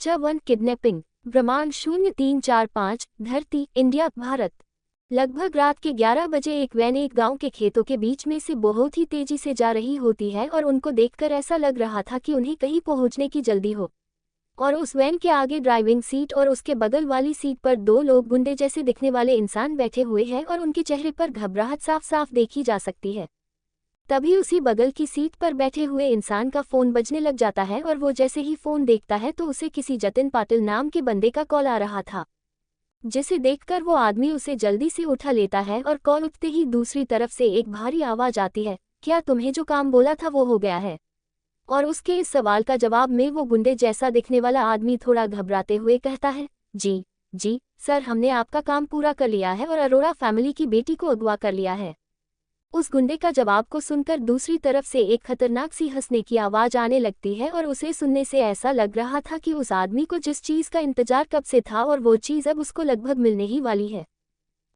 बच्चा 1 किडनैपिंग। ब्रह्मांड 0345 धरती इंडिया भारत। लगभग रात के 11 बजे एक वैन एक गांव के खेतों के बीच में से बहुत ही तेजी से जा रही होती है और उनको देखकर ऐसा लग रहा था कि उन्हें कहीं पहुंचने की जल्दी हो। और उस वैन के आगे ड्राइविंग सीट और उसके बगल वाली सीट पर दो लोग गुंडे जैसे दिखने वाले इंसान बैठे हुए हैं और उनके चेहरे पर घबराहट साफ साफ देखी जा सकती है। तभी उसी बगल की सीट पर बैठे हुए इंसान का फोन बजने लग जाता है और वो जैसे ही फोन देखता है तो उसे किसी जतिन पाटिल नाम के बंदे का कॉल आ रहा था, जिसे देखकर वो आदमी उसे जल्दी से उठा लेता है और कॉल उठते ही दूसरी तरफ से एक भारी आवाज आती है, क्या तुम्हें जो काम बोला था वो हो गया है? और उसके इस सवाल का जवाब में वो गुंडे जैसा दिखने वाला आदमी थोड़ा घबराते हुए कहता है, जी सर, हमने आपका काम पूरा कर लिया है और अरोड़ा फैमिली की बेटी को अगवा कर लिया है। उस गुंडे का जवाब को सुनकर दूसरी तरफ से एक खतरनाक सी हंसने की आवाज आने लगती है और उसे सुनने से ऐसा लग रहा था कि उस आदमी को जिस चीज का इंतजार कब से था और वो चीज अब उसको लगभग मिलने ही वाली है।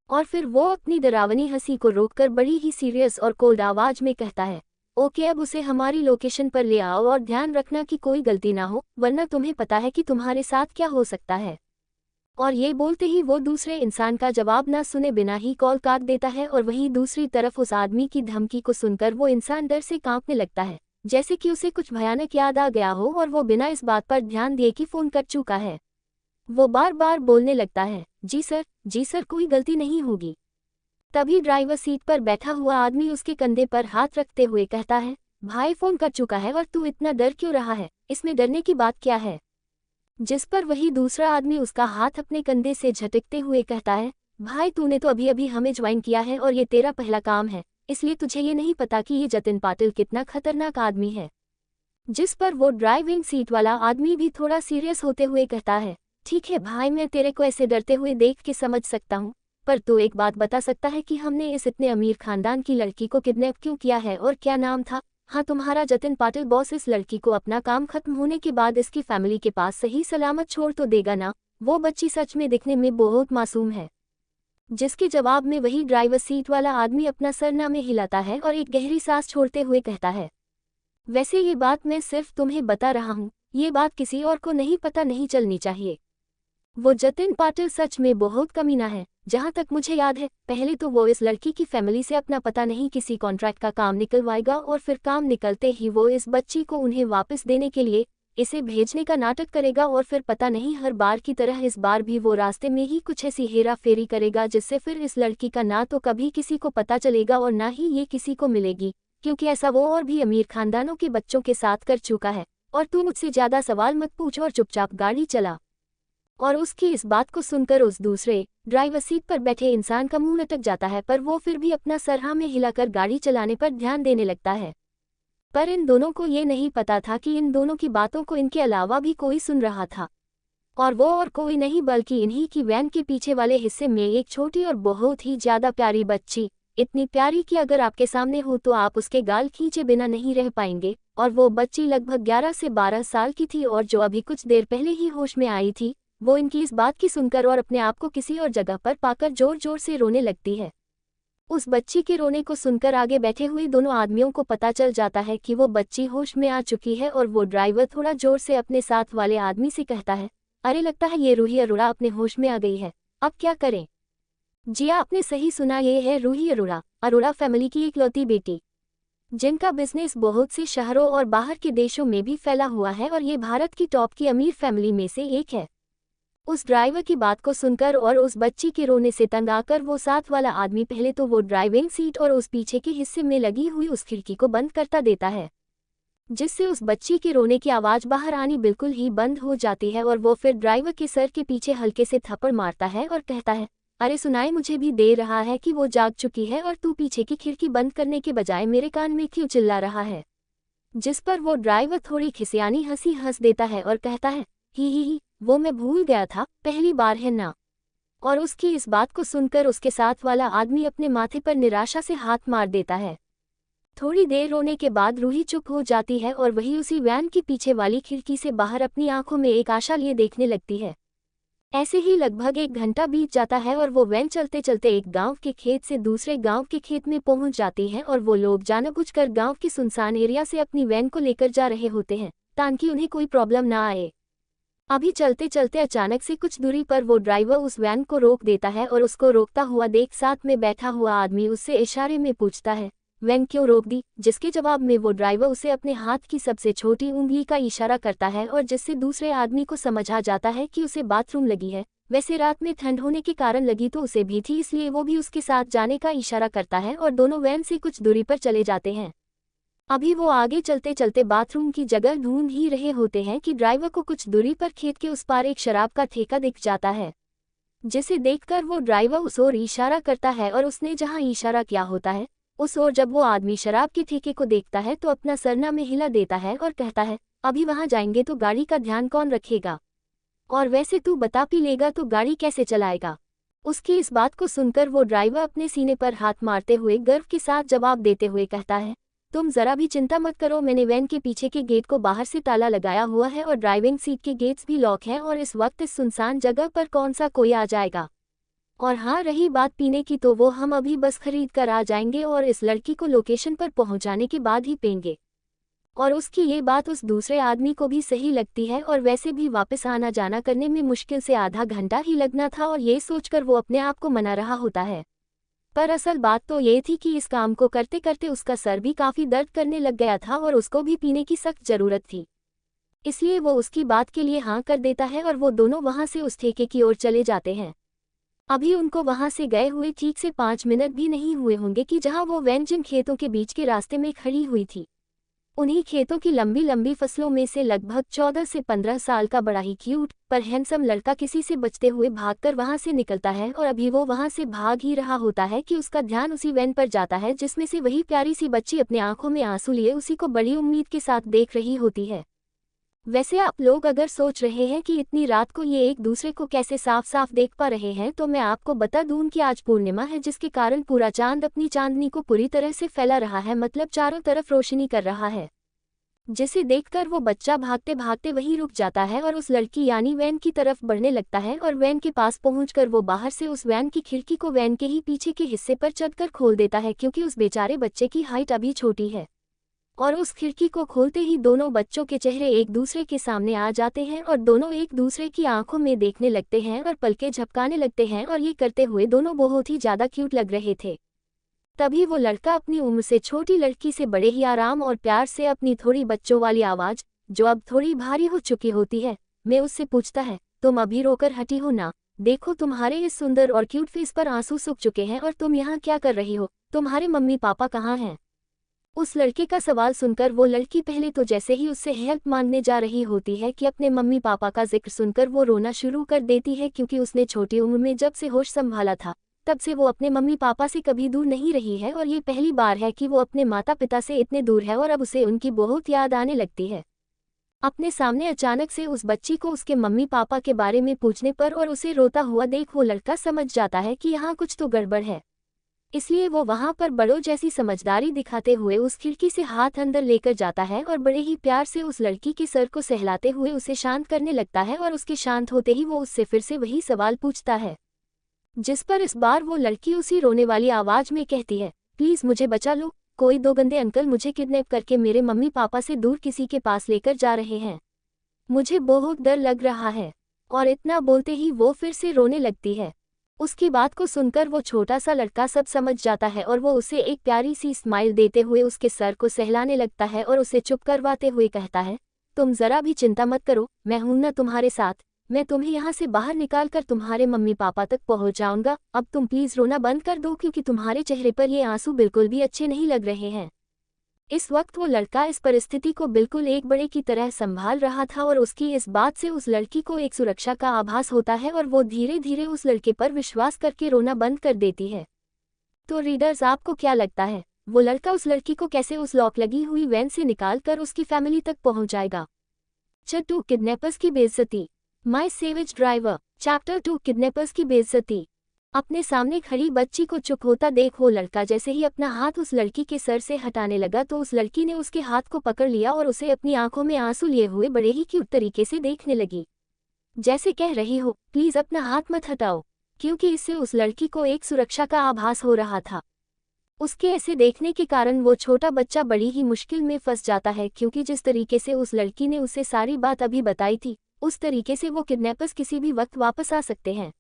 और फिर वो अपनी डरावनी हंसी को रोककर बड़ी ही सीरियस और कोल्ड आवाज में कहता है, ओके, अब उसे हमारी लोकेशन पर ले आओ और ध्यान रखना कि कोई गलती ना हो, वरना तुम्हें पता है कि तुम्हारे साथ क्या हो सकता है। और ये बोलते ही वो दूसरे इंसान का जवाब ना सुने बिना ही कॉल काट देता है और वहीं दूसरी तरफ उस आदमी की धमकी को सुनकर वो इंसान डर से कांपने लगता है, जैसे कि उसे कुछ भयानक याद आ गया हो और वो बिना इस बात पर ध्यान दिए कि फोन कट चुका है। वो बार बार बोलने लगता है, जी सर, कोई गलती नहीं होगी। तभी ड्राइवर सीट पर बैठा हुआ आदमी उसके कंधे पर हाथ रखते हुए कहता है, भाई, फोन कट चुका है और तू इतना डर क्यों रहा है? इसमें डरने की बात क्या है? जिस पर वही दूसरा आदमी उसका हाथ अपने कंधे से झटकते हुए कहता है, भाई, तूने तो अभी अभी हमें ज्वाइन किया है और ये तेरा पहला काम है, इसलिए तुझे ये नहीं पता कि ये जतिन पाटिल कितना खतरनाक आदमी है। जिस पर वो ड्राइविंग सीट वाला आदमी भी थोड़ा सीरियस होते हुए कहता है, ठीक है भाई, मैं तेरे को ऐसे डरते हुए देख के समझ सकता हूँ, पर तू एक बात बता सकता है कि हमने इस इतने अमीर खानदान की लड़की को किडनैप क्यों किया है और क्या नाम था? हाँ, तुम्हारा जतिन पाटिल बॉस इस लड़की को अपना काम खत्म होने के बाद इसकी फैमिली के पास सही सलामत छोड़ तो देगा ना? वो बच्ची सच में दिखने में बहुत मासूम है। जिसके जवाब में वही ड्राइवर सीट वाला आदमी अपना सरना में हिलाता है और एक गहरी सांस छोड़ते हुए कहता है, वैसे ये बात मैं सिर्फ तुम्हें बता रहा हूँ, ये बात किसी और को नहीं पता नहीं चलनी चाहिए। वो जतिन पाटिल सच में बहुत कमीना है। जहां तक मुझे याद है, पहले तो वो इस लड़की की फैमिली से अपना पता नहीं किसी कॉन्ट्रैक्ट का काम निकलवाएगा और फिर काम निकलते ही वो इस बच्ची को उन्हें वापस देने के लिए इसे भेजने का नाटक करेगा और फिर पता नहीं हर बार की तरह इस बार भी वो रास्ते में ही कुछ ऐसी हेरा फेरी करेगा जिससे फिर इस लड़की का ना तो कभी किसी को पता चलेगा और ना ही ये किसी को मिलेगी, क्योंकि ऐसा वो और भी अमीर खानदानों के बच्चों के साथ कर चुका है। और तू मुझसे ज्यादा सवाल मत पूछ और चुपचाप गाड़ी चला। और उसकी इस बात को सुनकर उस दूसरे ड्राइवर सीट पर बैठे इंसान का मुंह लटक जाता है, पर वो फिर भी अपना सरहा में हिलाकर गाड़ी चलाने पर ध्यान देने लगता है। पर इन दोनों को ये नहीं पता था कि इन दोनों की बातों को इनके अलावा भी कोई सुन रहा था, और वो और कोई नहीं बल्कि इन्हीं की वैन के पीछे वाले हिस्से में एक छोटी और बहुत ही ज्यादा प्यारी बच्ची, इतनी प्यारी कि अगर आपके सामने हो तो आप उसके गाल खींचे बिना नहीं रह पाएंगे। और वो बच्ची लगभग 11 से 12 साल की थी और जो अभी कुछ देर पहले ही होश में आई थी। वो इनकी इस बात की सुनकर और अपने आप को किसी और जगह पर पाकर जोर जोर से रोने लगती है। उस बच्ची के रोने को सुनकर आगे बैठे हुए दोनों आदमियों को पता चल जाता है कि वो बच्ची होश में आ चुकी है और वो ड्राइवर थोड़ा जोर से अपने साथ वाले आदमी से कहता है, अरे, लगता है ये रूही अरोड़ा अपने होश में आ गई है, अब क्या करें? जी, आपने सही सुना, ये है रूही अरोड़ा, अरोड़ा फैमिली की इकलौती बेटी, जिनका बिजनेस बहुत से शहरों और बाहर के देशों में भी फैला हुआ है और ये भारत की टॉप की अमीर फैमिली में से एक है। उस ड्राइवर की बात को सुनकर और उस बच्ची के रोने से तंग आकर वो साथ वाला आदमी पहले तो वो ड्राइविंग सीट और उस पीछे के हिस्से में लगी हुई उस खिड़की को बंद करता देता है, जिससे उस बच्ची के रोने की आवाज बाहर आनी बिल्कुल ही बंद हो जाती है। और वो फिर ड्राइवर के सर के पीछे हल्के से थप्पड़ मारता है और कहता है, अरे सुनाई मुझे भी दे रहा है कि वो जाग चुकी है और तू पीछे की खिड़की बंद करने के बजाय मेरे कान में क्यों चिल्ला रहा है? जिस पर वो ड्राइवर थोड़ी खिसियानी हंसी हंस देता है और कहता है, ही, वो मैं भूल गया था, पहली बार है ना? और उसकी इस बात को सुनकर उसके साथ वाला आदमी अपने माथे पर निराशा से हाथ मार देता है। थोड़ी देर रोने के बाद रूही चुप हो जाती है और वही उसी वैन की पीछे वाली खिड़की से बाहर अपनी आंखों में एक आशा लिए देखने लगती है। ऐसे ही लगभग 1 घंटा बीत जाता है और वो वैन चलते चलते एक गांव के खेत से दूसरे गांव के खेत में पहुंच जाती है और वो लोग जानबूझकर गांव के सुनसान एरिया से अपनी वैन को लेकर जा रहे होते हैं ताकि उन्हें कोई प्रॉब्लम ना आए। अभी चलते चलते अचानक से कुछ दूरी पर वो ड्राइवर उस वैन को रोक देता है और उसको रोकता हुआ देख साथ में बैठा हुआ आदमी उससे इशारे में पूछता है, वैन क्यों रोक दी? जिसके जवाब में वो ड्राइवर उसे अपने हाथ की सबसे छोटी उंगली का इशारा करता है और जिससे दूसरे आदमी को समझ आ जाता है कि उसे बाथरूम लगी है। वैसे रात में ठंड होने के कारण लगी तो उसे भी थी, इसलिए वो भी उसके साथ जाने का इशारा करता है और दोनों वैन से कुछ दूरी पर चले जाते हैं। अभी वो आगे चलते चलते बाथरूम की जगह ढूंढ ही रहे होते हैं कि ड्राइवर को कुछ दूरी पर खेत के उस पार एक शराब का ठेका दिख जाता है, जिसे देखकर वो ड्राइवर उस ओर इशारा करता है और उसने जहां इशारा किया होता है उस ओर जब वो आदमी शराब के ठेके को देखता है तो अपना सरना में हिला देता है और कहता है, अभी वहां जाएंगे तो गाड़ी का ध्यान कौन रखेगा? और वैसे तू बता पी लेगा तो गाड़ी कैसे चलाएगा? उसकी इस बात को सुनकर वो ड्राइवर अपने सीने पर हाथ मारते हुए गर्व के साथ जवाब देते हुए कहता है, तुम जरा भी चिंता मत करो, मैंने वैन के पीछे के गेट को बाहर से ताला लगाया हुआ है और ड्राइविंग सीट के गेट्स भी लॉक हैं और इस वक्त इस सुनसान जगह पर कौन सा कोई आ जाएगा। और हाँ, रही बात पीने की तो वो हम अभी बस खरीद कर आ जाएंगे और इस लड़की को लोकेशन पर पहुंचाने के बाद ही पेंगे। और उसकी ये बात उस दूसरे आदमी को भी सही लगती है और वैसे भी वापस आना जाना करने में मुश्किल से आधा घंटा ही लगना था और ये सोचकर वो अपने आप को मना रहा होता है। पर असल बात तो ये थी कि इस काम को करते करते उसका सर भी काफ़ी दर्द करने लग गया था और उसको भी पीने की सख्त ज़रूरत थी। इसलिए वो उसकी बात के लिए हाँ कर देता है और वो दोनों वहाँ से उस ठेके की ओर चले जाते हैं। अभी उनको वहाँ से गए हुए ठीक से 5 मिनट भी नहीं हुए होंगे कि जहाँ वो वैन जिन खेतों के बीच के रास्ते में खड़ी हुई थी, उन्हीं खेतों की लंबी लंबी फसलों में से लगभग 14 से 15 साल का बड़ा ही क्यूट पर हैंडसम लड़का किसी से बचते हुए भागकर वहां से निकलता है। और अभी वो वहां से भाग ही रहा होता है कि उसका ध्यान उसी वैन पर जाता है जिसमें से वही प्यारी सी बच्ची अपने आंखों में आंसू लिए उसी को बड़ी उम्मीद के साथ देख रही होती है। वैसे आप लोग अगर सोच रहे हैं कि इतनी रात को ये एक दूसरे को कैसे साफ साफ देख पा रहे हैं, तो मैं आपको बता दूं कि आज पूर्णिमा है, जिसके कारण पूरा चांद अपनी चांदनी को पूरी तरह से फैला रहा है, मतलब चारों तरफ रोशनी कर रहा है, जिसे देखकर वो बच्चा भागते भागते वहीं रुक जाता है और उस लड़की यानी वैन की तरफ बढ़ने लगता है। और वैन के पास पहुंचकर वो बाहर से उस वैन की खिड़की को वैन के ही पीछे के हिस्से पर चढ़कर खोल देता है, क्योंकि उस बेचारे बच्चे की हाइट अभी छोटी है। और उस खिड़की को खोलते ही दोनों बच्चों के चेहरे एक दूसरे के सामने आ जाते हैं और दोनों एक दूसरे की आंखों में देखने लगते हैं और पलकें झपकाने लगते हैं और ये करते हुए दोनों बहुत ही ज्यादा क्यूट लग रहे थे। तभी वो लड़का अपनी उम्र से छोटी लड़की से बड़े ही आराम और प्यार से अपनी थोड़ी बच्चों वाली आवाज, जो अब थोड़ी भारी हो चुकी होती है, में उससे पूछता है, तुम अभी रोकर हटी हो ना? देखो तुम्हारे इस सुंदर और क्यूट फेस पर आंसू सूख चुके हैं और तुम यहाँ क्या कर रही हो? तुम्हारे मम्मी पापा कहाँ हैं? उस लड़के का सवाल सुनकर वो लड़की पहले तो जैसे ही उससे हेल्प मांगने जा रही होती है कि अपने मम्मी पापा का जिक्र सुनकर वो रोना शुरू कर देती है, क्योंकि उसने छोटी उम्र में जब से होश संभाला था तब से वो अपने मम्मी पापा से कभी दूर नहीं रही है और ये पहली बार है कि वो अपने माता पिता से इतने दूर है और अब उसे उनकी बहुत याद आने लगती है। अपने सामने अचानक से उस बच्ची को उसके मम्मी पापा के बारे में पूछने पर और उसे रोता हुआ देख वो लड़का समझ जाता है कि यहाँ कुछ तो गड़बड़ है। इसलिए वो वहां पर बड़ों जैसी समझदारी दिखाते हुए उस खिड़की से हाथ अंदर लेकर जाता है और बड़े ही प्यार से उस लड़की के सर को सहलाते हुए उसे शांत करने लगता है। और उसके शांत होते ही वो उससे फिर से वही सवाल पूछता है, जिस पर इस बार वो लड़की उसी रोने वाली आवाज में कहती है, प्लीज मुझे बचा लो, कोई दो गंदे अंकल मुझे किडनैप करके मेरे मम्मी पापा से दूर किसी के पास लेकर जा रहे हैं, मुझे बहुत डर लग रहा है। और इतना बोलते ही वो फिर से रोने लगती है। उसकी बात को सुनकर वो छोटा सा लड़का सब समझ जाता है और वो उसे एक प्यारी सी स्माइल देते हुए उसके सर को सहलाने लगता है और उसे चुप करवाते हुए कहता है, तुम जरा भी चिंता मत करो, मैं हूं ना तुम्हारे साथ, मैं तुम्हें यहाँ से बाहर निकाल कर तुम्हारे मम्मी पापा तक पहुँच जाऊंगा। अब तुम प्लीज रोना बंद कर दो, क्योंकि तुम्हारे चेहरे पर ये आंसू बिल्कुल भी अच्छे नहीं लग रहे हैं। इस वक्त वो लड़का इस परिस्थिति को बिल्कुल एक बड़े की तरह संभाल रहा था और उसकी इस बात से उस लड़की को एक सुरक्षा का आभास होता है और वो धीरे धीरे उस लड़के पर विश्वास करके रोना बंद कर देती है। तो रीडर्स, आपको क्या लगता है, वो लड़का उस लड़की को कैसे उस लॉक लगी हुई वैन से निकाल कर उसकी फैमिली तक पहुंच जाएगा? चैप्टर 2 किडनैपर्स की बेइज्जती, my savage driver. Chapter 2 kidnappers की बेइज्जती। अपने सामने खड़ी बच्ची को चुप होता देख वो लड़का जैसे ही अपना हाथ उस लड़की के सर से हटाने लगा तो उस लड़की ने उसके हाथ को पकड़ लिया और उसे अपनी आंखों में आंसू लिए हुए बड़े ही क्यूट तरीके से देखने लगी, जैसे कह रही हो, प्लीज अपना हाथ मत हटाओ, क्योंकि इससे उस लड़की को एक सुरक्षा का आभास हो रहा था। उसके ऐसे देखने के कारण वो छोटा बच्चा बड़ी ही मुश्किल में फंस जाता है, क्योंकि जिस तरीके से उस लड़की ने उसे सारी बात अभी बताई थी उस तरीके से वो किडनैपर्स किसी भी वक्त वापस आ सकते हैं।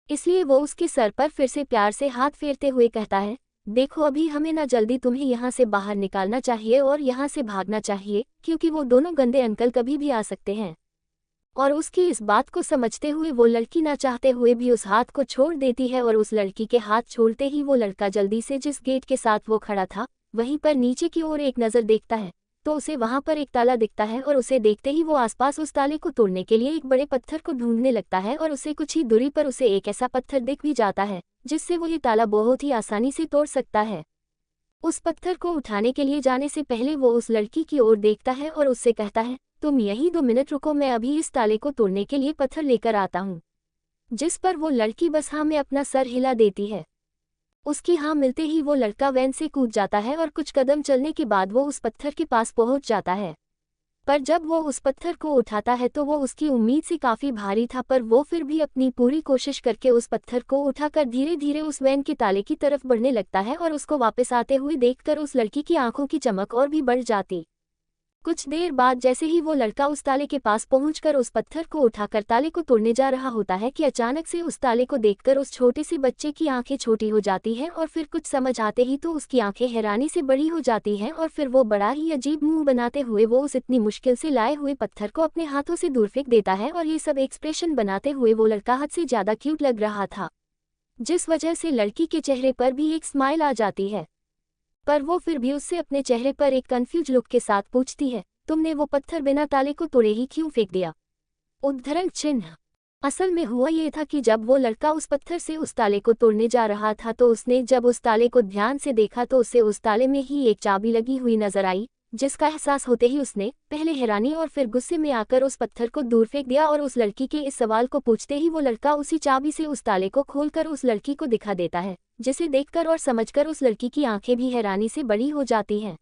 इसलिए वो उसके सर पर फिर से प्यार से हाथ फेरते हुए कहता है, देखो अभी हमें ना जल्दी तुम्हें यहाँ से बाहर निकालना चाहिए और यहाँ से भागना चाहिए, क्योंकि वो दोनों गंदे अंकल कभी भी आ सकते हैं। और उसकी इस बात को समझते हुए वो लड़की ना चाहते हुए भी उस हाथ को छोड़ देती है, और उस लड़की के हाथ छोड़ते ही वो लड़का जल्दी से जिस गेट के साथ वो खड़ा था वहीं पर नीचे की ओर एक नज़र देखता है, तो उसे वहां पर एक ताला दिखता है, और उसे देखते ही वो आसपास उस ताले को तोड़ने के लिए एक बड़े पत्थर को ढूंढने लगता है, और उसे कुछ ही दूरी पर उसे एक ऐसा पत्थर दिख भी जाता है जिससे वो ये ताला बहुत ही आसानी से तोड़ सकता है। उस पत्थर को उठाने के लिए जाने से पहले वो उस लड़की की ओर देखता है और उससे कहता है, तुम यहीं 2 मिनट रुको, मैं अभी इस ताले को तोड़ने के लिए पत्थर लेकर आता हूँ। जिस पर वो लड़की बस हाँ में अपना सर हिला देती है। उसकी हाँ मिलते ही वो लड़का वैन से कूद जाता है और कुछ कदम चलने के बाद वो उस पत्थर के पास पहुंच जाता है। पर जब वो उस पत्थर को उठाता है तो वो उसकी उम्मीद से काफ़ी भारी था, पर वो फिर भी अपनी पूरी कोशिश करके उस पत्थर को उठाकर धीरे धीरे उस वैन के ताले की तरफ बढ़ने लगता है, और उसको वापस आते हुए देखकर उस लड़की की आंखों की चमक और भी बढ़ जाती। कुछ देर बाद जैसे ही वो लड़का उस ताले के पास पहुंचकर उस पत्थर को उठाकर ताले को तोड़ने जा रहा होता है कि अचानक से उस ताले को देखकर उस छोटे से बच्चे की आंखें छोटी हो जाती हैं, और फिर कुछ समझ आते ही तो उसकी आंखें हैरानी से बड़ी हो जाती हैं, और फिर वो बड़ा ही अजीब मुंह बनाते हुए वो उस इतनी मुश्किल से लाए हुए पत्थर को अपने हाथों से दूर फेंक देता है। और ये सब एक्सप्रेशन बनाते हुए वो लड़का हद से ज्यादा क्यूट लग रहा था, जिस वजह से लड़की के चेहरे पर भी एक स्माइल आ जाती है। पर वो फिर भी उससे अपने चेहरे पर एक कंफ्यूज लुक के साथ पूछती है, तुमने वो पत्थर बिना ताले को तोड़े ही क्यों फेंक दिया? उद्धरण चिन्ह। असल में हुआ ये था कि जब वो लड़का उस पत्थर से उस ताले को तोड़ने जा रहा था तो उसने जब उस ताले को ध्यान से देखा तो उसे उस ताले में ही एक चाबी लगी हुई नजर आई, जिसका एहसास होते ही उसने पहले हैरानी और फिर गुस्से में आकर उस पत्थर को दूर फेंक दिया। और उस लड़की के इस सवाल को पूछते ही वो लड़का उसी चाबी से उस ताले को खोलकर उस लड़की को दिखा देता है, जिसे देखकर और समझकर उस लड़की की आंखें भी हैरानी से बड़ी हो जाती हैं।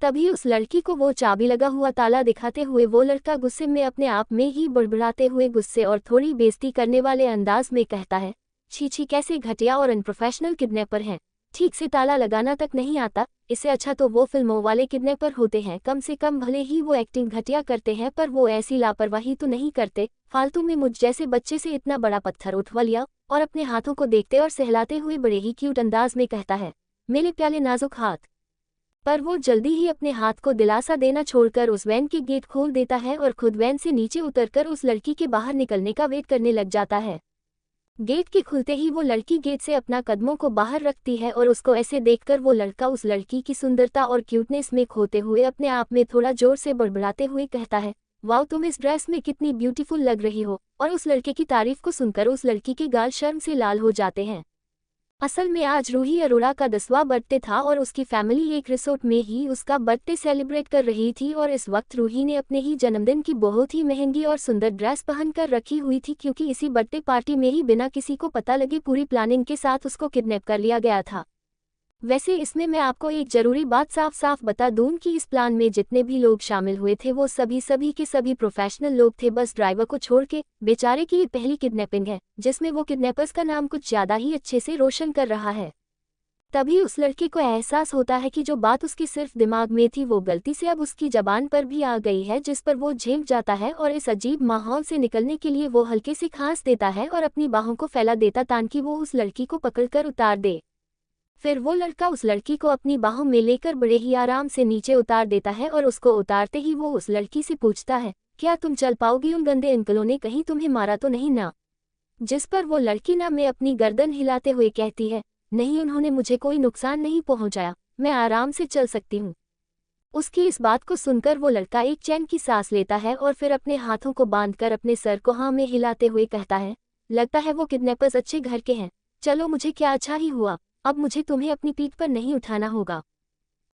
तभी उस लड़की को वो चाबी लगा हुआ ताला दिखाते हुए वो लड़का गुस्से में अपने आप में ही बड़बड़ाते हुए गुस्से और थोड़ी बेइज्जती करने वाले अंदाज में कहता है, छी छी, कैसे घटिया और अनप्रोफेशनल किडनैपर हैं, ठीक से ताला लगाना तक नहीं आता। इससे अच्छा तो वो फिल्मों वाले किडनैपर होते हैं, कम से कम भले ही वो एक्टिंग घटिया करते हैं पर वो ऐसी लापरवाही तो नहीं करते। फालतू में मुझ जैसे बच्चे से इतना बड़ा पत्थर उठवा लिया। और अपने हाथों को देखते और सहलाते हुए बड़े ही क्यूट अंदाज में कहता है, मेरे प्याले नाजुक हाथ। पर वो जल्दी ही अपने हाथ को दिलासा देना छोड़कर उस वैन के गेट खोल देता है और खुद वैन से नीचे उतरकर उस लड़की के बाहर निकलने का वेट करने लग जाता है। गेट के खुलते ही वो लड़की गेट से अपना कदमों को बाहर रखती है और उसको ऐसे देखकर वो लड़का उस लड़की की सुंदरता और क्यूटनेस में खोते हुए अपने आप में थोड़ा जोर से बड़बड़ाते हुए कहता है, वाओ, तुम इस ड्रेस में कितनी ब्यूटीफुल लग रही हो। और उस लड़के की तारीफ को सुनकर उस लड़की के गाल शर्म से लाल हो जाते हैं। असल में आज रूही अरोड़ा का 10वां बर्थडे था और उसकी फैमिली एक रिसोर्ट में ही उसका बर्थडे सेलिब्रेट कर रही थी। और इस वक्त रूही ने अपने ही जन्मदिन की बहुत ही महंगी और सुंदर ड्रेस पहनकर रखी हुई थी, क्योंकि इसी बर्थडे पार्टी में ही बिना किसी को पता लगे पूरी प्लानिंग के साथ उसको किडनैप कर लिया गया था। वैसे इसमें मैं आपको एक जरूरी बात साफ साफ बता दूं कि इस प्लान में जितने भी लोग शामिल हुए थे वो सभी के सभी प्रोफेशनल लोग थे, बस ड्राइवर को छोड़ के। बेचारे की ये पहली किडनैपिंग है जिसमें वो किडनैपर्स का नाम कुछ ज्यादा ही अच्छे से रोशन कर रहा है। तभी उस लड़के को एहसास होता है कि जो बात उसके सिर्फ दिमाग में थी वो गलती से अब उसकी जबान पर भी आ गई है, जिस पर वो झेप जाता है और इस अजीब माहौल से निकलने के लिए वो हल्के से खांस देता है और अपनी बाहों को फैला देता ताकि वो उस लड़की को पकड़कर उतार दे। फिर वो लड़का उस लड़की को अपनी बाहों में लेकर बड़े ही आराम से नीचे उतार देता है और उसको उतारते ही वो उस लड़की से पूछता है, क्या तुम चल पाओगी? उन गंदे अंकलों ने कहीं तुम्हें मारा तो नहीं ना? जिस पर वो लड़की ना में अपनी गर्दन हिलाते हुए कहती है, नहीं, उन्होंने मुझे कोई नुकसान नहीं पहुंचाया, मैं आराम से चल सकती हूँ। उसकी इस बात को सुनकर वो लड़का एक चैन की सांस लेता है और फिर अपने हाथों को बांधकर अपने सर को हाँ में हिलाते हुए कहता है, लगता है वो किडनैपर्स अच्छे घर के हैं। चलो, मुझे क्या अच्छा ही हुआ, अब मुझे तुम्हें अपनी पीठ पर नहीं उठाना होगा।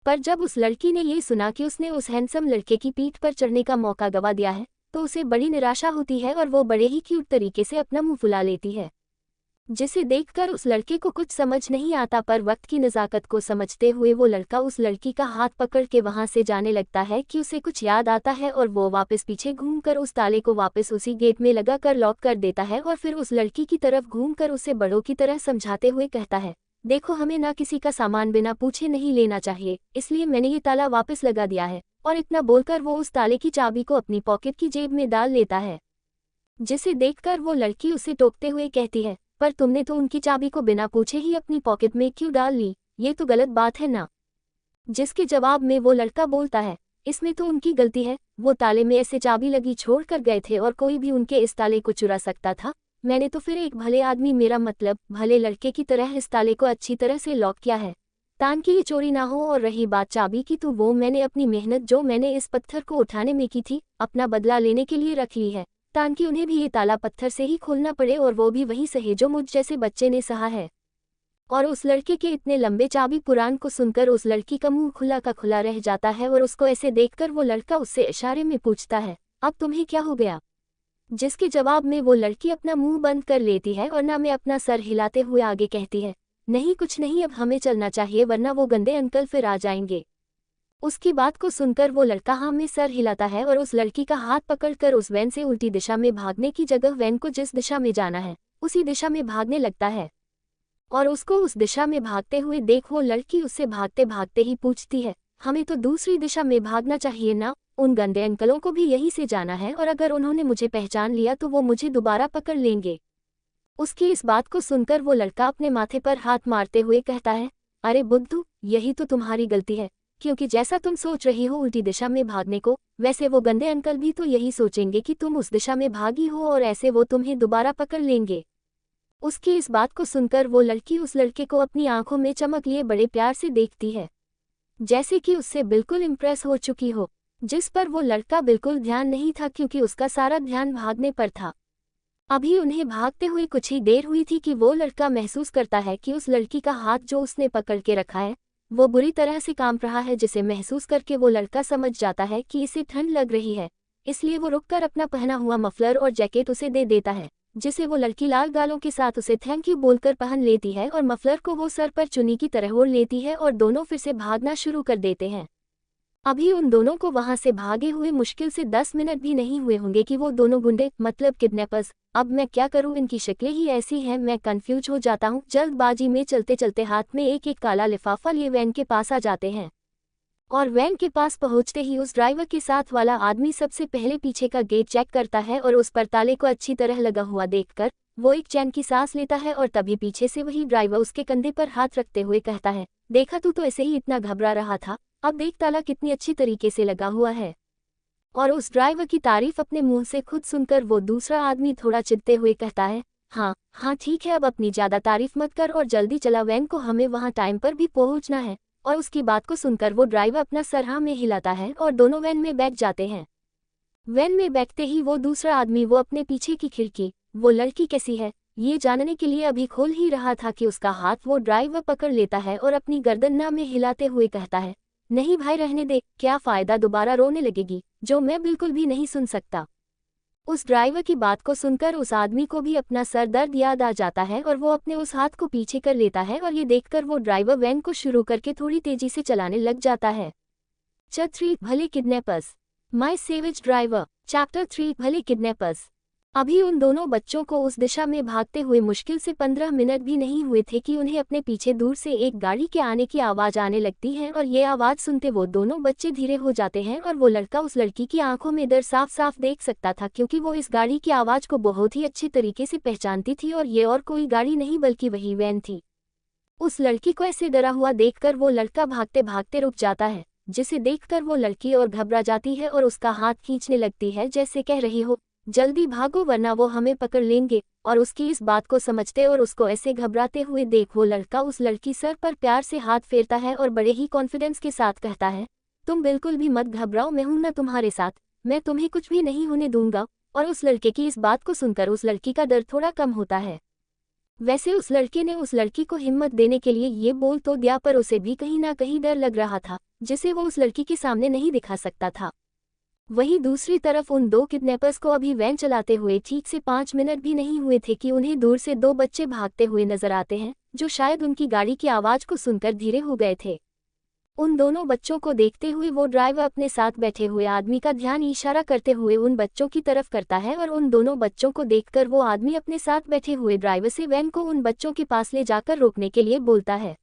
पर जब उस लड़की ने ये सुना कि उसने उस हैंडसम लड़के की पीठ पर चढ़ने का मौका गवा दिया है तो उसे बड़ी निराशा होती है और वो बड़े ही क्यूट तरीके से अपना मुंह फुला लेती है, जिसे देखकर उस लड़के को कुछ समझ नहीं आता। पर वक्त की नज़ाकत को समझते हुए वो लड़का उस लड़की का हाथ पकड़ के वहां से जाने लगता है कि उसे कुछ याद आता है और वो वापस पीछे घूमकर उस ताले को वापस उसी गेट में लगा कर लॉक कर देता है और फिर उस लड़की की तरफ घूमकर उसे बड़ों की तरह समझाते हुए कहता है, देखो, हमें ना किसी का सामान बिना पूछे नहीं लेना चाहिए, इसलिए मैंने ये ताला वापस लगा दिया है। और इतना बोलकर वो उस ताले की चाबी को अपनी पॉकेट की जेब में डाल लेता है, जिसे देखकर वो लड़की उसे टोकते हुए कहती है, पर तुमने तो उनकी चाबी को बिना पूछे ही अपनी पॉकेट में क्यों डाल ली, ये तो गलत बात है ना। जिसके जवाब में वो लड़का बोलता है, इसमें तो उनकी गलती है, वो ताले में ऐसे चाबी लगी छोड़ कर गए थे और कोई भी उनके इस ताले को चुरा सकता था। मैंने तो फिर एक भले आदमी, मेरा मतलब भले लड़के की तरह इस ताले को अच्छी तरह से लॉक किया है, ताकि ये चोरी ना हो। और रही बात चाबी की, तो वो मैंने अपनी मेहनत जो मैंने इस पत्थर को उठाने में की थी, अपना बदला लेने के लिए रख ली है, ताकि उन्हें भी ये ताला पत्थर से ही खोलना पड़े और वो भी वही सहे जो मुझ जैसे बच्चे ने सहा है। और उस लड़के के इतने लंबे चाबी पुराण को सुनकर उस लड़की का मुंह खुला का खुला रह जाता है और उसको ऐसे देखकर वो लड़का उससे इशारे में पूछता है, अब तुम्हें क्या हो गया। जिसके जवाब में वो लड़की अपना मुंह बंद कर लेती है और ना में अपना सर हिलाते हुए आगे कहती है, नहीं कुछ नहीं, अब हमें चलना चाहिए वरना वो गंदे अंकल फिर आ जाएंगे। उसकी बात को सुनकर वो लड़का हाँ में सर हिलाता है और उस लड़की का हाथ पकड़कर उस वैन से उल्टी दिशा में भागने की जगह वैन को जिस दिशा में जाना है उसी दिशा में भागने लगता है। और उसको उस दिशा में भागते हुए देख वो लड़की उससे भागते भागते ही पूछती है, हमें तो दूसरी दिशा में भागना चाहिए ना, उन गंदे अंकलों को भी यहीं से जाना है और अगर उन्होंने मुझे पहचान लिया तो वो मुझे दोबारा पकड़ लेंगे। उसकी इस बात को सुनकर वो लड़का अपने माथे पर हाथ मारते हुए कहता है, अरे बुद्धू, यही तो तुम्हारी गलती है, क्योंकि जैसा तुम सोच रही हो उल्टी दिशा में भागने को, वैसे वो गंदे अंकल भी तो यही सोचेंगे कि तुम उस दिशा में भागी हो और ऐसे वो तुम्हें दोबारा पकड़ लेंगे। उसकी इस बात को सुनकर वो लड़की उस लड़के को अपनी आंखों में चमक लिए बड़े प्यार से देखती है, जैसे कि उससे बिल्कुल इम्प्रेस हो चुकी हो, जिस पर वो लड़का बिल्कुल ध्यान नहीं था क्योंकि उसका सारा ध्यान भागने पर था। अभी उन्हें भागते हुए कुछ ही देर हुई थी कि वो लड़का महसूस करता है कि उस लड़की का हाथ जो उसने पकड़ के रखा है वो बुरी तरह से कांप रहा है, जिसे महसूस करके वो लड़का समझ जाता है कि इसे ठंड लग रही है, इसलिए वो रुककर अपना पहना हुआ मफलर और जैकेट उसे दे देता है, जिसे वो लड़की लाल गालों के साथ उसे थैंक यू बोलकर पहन लेती है और मफलर को वो सर पर चुन्नी की तरह ओढ़ लेती है और दोनों फिर से भागना शुरू कर देते हैं। अभी उन दोनों को वहां से भागे हुए मुश्किल से 10 मिनट भी नहीं हुए होंगे कि वो दोनों गुंडे मतलब किडनैपर्स, अब मैं क्या करूं, इनकी शक्लें ही ऐसी हैं, मैं कंफ्यूज हो जाता हूं। जल्दबाजी में चलते चलते हाथ में एक एक काला लिफाफा लिए वैन के पास आ जाते हैं और वैन के पास पहुंचते ही उस ड्राइवर के साथ वाला आदमी सबसे पहले पीछे का गेट चेक करता है और उस पर ताले को अच्छी तरह लगा हुआ देखकर वो एक चैन की सांस लेता है और तभी पीछे से वही ड्राइवर उसके कंधे पर हाथ रखते हुए कहता है, देखा तू तो ऐसे ही इतना घबरा रहा था, अब देख ताला कितनी अच्छी तरीके से लगा हुआ है। और उस ड्राइवर की तारीफ अपने मुंह से खुद सुनकर वो दूसरा आदमी थोड़ा चिढ़ते हुए कहता है, हाँ हाँ ठीक है, अब अपनी ज्यादा तारीफ मत कर और जल्दी चला, वैन को हमें वहां टाइम पर भी पहुंचना है। और उसकी बात को सुनकर वो ड्राइवर अपना सर हाँ में हिलाता है और दोनों वैन में बैठ जाते हैं। वैन में बैठते ही वो दूसरा आदमी वो अपने पीछे की खिड़की वो लड़की कैसी है ये जानने के लिए अभी खोल ही रहा था कि उसका हाथ वो ड्राइवर पकड़ लेता है और अपनी गर्दन ना में हिलाते हुए कहता है, नहीं भाई रहने दे, क्या फायदा, दोबारा रोने लगेगी, जो मैं बिल्कुल भी नहीं सुन सकता। उस ड्राइवर की बात को सुनकर उस आदमी को भी अपना सर दर्द याद आ जाता है और वो अपने उस हाथ को पीछे कर लेता है और ये देखकर वो ड्राइवर वैन को शुरू करके थोड़ी तेजी से चलाने लग जाता है। चैप्टर 3 भले kidnappers, my savage driver. Chapter 3 भले किडनैपर्स। अभी उन दोनों बच्चों को उस दिशा में भागते हुए मुश्किल से 15 मिनट भी नहीं हुए थे कि उन्हें अपने पीछे दूर से एक गाड़ी के आने की आवाज आने लगती है और ये आवाज सुनते वो दोनों बच्चे धीरे हो जाते हैं और वो लड़का उस लड़की की आंखों में डर साफ साफ देख सकता था क्योंकि वो इस गाड़ी की आवाज को बहुत ही अच्छी तरीके से पहचानती थी और ये और कोई गाड़ी नहीं बल्कि वही वैन थी। उस लड़की को ऐसे डरा हुआ देखकर वो लड़का भागते भागते रुक जाता है, जिसे देखकर वो लड़की और घबरा जाती है और उसका हाथ खींचने लगती है जैसे कह रही हो, जल्दी भागो वरना वो हमें पकड़ लेंगे। और उसकी इस बात को समझते और उसको ऐसे घबराते हुए देख वो लड़का उस लड़की सर पर प्यार से हाथ फेरता है और बड़े ही कॉन्फिडेंस के साथ कहता है, तुम बिल्कुल भी मत घबराओ, मैं हूं ना तुम्हारे साथ, मैं तुम्हें कुछ भी नहीं होने दूंगा। और उस लड़के की इस बात को सुनकर उस लड़की का डर थोड़ा कम होता है। वैसे उस लड़के ने उस लड़की को हिम्मत देने के लिए ये बोल तो दिया पर उसे भी कहीं ना कहीं डर लग रहा था, जिसे वो उस लड़की के सामने नहीं दिखा सकता था। वहीं दूसरी तरफ उन दो किडनैपर्स को अभी वैन चलाते हुए ठीक से 5 मिनट भी नहीं हुए थे कि उन्हें दूर से 2 बच्चे भागते हुए नजर आते हैं, जो शायद उनकी गाड़ी की आवाज को सुनकर धीरे हो गए थे। उन दोनों बच्चों को देखते हुए वो ड्राइवर अपने साथ बैठे हुए आदमी का ध्यान इशारा करते हुए उन बच्चों की तरफ करता है और उन दोनों बच्चों को देखकर वो आदमी अपने साथ बैठे हुए ड्राइवर से वैन को उन बच्चों के पास ले जाकर रोकने के लिए बोलता है।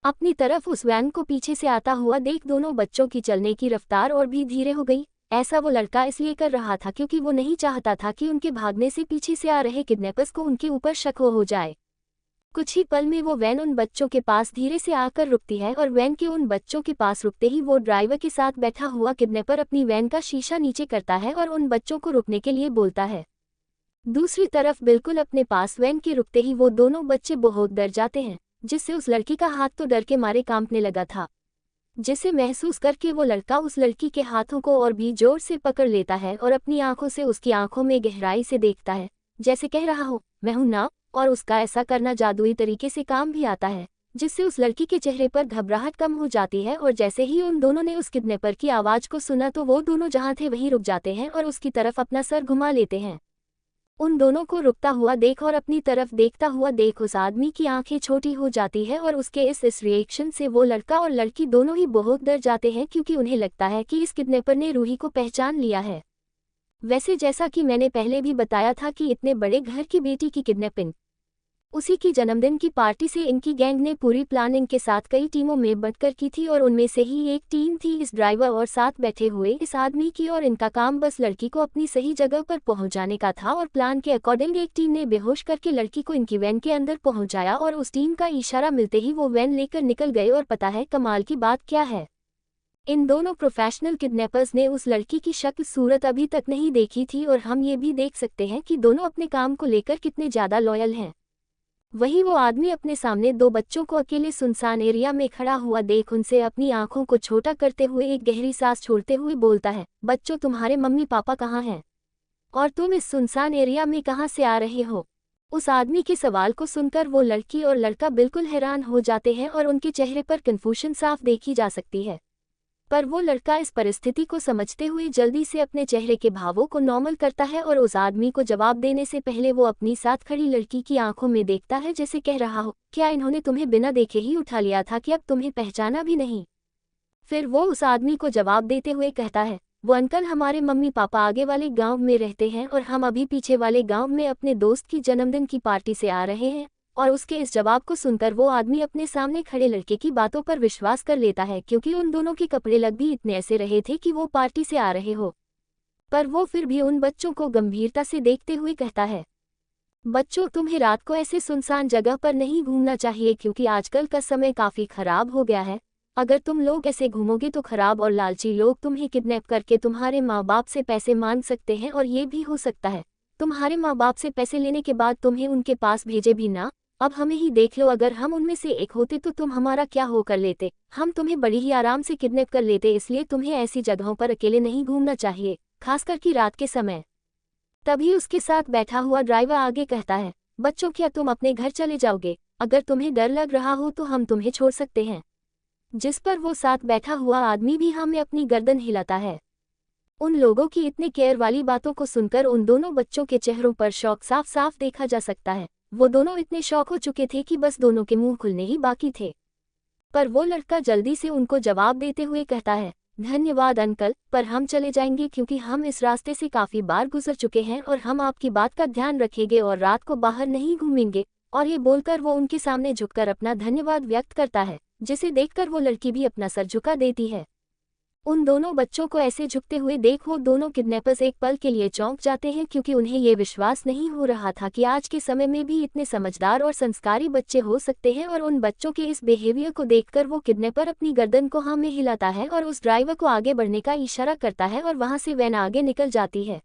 अपनी तरफ उस वैन को पीछे से आता हुआ देख दोनों बच्चों की चलने की रफ्तार और भी धीरे हो गई। ऐसा वो लड़का इसलिए कर रहा था क्योंकि वो नहीं चाहता था कि उनके भागने से पीछे से आ रहे किडनैपर्स को उनके ऊपर शक हो जाए। कुछ ही पल में वो वैन उन बच्चों के पास धीरे से आकर रुकती है और वैन के उन बच्चों के पास रुकते ही वो ड्राइवर के साथ बैठा हुआ किडनैपर अपनी वैन का शीशा नीचे करता है और उन बच्चों को रुकने के लिए बोलता है। दूसरी तरफ बिल्कुल अपने पास वैन के रुकते ही वो दोनों बच्चे बहुत डर जाते हैं, जिससे उस लड़की का हाथ तो डर के मारे कांपने लगा था, जिसे महसूस करके वो लड़का उस लड़की के हाथों को और भी जोर से पकड़ लेता है और अपनी आंखों से उसकी आंखों में गहराई से देखता है, जैसे कह रहा हो मैं हूं ना। और उसका ऐसा करना जादुई तरीके से काम भी आता है, जिससे उस लड़की के चेहरे पर घबराहट कम हो जाती है। और जैसे ही उन दोनों ने उस किडनैपर की आवाज को सुना तो वो दोनों जहां थे वहीं रुक जाते हैं और उसकी तरफ अपना सर घुमा लेते हैं। उन दोनों को रुकता हुआ देख और अपनी तरफ देखता हुआ देख उस आदमी की आंखें छोटी हो जाती है और उसके इस रिएक्शन से वो लड़का और लड़की दोनों ही बहुत डर जाते हैं, क्योंकि उन्हें लगता है कि इस किडनैपर ने रूही को पहचान लिया है। वैसे जैसा कि मैंने पहले भी बताया था कि इतने बड़े घर की बेटी की किडनैपिंग उसी की जन्मदिन की पार्टी से इनकी गैंग ने पूरी प्लानिंग के साथ कई टीमों में बंटकर की थी और उनमें से ही एक टीम थी इस ड्राइवर और साथ बैठे हुए इस आदमी की, और इनका काम बस लड़की को अपनी सही जगह पर पहुंचाने का था। और प्लान के अकॉर्डिंग एक टीम ने बेहोश करके लड़की को इनकी वैन के अंदर पहुंचाया और उस टीम का इशारा मिलते ही वो वैन लेकर निकल गए। और पता है कमाल की बात क्या है, इन दोनों प्रोफेशनल किडनैपर्स ने उस लड़की की शक्ल सूरत अभी तक नहीं देखी थी और हम ये भी देख सकते हैं कि दोनों अपने काम को लेकर कितने ज़्यादा लॉयल हैं। वही वो आदमी अपने सामने दो बच्चों को अकेले सुनसान एरिया में खड़ा हुआ देख उनसे अपनी आंखों को छोटा करते हुए एक गहरी सांस छोड़ते हुए बोलता है, बच्चों तुम्हारे मम्मी पापा कहाँ हैं और तुम इस सुनसान एरिया में कहाँ से आ रहे हो। उस आदमी के सवाल को सुनकर वो लड़की और लड़का बिल्कुल हैरान हो जाते हैं और उनके चेहरे पर कन्फ्यूजन साफ देखी जा सकती है। पर वो लड़का इस परिस्थिति को समझते हुए जल्दी से अपने चेहरे के भावों को नॉर्मल करता है और उस आदमी को जवाब देने से पहले वो अपनी साथ खड़ी लड़की की आंखों में देखता है, जैसे कह रहा हो क्या इन्होंने तुम्हें बिना देखे ही उठा लिया था कि अब तुम्हें पहचाना भी नहीं। फिर वो उस आदमी को जवाब देते हुए कहता है, वो अंकल हमारे मम्मी पापा आगे वाले गाँव में रहते हैं और हम अभी पीछे वाले गाँव में अपने दोस्त की जन्मदिन की पार्टी से आ रहे हैं। और उसके इस जवाब को सुनकर वो आदमी अपने सामने खड़े लड़के की बातों पर विश्वास कर लेता है, क्योंकि उन दोनों के कपड़े लग भी इतने ऐसे रहे थे कि वो पार्टी से आ रहे हो। पर वो फिर भी उन बच्चों को गंभीरता से देखते हुए कहता है, बच्चों तुम्हें रात को ऐसे सुनसान जगह पर नहीं घूमना चाहिए, क्योंकि आजकल का समय काफ़ी खराब हो गया है। अगर तुम लोग ऐसे घूमोगे तो खराब और लालची लोग तुम्हें किडनैप करके तुम्हारे माँ बाप से पैसे मांग सकते हैं, और ये भी हो सकता है तुम्हारे माँ बाप से पैसे लेने के बाद तुम्हें उनके पास भेजे भी ना। अब हमें ही देख लो, अगर हम उनमें से एक होते तो तुम हमारा क्या हो कर लेते, हम तुम्हें बड़ी ही आराम से किडनैप कर लेते। इसलिए तुम्हें ऐसी जगहों पर अकेले नहीं घूमना चाहिए, खासकर कि रात के समय। तभी उसके साथ बैठा हुआ ड्राइवर आगे कहता है, बच्चों क्या तुम अपने घर चले जाओगे? अगर तुम्हें डर लग रहा हो तो हम तुम्हें छोड़ सकते हैं। जिस पर वो साथ बैठा हुआ आदमी भी हमें अपनी गर्दन हिलाता है। उन लोगों की इतने केयर वाली बातों को सुनकर उन दोनों बच्चों के चेहरों पर शौक साफ साफ देखा जा सकता है। वो दोनों इतने शौक हो चुके थे कि बस दोनों के मुंह खुलने ही बाकी थे। पर वो लड़का जल्दी से उनको जवाब देते हुए कहता है, धन्यवाद अंकल, पर हम चले जाएंगे क्योंकि हम इस रास्ते से काफ़ी बार गुजर चुके हैं और हम आपकी बात का ध्यान रखेंगे और रात को बाहर नहीं घूमेंगे। और ये बोलकर वो उनके सामने झुककर अपना धन्यवाद व्यक्त करता है, जिसे देखकर वो लड़की भी अपना सर झुका देती है। उन दोनों बच्चों को ऐसे झुकते हुए देख वो दोनों किडनैपर्स एक पल के लिए चौंक जाते हैं, क्योंकि उन्हें ये विश्वास नहीं हो रहा था कि आज के समय में भी इतने समझदार और संस्कारी बच्चे हो सकते हैं। और उन बच्चों के इस बिहेवियर को देखकर वो किडनैपर अपनी गर्दन को हाँ में हिलाता है और उस ड्राइवर को आगे बढ़ने का इशारा करता है और वहां से वैन आगे निकल जाती है।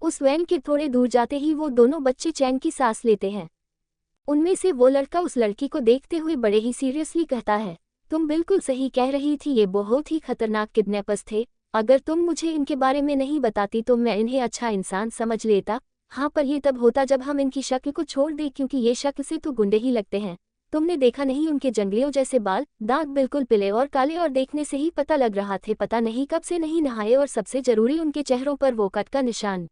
उस वैन के थोड़े दूर जाते ही वो दोनों बच्चे चैन की सांस लेते हैं। उनमें से वो लड़का उस लड़की को देखते हुए बड़े ही सीरियसली कहता है, तुम बिल्कुल सही कह रही थी, ये बहुत ही खतरनाक किडनैपर्स थे। अगर तुम मुझे इनके बारे में नहीं बताती तो मैं इन्हें अच्छा इंसान समझ लेता। हाँ, पर ये तब होता जब हम इनकी शक्ल को छोड़ दें, क्योंकि ये शक्ल से तो गुंडे ही लगते हैं। तुमने देखा नहीं उनके जंगलियों जैसे बाल, दांत बिल्कुल पीले और काले, और देखने से ही पता लग रहा थे पता नहीं कब से नहीं नहाए, और सबसे जरूरी उनके चेहरों पर वो कट का निशान।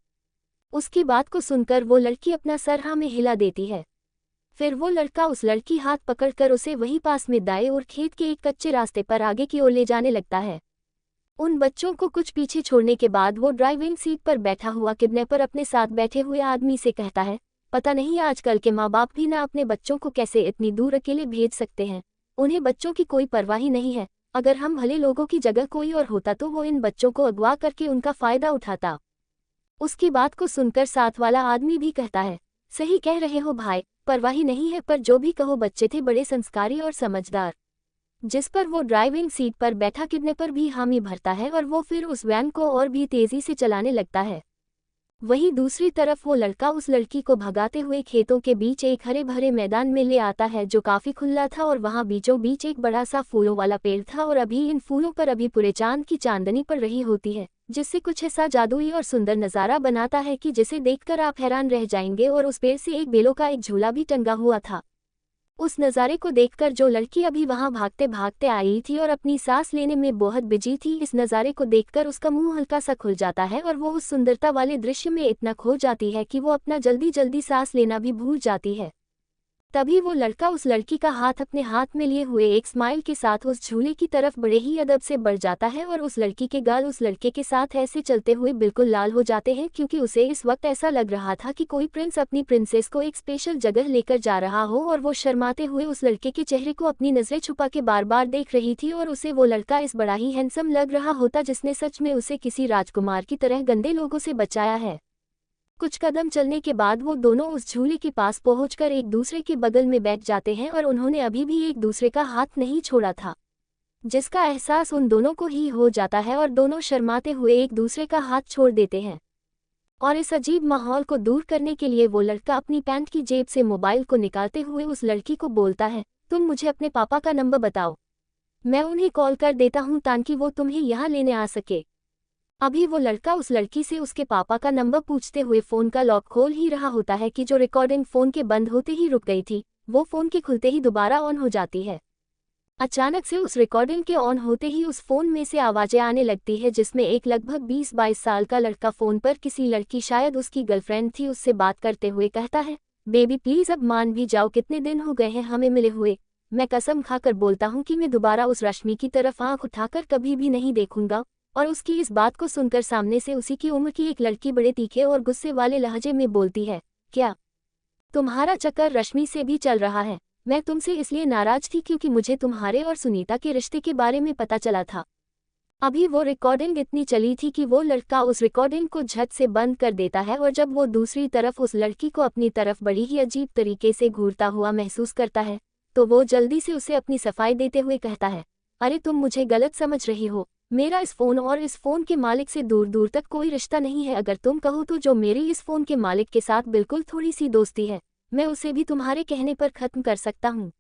उसकी बात को सुनकर वो लड़की अपना सर हाँ में हिला देती है। फिर वो लड़का उस लड़की हाथ पकड़कर उसे वहीं पास में दाएं और खेत के एक कच्चे रास्ते पर आगे की ओर ले जाने लगता है। उन बच्चों को कुछ पीछे छोड़ने के बाद वो ड्राइविंग सीट पर बैठा हुआ किडनैपर अपने साथ बैठे हुए आदमी से कहता है, पता नहीं आजकल के माँ बाप भी ना अपने बच्चों को कैसे इतनी दूर अकेले भेज सकते हैं। उन्हें बच्चों की कोई परवाह ही नहीं है। अगर हम भले लोगों की जगह कोई और होता तो वो इन बच्चों को अगवा करके उनका फायदा उठाता। उसकी बात को सुनकर साथ वाला आदमी भी कहता है, सही कह रहे हो भाई, परवाह ही नहीं है, पर जो भी कहो बच्चे थे बड़े संस्कारी और समझदार। जिस पर वो ड्राइविंग सीट पर बैठा किडनैपर भी हामी भरता है और वो फिर उस वैन को और भी तेजी से चलाने लगता है। वहीं दूसरी तरफ वो लड़का उस लड़की को भगाते हुए खेतों के बीच एक हरे भरे मैदान में ले आता है जो काफी खुला था, और वहां बीचों बीच एक बड़ा सा फूलों वाला पेड़ था, और अभी इन फूलों पर अभी पूरे चांद की चांदनी पड़ रही होती है, जिससे कुछ ऐसा जादुई और सुंदर नजारा बनाता है कि जिसे देखकर आप हैरान रह जाएंगे। और उस पेड़ से एक बेलों का एक झूला भी टंगा हुआ था। उस नज़ारे को देखकर जो लड़की अभी वहां भागते भागते आई थी और अपनी सांस लेने में बहुत बिजी थी, इस नज़ारे को देखकर उसका मुंह हल्का सा खुल जाता है और वो उस सुंदरता वाले दृश्य में इतना खो जाती है कि वो अपना जल्दी जल्दी सांस लेना भी भूल जाती है। तभी वो लड़का उस लड़की का हाथ अपने हाथ में लिए हुए एक स्माइल के साथ उस झूले की तरफ बड़े ही अदब से बढ़ जाता है, और उस लड़की के गाल उस लड़के के साथ ऐसे चलते हुए बिल्कुल लाल हो जाते हैं, क्योंकि उसे इस वक्त ऐसा लग रहा था कि कोई प्रिंस अपनी प्रिंसेस को एक स्पेशल जगह लेकर जा रहा हो, और वो शर्माते हुए उस लड़के के चेहरे को अपनी नजरें छुपा के बार बार देख रही थी, और उसे वो लड़का इस बड़ा ही हैंडसम लग रहा होता जिसने सच में उसे किसी राजकुमार की तरह गंदे लोगों से बचाया है। कुछ कदम चलने के बाद वो दोनों उस झूले के पास पहुंचकर एक दूसरे के बगल में बैठ जाते हैं, और उन्होंने अभी भी एक दूसरे का हाथ नहीं छोड़ा था, जिसका एहसास उन दोनों को ही हो जाता है, और दोनों शर्माते हुए एक दूसरे का हाथ छोड़ देते हैं। और इस अजीब माहौल को दूर करने के लिए वो लड़का अपनी पैंट की जेब से मोबाइल को निकालते हुए उस लड़की को बोलता है, तुम मुझे अपने पापा का नंबर बताओ, मैं उन्हें कॉल कर देता हूँ ताकि वो तुम्हें यहाँ लेने आ सके। अभी वो लड़का उस लड़की से उसके पापा का नंबर पूछते हुए फ़ोन का लॉक खोल ही रहा होता है कि जो रिकॉर्डिंग फ़ोन के बंद होते ही रुक गई थी, वो फ़ोन के खुलते ही दोबारा ऑन हो जाती है। अचानक से उस रिकॉर्डिंग के ऑन होते ही उस फ़ोन में से आवाज़ें आने लगती है, जिसमें एक लगभग 20-22 साल का लड़का फ़ोन पर किसी लड़की, शायद उसकी गर्लफ्रेंड थी, उससे बात करते हुए कहता है, बेबी प्लीज़ अब मान भी जाओ, कितने दिन हो गए हैं हमें मिले हुए, मैं कसम खाकर बोलता हूँ कि मैं दोबारा उस रश्मि की तरफ आँख उठाकर कभी भी नहीं देखूंगा। और उसकी इस बात को सुनकर सामने से उसी की उम्र की एक लड़की बड़े तीखे और गुस्से वाले लहजे में बोलती है, क्या तुम्हारा चक्कर रश्मि से भी चल रहा है? मैं तुमसे इसलिए नाराज थी क्योंकि मुझे तुम्हारे और सुनीता के रिश्ते के बारे में पता चला था। अभी वो रिकॉर्डिंग इतनी चली थी कि वो लड़का उस रिकॉर्डिंग को झट से बंद कर देता है, और जब वो दूसरी तरफ उस लड़की को अपनी तरफ बड़ी ही अजीब तरीके से घूरता हुआ महसूस करता है, तो वो जल्दी से उसे अपनी सफाई देते हुए कहता है, अरे तुम मुझे गलत समझ रही हो, मेरा इस फ़ोन और इस फ़ोन के मालिक से दूर दूर तक कोई रिश्ता नहीं है। अगर तुम कहो तो जो मेरी इस फ़ोन के मालिक के साथ बिल्कुल थोड़ी सी दोस्ती है, मैं उसे भी तुम्हारे कहने पर ख़त्म कर सकता हूँ।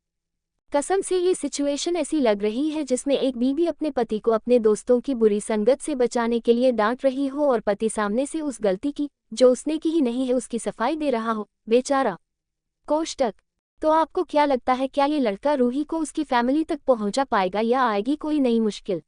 कसम से ये सिचुएशन ऐसी लग रही है जिसमें एक बीवी अपने पति को अपने दोस्तों की बुरी संगत से बचाने के लिए डांट रही हो, और पति सामने से उस गलती की जो उसने की ही नहीं है उसकी सफाई दे रहा हो, बेचारा। कोष्टक। तो आपको क्या लगता है, क्या ये लड़का रूही को उसकी फैमिली तक पहुंचा पाएगा या आएगी कोई नई मुश्किल?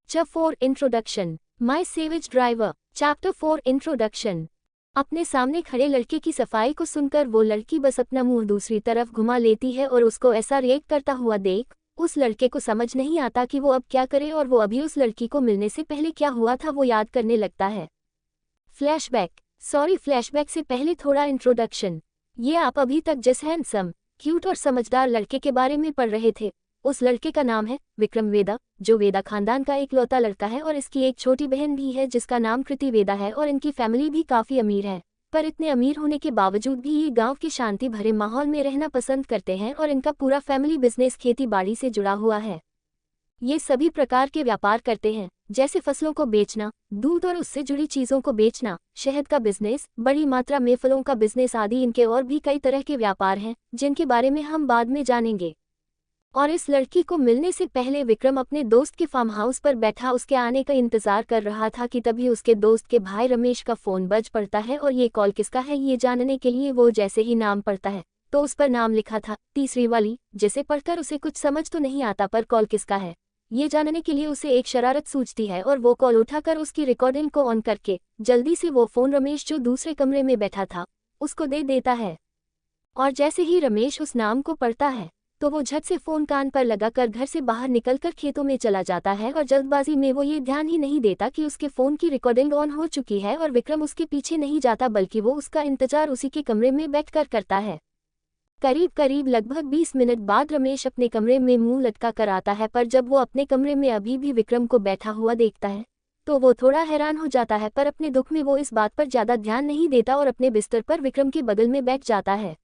Chapter 4 introduction, my savage driver. Chapter 4 introduction. अपने सामने खड़े लड़के की सफाई को सुनकर वो लड़की बस अपना मुंह दूसरी तरफ घुमा लेती है, और उसको ऐसा रिएक्ट करता हुआ देख उस लड़के को समझ नहीं आता कि वो अब क्या करे, और वो अभी उस लड़की को मिलने से पहले क्या हुआ था वो याद करने लगता है। फ्लैशबैक से पहले थोड़ा इंट्रोडक्शन। ये आप अभी तक जिस हैंडसम, क्यूट और समझदार लड़के के बारे में पढ़ रहे थे, उस लड़के का नाम है विक्रम वेदा, जो वेदा खानदान का इकलौता लड़का है, और इसकी एक छोटी बहन भी है जिसका नाम कृति वेदा है, और इनकी फैमिली भी काफ़ी अमीर है। पर इतने अमीर होने के बावजूद भी ये गांव के शांति भरे माहौल में रहना पसंद करते हैं, और इनका पूरा फैमिली बिजनेस खेती बाड़ी से जुड़ा हुआ है। ये सभी प्रकार के व्यापार करते हैं, जैसे फसलों को बेचना, दूध और उससे जुड़ी चीज़ों को बेचना, शहद का बिजनेस, बड़ी मात्रा में फलों का बिजनेस आदि। इनके और भी कई तरह के व्यापार हैं जिनके बारे में हम बाद में जानेंगे। और इस लड़की को मिलने से पहले विक्रम अपने दोस्त के फार्म हाउस पर बैठा उसके आने का इंतजार कर रहा था कि तभी उसके दोस्त के भाई रमेश का फ़ोन बज पड़ता है, और ये कॉल किसका है ये जानने के लिए वो जैसे ही नाम पढ़ता है तो उस पर नाम लिखा था तीसरी वाली, जिसे पढ़कर उसे कुछ समझ तो नहीं आता, पर कॉल किसका है ये जानने के लिए उसे एक शरारत सूझती है, और वो कॉल उठाकर उसकी रिकॉर्डिंग को ऑन करके जल्दी से वो फ़ोन रमेश जो दूसरे कमरे में बैठा था उसको दे देता है। और जैसे ही रमेश उस नाम को पढ़ता है तो वो झट से फ़ोन कान पर लगाकर घर से बाहर निकलकर खेतों में चला जाता है, और जल्दबाजी में वो ये ध्यान ही नहीं देता कि उसके फ़ोन की रिकॉर्डिंग ऑन हो चुकी है, और विक्रम उसके पीछे नहीं जाता बल्कि वो उसका इंतजार उसी के कमरे में बैठकर करता है। करीब करीब लगभग 20 मिनट बाद रमेश अपने कमरे में मुंह लटका कर आता है, पर जब वो अपने कमरे में अभी भी विक्रम को बैठा हुआ देखता है तो वो थोड़ा हैरान हो जाता है, पर अपने दुख में वो इस बात पर ज्यादा ध्यान नहीं देता और अपने बिस्तर पर विक्रम के बगल में बैठ जाता है।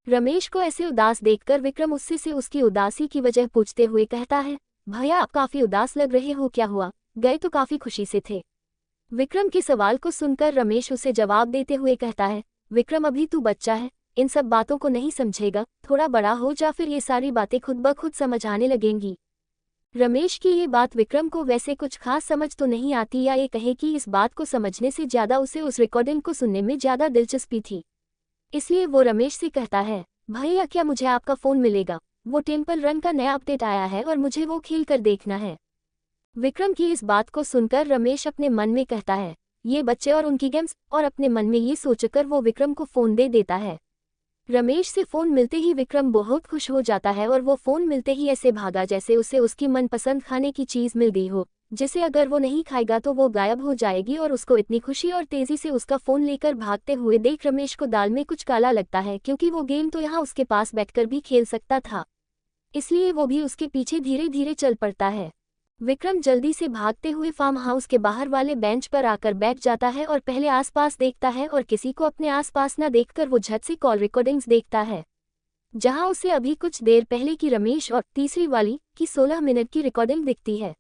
रमेश को ऐसे उदास देखकर विक्रम उससे से उसकी उदासी की वजह पूछते हुए कहता है, भैया आप काफी उदास लग रहे हो, क्या हुआ? गए तो काफी खुशी से थे। विक्रम के सवाल को सुनकर रमेश उसे जवाब देते हुए कहता है, विक्रम अभी तू बच्चा है, इन सब बातों को नहीं समझेगा, थोड़ा बड़ा हो जा फिर ये सारी बातें खुद ब खुद समझ आने लगेंगी। रमेश की ये बात विक्रम को वैसे कुछ खास समझ तो नहीं आती, या ये कहे कि इस बात को समझने से ज्यादा उसे उस रिकॉर्डिंग को सुनने में ज्यादा दिलचस्पी थी। इसलिए वो रमेश से कहता है, भैया क्या मुझे आपका फ़ोन मिलेगा? वो टेम्पल रन का नया अपडेट आया है और मुझे वो खेल कर देखना है। विक्रम की इस बात को सुनकर रमेश अपने मन में कहता है, ये बच्चे और उनकी गेम्स, और अपने मन में ये सोचकर वो विक्रम को फ़ोन दे देता है। रमेश से फ़ोन मिलते ही विक्रम बहुत खुश हो जाता है और वो फ़ोन मिलते ही ऐसे भागा जैसे उसे उसकी मनपसंद खाने की चीज़ मिल गई हो, जिसे अगर वो नहीं खाएगा तो वो गायब हो जाएगी। और उसको इतनी खुशी और तेज़ी से उसका फ़ोन लेकर भागते हुए देख रमेश को दाल में कुछ काला लगता है, क्योंकि वो गेम तो यहाँ उसके पास बैठकर भी खेल सकता था, इसलिए वो भी उसके पीछे धीरे धीरे चल पड़ता है। विक्रम जल्दी से भागते हुए फार्म हाउस के बाहर वाले बेंच पर आकर बैठ जाता है और पहले आसपास देखता है, और किसी को अपने आसपास न देखकर वो झट से कॉल रिकॉर्डिंग्स देखता है, जहां उसे अभी कुछ देर पहले की रमेश और तीसरी वाली की 16 मिनट की रिकॉर्डिंग दिखती है,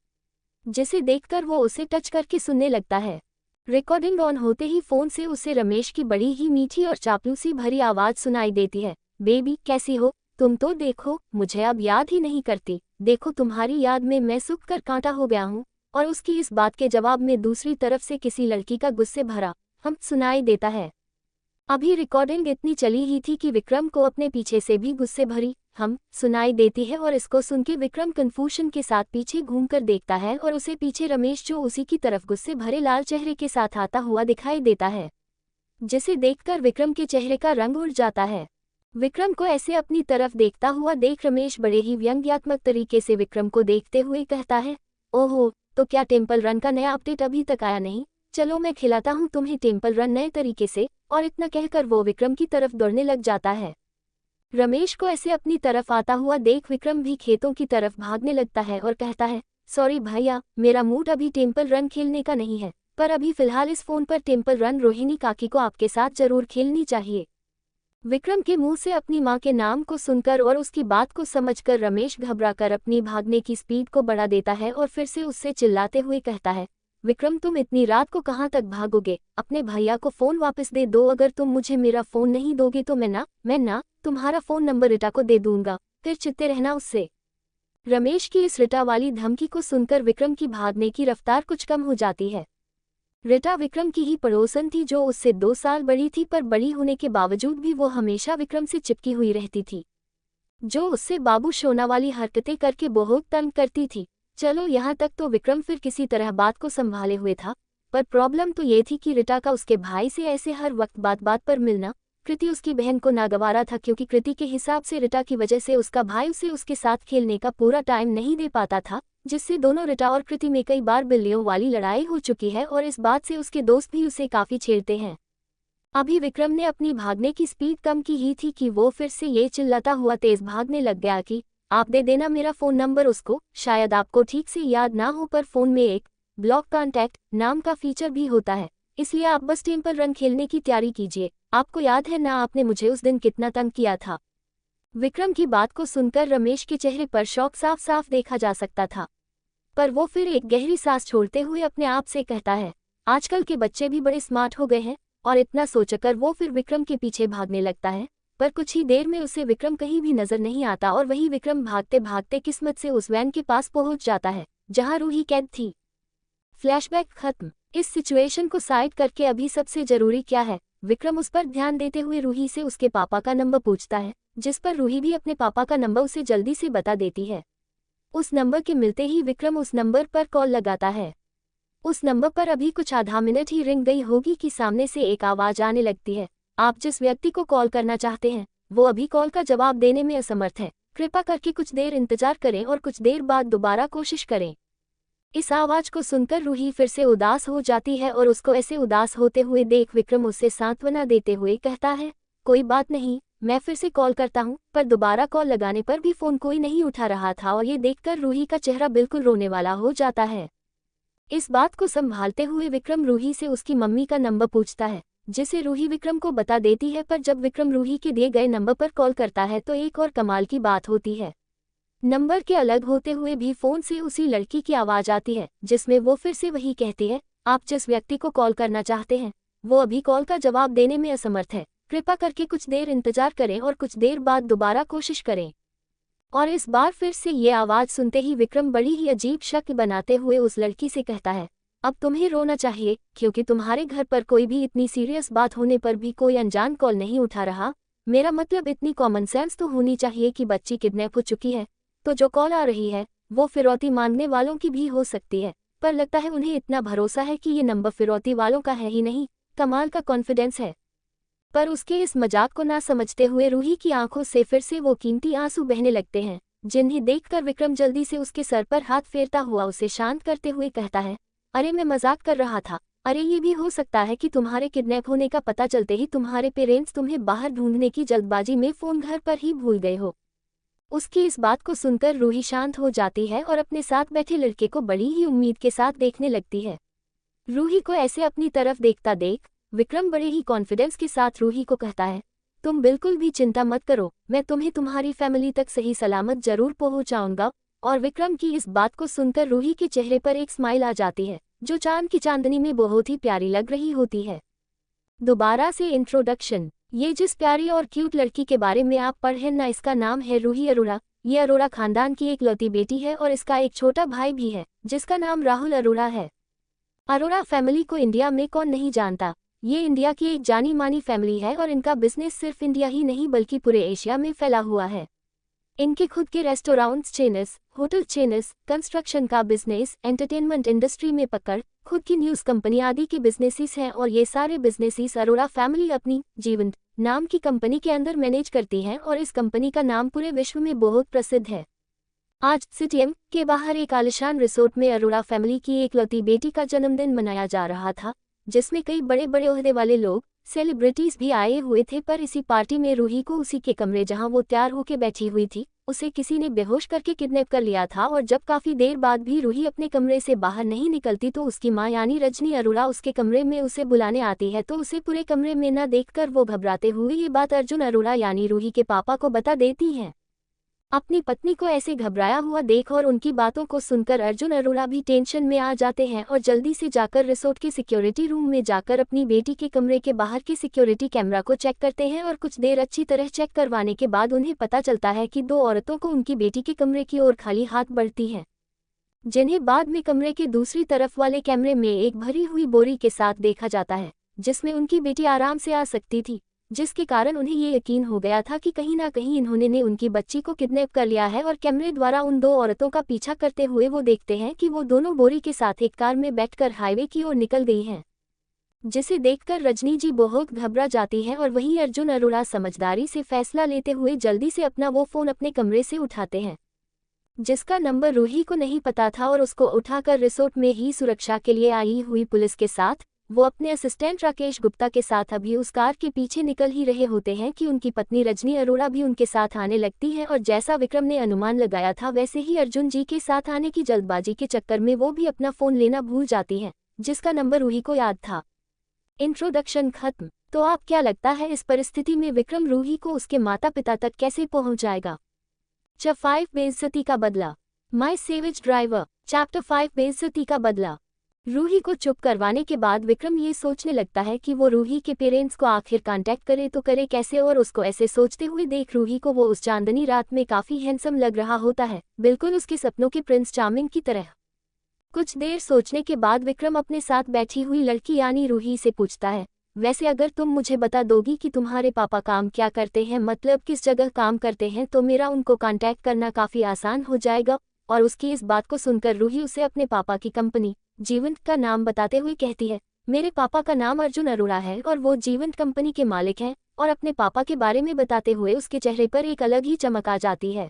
जिसे देखकर वो उसे टच करके सुनने लगता है। रिकॉर्डिंग ऑन होते ही फ़ोन से उसे रमेश की बड़ी ही मीठी और चापलूसी भरी आवाज़ सुनाई देती है, बेबी कैसी हो तुम? तो देखो मुझे अब याद ही नहीं करती, देखो तुम्हारी याद में मैं सूख कर कांटा हो गया हूँ। और उसकी इस बात के जवाब में दूसरी तरफ से किसी लड़की का गुस्से भरा हम सुनाई देता है। अभी रिकॉर्डिंग इतनी चली ही थी कि विक्रम को अपने पीछे से भी गुस्से भरी हम सुनाई देती है, और इसको सुन के विक्रम कन्फ्यूजन के साथ पीछे घूमकर देखता है और उसे पीछे रमेश जो उसी की तरफ गुस्से भरे लाल चेहरे के साथ आता हुआ दिखाई देता है, जिसे देखकर विक्रम के चेहरे का रंग उड़ जाता है। विक्रम को ऐसे अपनी तरफ देखता हुआ देख रमेश बड़े ही व्यंग्यात्मक तरीके से विक्रम को देखते हुए कहता है, ओहो तो क्या टेम्पल रन का नया अपडेट अभी तक आया नहीं? चलो मैं खिलाता हूँ तुम्हें टेम्पल रन नए तरीके से। और इतना कहकर वो विक्रम की तरफ दौड़ने लग जाता है। रमेश को ऐसे अपनी तरफ आता हुआ देख विक्रम भी खेतों की तरफ भागने लगता है और कहता है, सॉरी भैया मेरा मूड अभी टेम्पल रन खेलने का नहीं है, पर अभी फिलहाल इस फ़ोन पर टेम्पल रन रोहिणी काकी को आपके साथ जरूर खेलनी चाहिए। विक्रम के मुंह से अपनी मां के नाम को सुनकर और उसकी बात को समझकर रमेश घबराकर अपनी भागने की स्पीड को बढ़ा देता है और फिर से उससे चिल्लाते हुए कहता है, विक्रम तुम इतनी रात को कहाँ तक भागोगे? अपने भैया को फ़ोन वापस दे दो, अगर तुम मुझे मेरा फ़ोन नहीं दोगे तो मैं ना तुम्हारा फ़ोन नंबर रिटा को दे दूंगा, फिर चित्ते रहना उससे। रमेश की इस रिटा वाली धमकी को सुनकर विक्रम की भागने की रफ्तार कुछ कम हो जाती है। रिटा विक्रम की ही पड़ोसन थी जो उससे 2 साल बड़ी थी, पर बड़ी होने के बावजूद भी वो हमेशा विक्रम से चिपकी हुई रहती थी, जो उससे बाबू सोना वाली हरकतें करके बहुत तंग करती थी। चलो यहाँ तक तो विक्रम फिर किसी तरह बात को संभाले हुए था, पर प्रॉब्लम तो ये थी कि रिटा का उसके भाई से ऐसे हर वक्त बात बात पर मिलना कृति उसकी बहन को नागवारा था, क्योंकि कृति के हिसाब से रिटा की वजह से उसका भाई उसे उसके साथ खेलने का पूरा टाइम नहीं दे पाता था, जिससे दोनों रिटा और कृति में कई बार बिल्लियों वाली लड़ाई हो चुकी है और इस बात से उसके दोस्त भी उसे काफ़ी छेड़ते हैं। अभी विक्रम ने अपनी भागने की स्पीड कम की ही थी कि वो फिर से ये चिल्लाता हुआ तेज भागने लग गया कि आप दे देना मेरा फ़ोन नंबर उसको। शायद आपको ठीक से याद ना हो, पर फ़ोन में एक ब्लॉक कॉन्टैक्ट नाम का फीचर भी होता है, इसलिए आप बस टेम्पल रन खेलने की तैयारी कीजिए। आपको याद है ना आपने मुझे उस दिन कितना तंग किया था? विक्रम की बात को सुनकर रमेश के चेहरे पर शौक साफ साफ देखा जा सकता था, पर वो फिर एक गहरी सांस छोड़ते हुए अपने आप से कहता है, आजकल के बच्चे भी बड़े स्मार्ट हो गए हैं। और इतना सोचकर वो फिर विक्रम के पीछे भागने लगता है, पर कुछ ही देर में उसे विक्रम कहीं भी नजर नहीं आता और वही विक्रम भागते भागते किस्मत से उस वैन के पास पहुंच जाता है जहां रूही कैद थी। फ्लैशबैक खत्म। इस सिचुएशन को साइड करके अभी सबसे जरूरी क्या है? विक्रम उस पर ध्यान देते हुए रूही से उसके पापा का नंबर पूछता है, जिस पर रूही भी अपने पापा का नंबर उसे जल्दी से बता देती है। उस नंबर के मिलते ही विक्रम उस नंबर पर कॉल लगाता है। उस नंबर पर अभी कुछ आधा मिनट ही रिंग गई होगी कि सामने से एक आवाज आने लगती है, आप जिस व्यक्ति को कॉल करना चाहते हैं वो अभी कॉल का जवाब देने में असमर्थ है, कृपा करके कुछ देर इंतजार करें और कुछ देर बाद दोबारा कोशिश करें। इस आवाज को सुनकर रूही फिर से उदास हो जाती है और उसको ऐसे उदास होते हुए देख विक्रम उससे सांत्वना देते हुए कहता है, कोई बात नहीं, मैं फिर से कॉल करता हूँ, पर दोबारा कॉल लगाने पर भी फ़ोन कोई नहीं उठा रहा था और ये देखकर रूही का चेहरा बिल्कुल रोने वाला हो जाता है। इस बात को संभालते हुए विक्रम रूही से उसकी मम्मी का नंबर पूछता है, जिसे रूही विक्रम को बता देती है। पर जब विक्रम रूही के दिए गए नंबर पर कॉल करता है तो एक और कमाल की बात होती है। नंबर के अलग होते हुए भी फ़ोन से उसी लड़की की आवाज़ आती है, जिसमें वो फिर से वही कहती है, आप जिस व्यक्ति को कॉल करना चाहते हैं वो अभी कॉल का जवाब देने में असमर्थ है, कृपा करके कुछ देर इंतजार करें और कुछ देर बाद दोबारा कोशिश करें। और इस बार फिर से ये आवाज़ सुनते ही विक्रम बड़ी ही अजीब शक्ल बनाते हुए उस लड़की से कहता है, अब तुम्हें रोना चाहिए, क्योंकि तुम्हारे घर पर कोई भी इतनी सीरियस बात होने पर भी कोई अनजान कॉल नहीं उठा रहा। मेरा मतलब इतनी कॉमन सेंस तो होनी चाहिए कि बच्ची किडनैप हो चुकी है तो जो कॉल आ रही है वो फिरौती मांगने वालों की भी हो सकती है, पर लगता है उन्हें इतना भरोसा है कि ये नंबर फिरौती वालों का है ही नहीं, कमाल का कॉन्फिडेंस है। पर उसके इस मजाक को ना समझते हुए रूही की आंखों से फिर से वो कीमती आंसू बहने लगते हैं, जिन्हें देखकर विक्रम जल्दी से उसके सर पर हाथ फेरता हुआ उसे शांत करते हुए कहता है, अरे मैं मजाक कर रहा था। अरे ये भी हो सकता है कि तुम्हारे किडनैप होने का पता चलते ही तुम्हारे पेरेंट्स तुम्हें बाहर ढूंढने की जल्दबाजी में फ़ोन घर पर ही भूल गए हो। उसकी इस बात को सुनकर रूही शांत हो जाती है और अपने साथ बैठे लड़के को बड़ी ही उम्मीद के साथ देखने लगती है। रूही को ऐसे अपनी तरफ देखता देख विक्रम बड़े ही कॉन्फिडेंस के साथ रूही को कहता है, तुम बिल्कुल भी चिंता मत करो, मैं तुम्हें तुम्हारी फैमिली तक सही सलामत जरूर पहुंचाऊंगा। और विक्रम की इस बात को सुनकर रूही के चेहरे पर एक स्माइल आ जाती है, जो चांद की चांदनी में बहुत ही प्यारी लग रही होती है। दोबारा से इंट्रोडक्शन। ये जिस प्यारी और क्यूट लड़की के बारे में आप पढ़ें ना, इसका नाम है रूही अरोड़ा। ये अरोड़ा खानदान की एक लौती बेटी है और इसका एक छोटा भाई भी है, जिसका नाम राहुल अरोड़ा है। अरोड़ा फैमिली को इंडिया में कौन नहीं जानता। ये इंडिया की एक जानी मानी फैमिली है और इनका बिजनेस सिर्फ इंडिया ही नहीं बल्कि पूरे एशिया में फैला हुआ है। इनके खुद के restaurants chains, hotel chains, construction का बिजनेस, एंटरटेनमेंट इंडस्ट्री में पकड़, खुद की न्यूज़ कंपनी आदि के बिजनेसेस हैं और ये सारे बिजनेसेस अरोड़ा फैमिली अपनी जीवन नाम की कंपनी के अंदर मैनेज करती है और इस कंपनी का नाम पूरे विश्व में बहुत प्रसिद्ध है। आज सिटीएम के बाहर एक आलिशान रिसोर्ट में अरोड़ा फैमिली की एकलौती बेटी का जन्मदिन मनाया जा रहा था, जिसमें कई बड़े बड़े ओहदे वाले लोग, सेलिब्रिटीज भी आए हुए थे। पर इसी पार्टी में रूही को उसी के कमरे जहां वो तैयार होकर बैठी हुई थी, उसे किसी ने बेहोश करके किडनैप कर लिया था। और जब काफी देर बाद भी रूही अपने कमरे से बाहर नहीं निकलती तो उसकी मां यानी रजनी अरोड़ा उसके कमरे में उसे बुलाने आती है, तो उसे पूरे कमरे में न देखकर वो घबराते हुए ये बात अर्जुन अरोड़ा यानी रूही के पापा को बता देती है। अपनी पत्नी को ऐसे घबराया हुआ देख और उनकी बातों को सुनकर अर्जुन अरोड़ा भी टेंशन में आ जाते हैं और जल्दी से जाकर रिसोर्ट के सिक्योरिटी रूम में जाकर अपनी बेटी के कमरे के बाहर के सिक्योरिटी कैमरा को चेक करते हैं। और कुछ देर अच्छी तरह चेक करवाने के बाद उन्हें पता चलता है कि दो औरतों को उनकी बेटी के कमरे की ओर खाली हाथ बढ़ती हैं, जिन्हें बाद में कमरे के दूसरी तरफ वाले कैमरे में एक भरी हुई बोरी के साथ देखा जाता है, जिसमें उनकी बेटी आराम से आ सकती थी, जिसके कारण उन्हें ये यकीन हो गया था कि कहीं ना कहीं इन्होंने ने उनकी बच्ची को किडनैप कर लिया है। और कैमरे द्वारा उन दो औरतों का पीछा करते हुए वो देखते हैं कि वो दोनों बोरी के साथ एक कार में बैठकर हाईवे की ओर निकल गई हैं, जिसे देखकर रजनी जी बहुत घबरा जाती है। और वहीं अर्जुन अरोड़ा समझदारी से फैसला लेते हुए जल्दी से अपना वो फ़ोन अपने कमरे से उठाते हैं, जिसका नंबर रूही को नहीं पता था, और उसको उठाकर रिसोर्ट में ही सुरक्षा के लिए आई हुई पुलिस के साथ वो अपने असिस्टेंट राकेश गुप्ता के साथ अभी उस कार के पीछे निकल ही रहे होते हैं कि उनकी पत्नी रजनी अरोड़ा भी उनके साथ आने लगती है। और जैसा विक्रम ने अनुमान लगाया था वैसे ही अर्जुन जी के साथ आने की जल्दबाजी के चक्कर में वो भी अपना फ़ोन लेना भूल जाती हैं, जिसका नंबर रूही को याद था। इंट्रोडक्शन खत्म। तो आप क्या लगता है इस परिस्थिति में विक्रम रूही को उसके माता पिता तक कैसे पहुंचाएगा? चैप्टर 5 बेइज्जती का बदला। My savage driver. चैप्टर 5 बेइज्जती का बदला। रूही को चुप करवाने के बाद विक्रम ये सोचने लगता है कि वो रूही के पेरेंट्स को आखिर कांटेक्ट करे तो करे कैसे। और उसको ऐसे सोचते हुए देख रूही को वो उस चांदनी रात में काफी हैंडसम लग रहा होता है, बिल्कुल उसके सपनों के प्रिंस चार्मिंग की तरह। कुछ देर सोचने के बाद विक्रम अपने साथ बैठी हुई लड़की यानी रूही से पूछता है, वैसे अगर तुम मुझे बता दोगी कि तुम्हारे पापा काम क्या करते हैं, मतलब किस जगह काम करते हैं, तो मेरा उनको कांटेक्ट करना काफी आसान हो जाएगा। और उसकी इस बात को सुनकर रूही उसे अपने पापा की कंपनी जीवंत का नाम बताते हुए कहती है, मेरे पापा का नाम अर्जुन अरोड़ा है और वो जीवंत कंपनी के मालिक हैं। और अपने पापा के बारे में बताते हुए उसके चेहरे पर एक अलग ही चमक आ जाती है।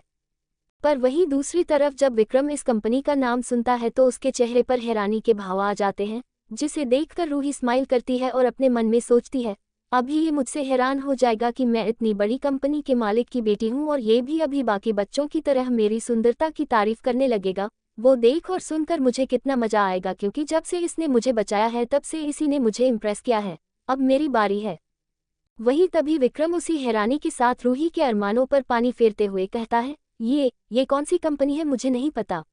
पर वहीं दूसरी तरफ जब विक्रम इस कंपनी का नाम सुनता है तो उसके चेहरे पर हैरानी के भाव आ जाते हैं, जिसे देखकर रूही स्माइल करती है और अपने मन में सोचती है, अभी ये मुझसे हैरान हो जाएगा कि मैं इतनी बड़ी कंपनी के मालिक की बेटी हूँ और ये भी अभी बाकी बच्चों की तरह मेरी सुंदरता की तारीफ करने लगेगा। वो देख और सुनकर मुझे कितना मजा आएगा, क्योंकि जब से इसने मुझे बचाया है तब से इसी ने मुझे इम्प्रेस किया है। अब मेरी बारी है। वहीं तभी विक्रम उसी हैरानी के साथ रूही के अरमानों पर पानी फेरते हुए कहता है, ये कौन सी कंपनी है, मुझे नहीं पता।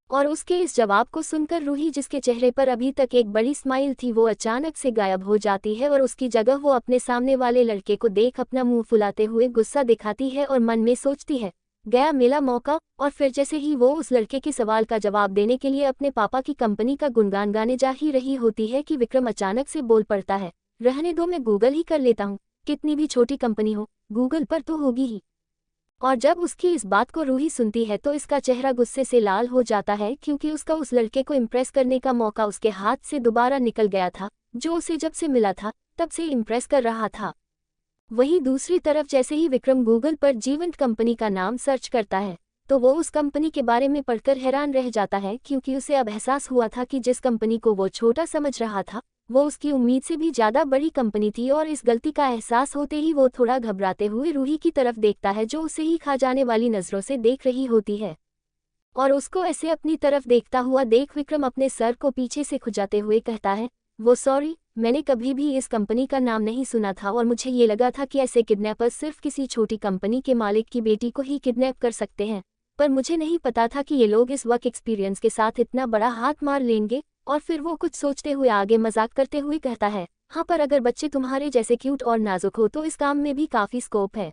और उसके इस जवाब को सुनकर रूही, जिसके चेहरे पर अभी तक एक बड़ी स्माइल थी, वो अचानक से गायब हो जाती है और उसकी जगह वो अपने सामने वाले लड़के को देख अपना मुंह फुलाते हुए गुस्सा दिखाती है और मन में सोचती है, गया मेरा मौका। और फिर जैसे ही वो उस लड़के के सवाल का जवाब देने के लिए अपने पापा की कंपनी का गुणगान गाने जा ही रही होती है कि विक्रम अचानक से बोल पड़ता है, रहने दो, मैं गूगल ही कर लेता हूँ। कितनी भी छोटी कंपनी हो, गूगल पर तो होगी ही। और जब उसकी इस बात को रूही सुनती है तो इसका चेहरा गुस्से से लाल हो जाता है, क्योंकि उसका उस लड़के को इम्प्रेस करने का मौका उसके हाथ से दोबारा निकल गया था, जो उसे जब से मिला था तब से इम्प्रेस कर रहा था। वहीं दूसरी तरफ जैसे ही विक्रम गूगल पर जीवंत कंपनी का नाम सर्च करता है तो वो उस कंपनी के बारे में पढ़कर हैरान रह जाता है, क्योंकि उसे अब एहसास हुआ था कि जिस कंपनी को वो छोटा समझ रहा था वो उसकी उम्मीद से भी ज्यादा बड़ी कंपनी थी। और इस गलती का एहसास होते ही वो थोड़ा घबराते हुए रूही की तरफ देखता है, जो उसे ही खा जाने वाली नजरों से देख रही होती है। और उसको ऐसे अपनी तरफ देखता हुआ देख विक्रम अपने सर को पीछे से खुजाते हुए कहता है, वो सॉरी, मैंने कभी भी इस कंपनी का नाम नहीं सुना था और मुझे ये लगा था कि ऐसे किडनैपर्स सिर्फ किसी छोटी कंपनी के मालिक की बेटी को ही किडनैप कर सकते हैं, पर मुझे नहीं पता था कि ये लोग इस वर्क एक्सपीरियंस के साथ इतना बड़ा हाथ मार लेंगे। और फिर वो कुछ सोचते हुए आगे मजाक करते हुए कहता है, हाँ, पर अगर बच्चे तुम्हारे जैसे क्यूट और नाजुक हो तो इस काम में भी काफी स्कोप है।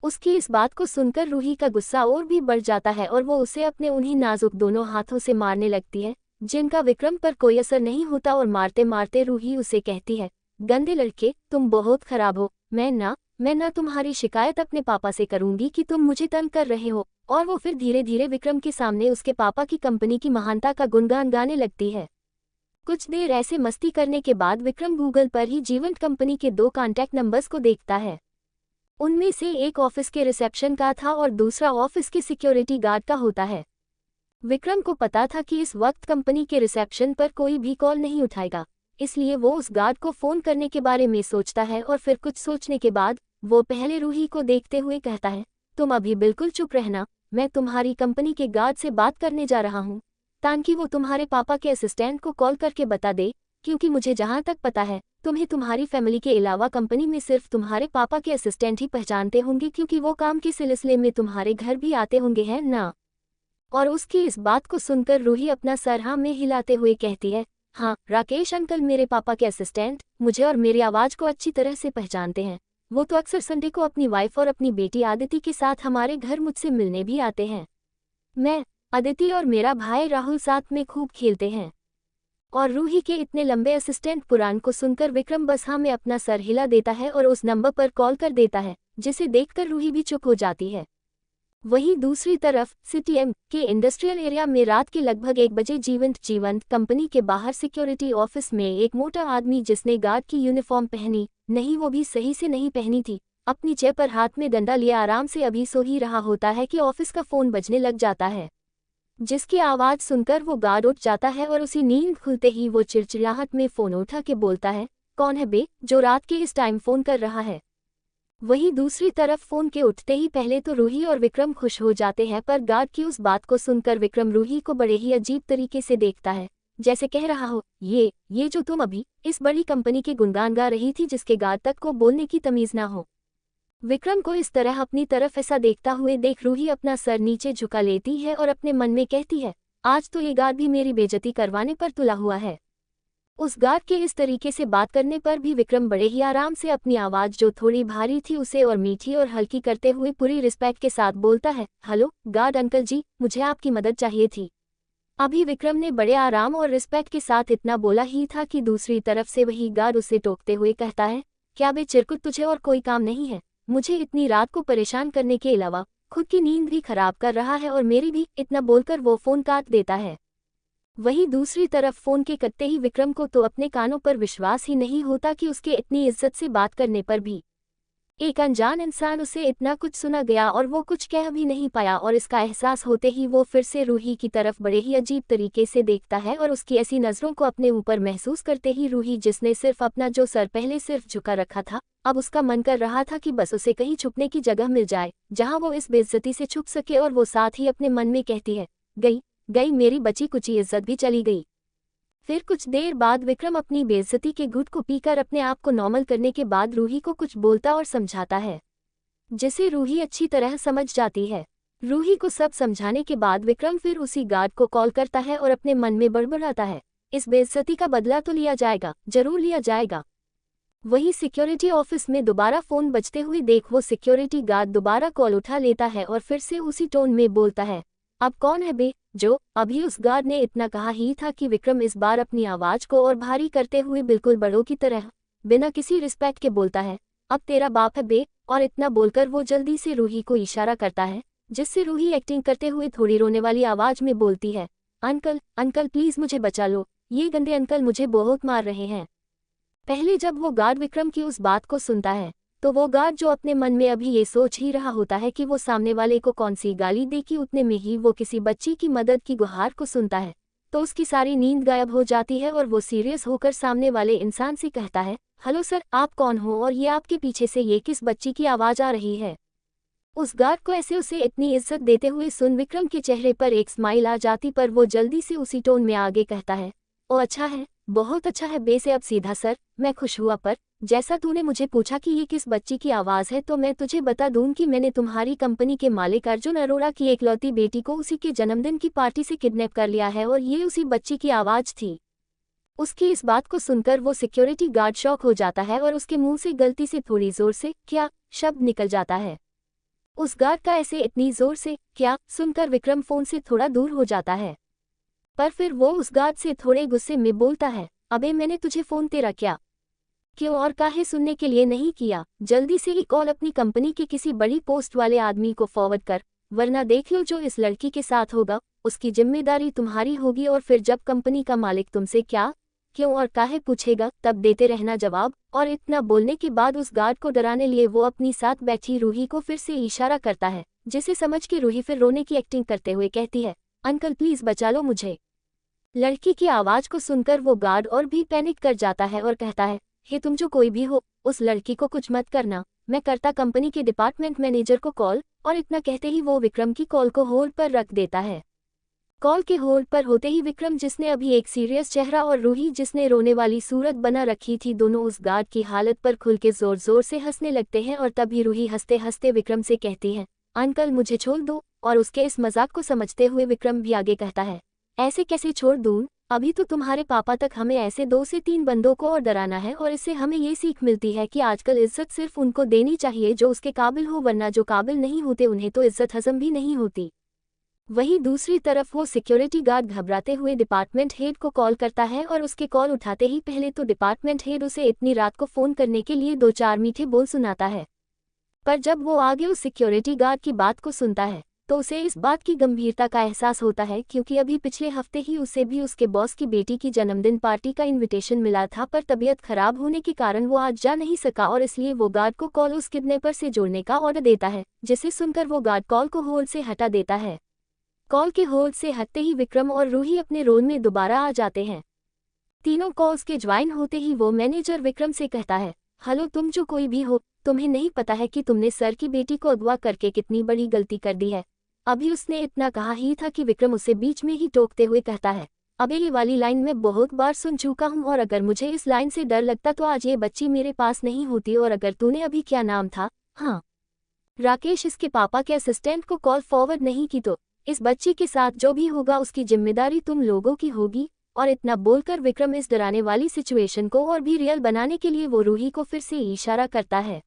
उसकी इस बात को सुनकर रूही का गुस्सा और भी बढ़ जाता है और वो उसे अपने उन्हीं नाजुक दोनों हाथों से मारने लगती है, जिनका विक्रम पर कोई असर नहीं होता। और मारते मारते रूही उसे कहती है, गंदे लड़के, तुम बहुत खराब हो, मैं ना तुम्हारी शिकायत अपने पापा से करूंगी कि तुम मुझे तंग कर रहे हो। और वो फिर धीरे धीरे विक्रम के सामने उसके पापा की कंपनी की महानता का गुणगान गाने लगती है। कुछ देर ऐसे मस्ती करने के बाद विक्रम गूगल पर ही जीवंत कंपनी के 2 कॉन्टैक्ट नंबर्स को देखता है। उनमें से एक ऑफिस के रिसेप्शन का था और दूसरा ऑफिस के सिक्योरिटी गार्ड का होता है। विक्रम को पता था कि इस वक्त कंपनी के रिसेप्शन पर कोई भी कॉल नहीं उठाएगा, इसलिए वो उस गार्ड को फोन करने के बारे में सोचता है। और फिर कुछ सोचने के बाद वो पहले रूही को देखते हुए कहता है, तुम अभी बिल्कुल चुप रहना, मैं तुम्हारी कंपनी के गार्ड से बात करने जा रहा हूँ, ताकि वो तुम्हारे पापा के असिस्टेंट को कॉल करके बता दे, क्योंकि मुझे जहाँ तक पता है तुम्हें तुम्हारी फैमिली के अलावा कंपनी में सिर्फ तुम्हारे पापा के असिस्टेंट ही पहचानते होंगे, क्योंकि वो काम के सिलसिले में तुम्हारे घर भी आते होंगे, है ना। और उसकी इस बात को सुनकर रूही अपना सर हाँ में हिलाते हुए कहती है, हाँ राकेश अंकल मेरे पापा के असिस्टेंट मुझे और मेरी आवाज़ को अच्छी तरह से पहचानते हैं। वो तो अक्सर संडे को अपनी वाइफ और अपनी बेटी आदिति के साथ हमारे घर मुझसे मिलने भी आते हैं। मैं, अदिति और मेरा भाई राहुल साथ में खूब खेलते हैं। और रूही के इतने लंबे असिस्टेंट पुराण को सुनकर विक्रम बस हाँ में अपना सर हिला देता है और उस नंबर पर कॉल कर देता है, जिसे देखकर रूही भी चुप हो जाती है। वहीं दूसरी तरफ सीटीएम के इंडस्ट्रियल एरिया में रात के लगभग 1 बजे जीवंत कंपनी के बाहर सिक्योरिटी ऑफिस में एक मोटा आदमी, जिसने गार्ड की यूनिफॉर्म पहनी नहीं, वो भी सही से नहीं पहनी थी, अपनी जेब पर हाथ में डंडा लिए आराम से अभी सो ही रहा होता है कि ऑफिस का फोन बजने लग जाता है, जिसकी आवाज सुनकर वो गार्ड उठ जाता है और उसी नींद खुलते ही वो चिड़चिड़ाहट में फोन उठा के बोलता है, कौन है बे जो रात के इस टाइम फोन कर रहा है। वहीं दूसरी तरफ फोन के उठते ही पहले तो रूही और विक्रम खुश हो जाते हैं, पर गार्ड की उस बात को सुनकर विक्रम रूही को बड़े ही अजीब तरीके से देखता है, जैसे कह रहा हो, ये जो तुम अभी इस बड़ी कंपनी के गुणगान गा रही थी, जिसके गार्ड तक को बोलने की तमीज ना हो। विक्रम को इस तरह अपनी तरफ ऐसा देखता हुए देख रूही अपना सर नीचे झुका लेती है और अपने मन में कहती है, आज तो ये गार्ड भी मेरी बेइज्जती करवाने पर तुला हुआ है। उस गार्ड के इस तरीके से बात करने पर भी विक्रम बड़े ही आराम से अपनी आवाज जो थोड़ी भारी थी उसे और मीठी और हल्की करते हुए पूरी रिस्पेक्ट के साथ बोलता है, हेलो गार्ड अंकल जी, मुझे आपकी मदद चाहिए थी। अभी विक्रम ने बड़े आराम और रिस्पेक्ट के साथ इतना बोला ही था कि दूसरी तरफ से वही गार्ड उसे टोकते हुए कहता है, क्या बे चिरकुट, तुझे और कोई काम नहीं है? मुझे इतनी रात को परेशान करने के अलावा खुद की नींद भी खराब कर रहा है और मेरी भी। इतना बोलकर वो फोन काट देता है। वहीं दूसरी तरफ फोन के कटते ही विक्रम को तो अपने कानों पर विश्वास ही नहीं होता कि उसके इतनी इज्जत से बात करने पर भी एक अनजान इंसान उसे इतना कुछ सुना गया और वो कुछ कह भी नहीं पाया, और इसका एहसास होते ही वो फिर से रूही की तरफ बड़े ही अजीब तरीके से देखता है और उसकी ऐसी नज़रों को अपने ऊपर महसूस करते ही रूही, जिसने सिर्फ अपना जो सर पहले सिर्फ झुका रखा था, अब उसका मन कर रहा था कि बस उसे कहीं छुपने की जगह मिल जाए जहां वो इस बेइज्जती से छुप सके, और वो साथ ही अपने मन में कहती है, गई गई मेरी बची कुची इज्जत भी चली गई। फिर कुछ देर बाद विक्रम अपनी बेइज्जती के घुट को पीकर अपने आप को नॉर्मल करने के बाद रूही को कुछ बोलता और समझाता है, जिसे रूही अच्छी तरह समझ जाती है। रूही को सब समझाने के बाद विक्रम फिर उसी गार्ड को कॉल करता है और अपने मन में बड़बड़ाता है, इस बेइज्जती का बदला तो लिया जाएगा, जरूर लिया जाएगा। वही सिक्योरिटी ऑफिस में दोबारा फोन बजते हुए देख वो सिक्योरिटी गार्ड दोबारा कॉल उठा लेता है और फिर से उसी टोन में बोलता है, अब कौन है बे? जो अभी उस गार्ड ने इतना कहा ही था कि विक्रम इस बार अपनी आवाज को और भारी करते हुए बिल्कुल बड़ों की तरह बिना किसी रिस्पेक्ट के बोलता है, अब तेरा बाप है बे? और इतना बोलकर वो जल्दी से रूही को इशारा करता है, जिससे रूही एक्टिंग करते हुए थोड़ी रोने वाली आवाज में बोलती है, अंकल अंकल प्लीज मुझे बचा लो, ये गंदे अंकल मुझे बहुत मार रहे हैं। पहले जब वो गार्ड विक्रम की उस बात को सुनता है तो वो गार्ड जो अपने मन में अभी ये सोच ही रहा होता है कि वो सामने वाले को कौन सी गाली दे कि उतने में ही वो किसी बच्ची की मदद की गुहार को सुनता है, तो उसकी सारी नींद गायब हो जाती है और वो सीरियस होकर सामने वाले इंसान से कहता है, हेलो सर, आप कौन हो और ये आपके पीछे से ये किस बच्ची की आवाज आ रही है? उस गार्ड को ऐसे उसे इतनी इज्जत देते हुए सुन विक्रम के चेहरे पर एक स्माइल आ जाती, पर वो जल्दी से उसी टोन में आगे कहता है, ओ अच्छा है, बहुत अच्छा है बे से अब सीधा सर, मैं खुश हुआ, पर जैसा तूने मुझे पूछा कि ये किस बच्ची की आवाज़ है तो मैं तुझे बता दूं कि मैंने तुम्हारी कंपनी के मालिक अर्जुन अरोड़ा की एकलौती बेटी को उसी के जन्मदिन की पार्टी से किडनैप कर लिया है और ये उसी बच्ची की आवाज़ थी। उसकी इस बात को सुनकर वो सिक्योरिटी गार्ड शॉक हो जाता है और उसके मुंह से गलती से थोड़ी जोर से क्या शब्द निकल जाता है। उस गार्ड का ऐसे इतनी जोर से क्या सुनकर विक्रम फोन से थोड़ा दूर हो जाता है, पर फिर वो उस गार्ड से थोड़े गुस्से में बोलता है, अबे मैंने तुझे फोन तेरा क्या क्यों और काहे सुनने के लिए नहीं किया? जल्दी से ही कॉल अपनी कंपनी के किसी बड़ी पोस्ट वाले आदमी को फॉरवर्ड कर, वरना देख लो जो इस लड़की के साथ होगा उसकी जिम्मेदारी तुम्हारी होगी, और फिर जब कंपनी का मालिक तुमसे क्या क्यों और काहे पूछेगा तब देते रहना जवाब। और इतना बोलने के बाद उस गार्ड को डराने लिए वो अपनी साथ बैठी रूही को फिर से इशारा करता है, जिसे समझ के रूही फिर रोने की एक्टिंग करते हुए कहती है, अंकल प्लीज बचा लो मुझे। लड़की की आवाज को सुनकर वो गार्ड और भी पैनिक कर जाता है और कहता है, हे तुम जो कोई भी हो, उस लड़की को कुछ मत करना, मैं करता कंपनी के डिपार्टमेंट मैनेजर को कॉल। और इतना कहते ही वो विक्रम की कॉल को होल्ड पर रख देता है। कॉल के होल्ड पर होते ही विक्रम, जिसने अभी एक सीरियस चेहरा, और रूही जिसने रोने वाली सूरत बना रखी थी, दोनों उस गार्ड की हालत पर खुल के जोर जोर से हंसने लगते हैं। और तभी रूही हंसते हंसते विक्रम से कहती है, अंकल मुझे छोड़ दो। और उसके इस मजाक को समझते हुए विक्रम भी आगे कहता है, ऐसे कैसे छोड़ दूं, अभी तो तुम्हारे पापा तक हमें ऐसे 2 से 3 बंदों को और डराना है, और इससे हमें ये सीख मिलती है कि आजकल इज्जत सिर्फ उनको देनी चाहिए जो उसके काबिल हो, वरना जो काबिल नहीं होते उन्हें तो इज्जत हजम भी नहीं होती। वहीं दूसरी तरफ वो सिक्योरिटी गार्ड घबराते हुए डिपार्टमेंट हेड को कॉल करता है, और उसके कॉल उठाते ही पहले तो डिपार्टमेंट हेड उसे इतनी रात को फोन करने के लिए 2-4 मीठे बोल सुनाता है, पर जब वो आगे उस सिक्योरिटी गार्ड की बात को सुनता है तो उसे इस बात की गंभीरता का एहसास होता है, क्योंकि अभी पिछले हफ्ते ही उसे भी उसके बॉस की बेटी की जन्मदिन पार्टी का इनविटेशन मिला था, पर तबीयत खराब होने के कारण वो आज जा नहीं सका, और इसलिए वो गार्ड को कॉल उस किडनैपर से जोड़ने का ऑर्डर देता है, जिसे सुनकर वो गार्ड कॉल को होल्ड से हटा देता है। कॉल के होल्ड से हटते ही विक्रम और रूही अपने रोल में दोबारा आ जाते हैं। तीनों कॉल्स के ज्वाइन होते ही वो मैनेजर विक्रम से कहता है, हेलो तुम जो कोई भी हो, तुम्हें नहीं पता है कि तुमने सर की बेटी को अगवा करके कितनी बड़ी गलती कर दी है? अभी उसने इतना कहा ही था कि विक्रम उसे बीच में ही टोकते हुए कहता है, अबे ये वाली लाइन मैं बहुत बार सुन चुका हूँ, और अगर मुझे इस लाइन से डर लगता तो आज ये बच्ची मेरे पास नहीं होती। और अगर तूने अभी क्या नाम था, हाँ राकेश, इसके पापा के असिस्टेंट को कॉल फॉरवर्ड नहीं की तो इस बच्ची के साथ जो भी होगा उसकी जिम्मेदारी तुम लोगों की होगी। और इतना बोलकर विक्रम इस डराने वाली सिचुएशन को और भी रियल बनाने के लिए वो रूही को फिर से इशारा करता है,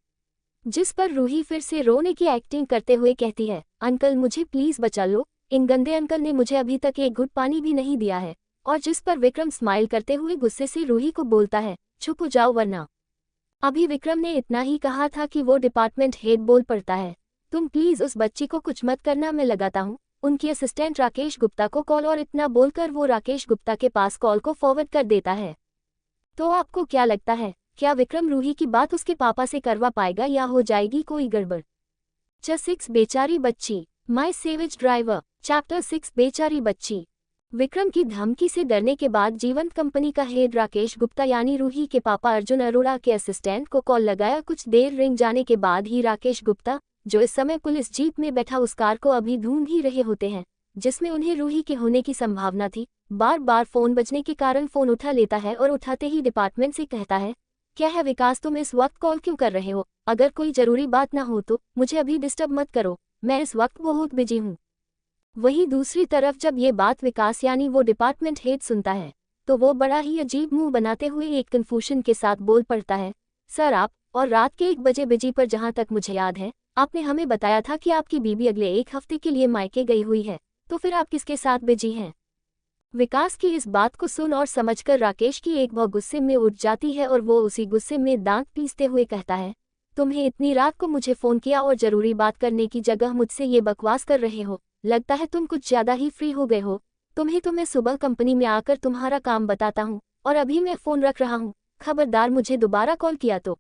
जिस पर रूही फिर से रोने की एक्टिंग करते हुए कहती है, अंकल मुझे प्लीज बचा लो, इन गंदे अंकल ने मुझे अभी तक एक घुट पानी भी नहीं दिया है। और जिस पर विक्रम स्माइल करते हुए गुस्से से रूही को बोलता है, चुप हो जाओ वरना। अभी विक्रम ने इतना ही कहा था कि वो डिपार्टमेंट हेड बोल पड़ता है, तुम प्लीज उस बच्ची को कुछ मत करना, मैं लगाता हूँ उनकी असिस्टेंट राकेश गुप्ता को कॉल। और इतना बोलकर वो राकेश गुप्ता के पास कॉल को फॉरवर्ड कर देता है। तो आपको क्या लगता है, क्या विक्रम रूही की बात उसके पापा से करवा पाएगा या हो जाएगी कोई गड़बड़। च 6 बेचारी बच्ची, माय सेवेज ड्राइवर। चैप्टर 6 बेचारी बच्ची। विक्रम की धमकी से डरने के बाद जीवंत कंपनी का हेड राकेश गुप्ता यानी रूही के पापा अर्जुन अरोड़ा के असिस्टेंट को कॉल लगाया। कुछ देर रिंग जाने के बाद ही राकेश गुप्ता, जो इस समय पुलिस जीप में बैठा उस कार को अभी ढूंढ ही रहे होते हैं जिसमें उन्हें रूही के होने की संभावना थी, बार बार फोन बजने के कारण फोन उठा लेता है और उठाते ही डिपार्टमेंट से कहता है, क्या है विकास, तुम इस वक्त कॉल क्यों कर रहे हो? अगर कोई जरूरी बात ना हो तो मुझे अभी डिस्टर्ब मत करो, मैं इस वक्त बहुत बिजी हूँ। वहीं दूसरी तरफ जब ये बात विकास यानी वो डिपार्टमेंट हेड सुनता है तो वो बड़ा ही अजीब मुंह बनाते हुए एक कन्फ्यूजन के साथ बोल पड़ता है, सर आप और रात के 1 बजे बिजी, पर जहां तक मुझे याद है आपने हमें बताया था कि आपकी बीबी अगले 1 हफ्ते के लिए मायके गई हुई है, तो फिर आप किसके साथ बिजी हैं? विकास की इस बात को सुन और समझकर राकेश की एक भौं गुस्से में उठ जाती है और वो उसी गुस्से में दांत पीसते हुए कहता है, तुम्हें इतनी रात को मुझे फोन किया और जरूरी बात करने की जगह मुझसे ये बकवास कर रहे हो? लगता है तुम कुछ ज्यादा ही फ्री हो गए हो। तो मैं सुबह कंपनी में आकर तुम्हारा काम बताता हूँ और अभी मैं फोन रख रहा हूँ, खबरदार मुझे दोबारा कॉल किया तो।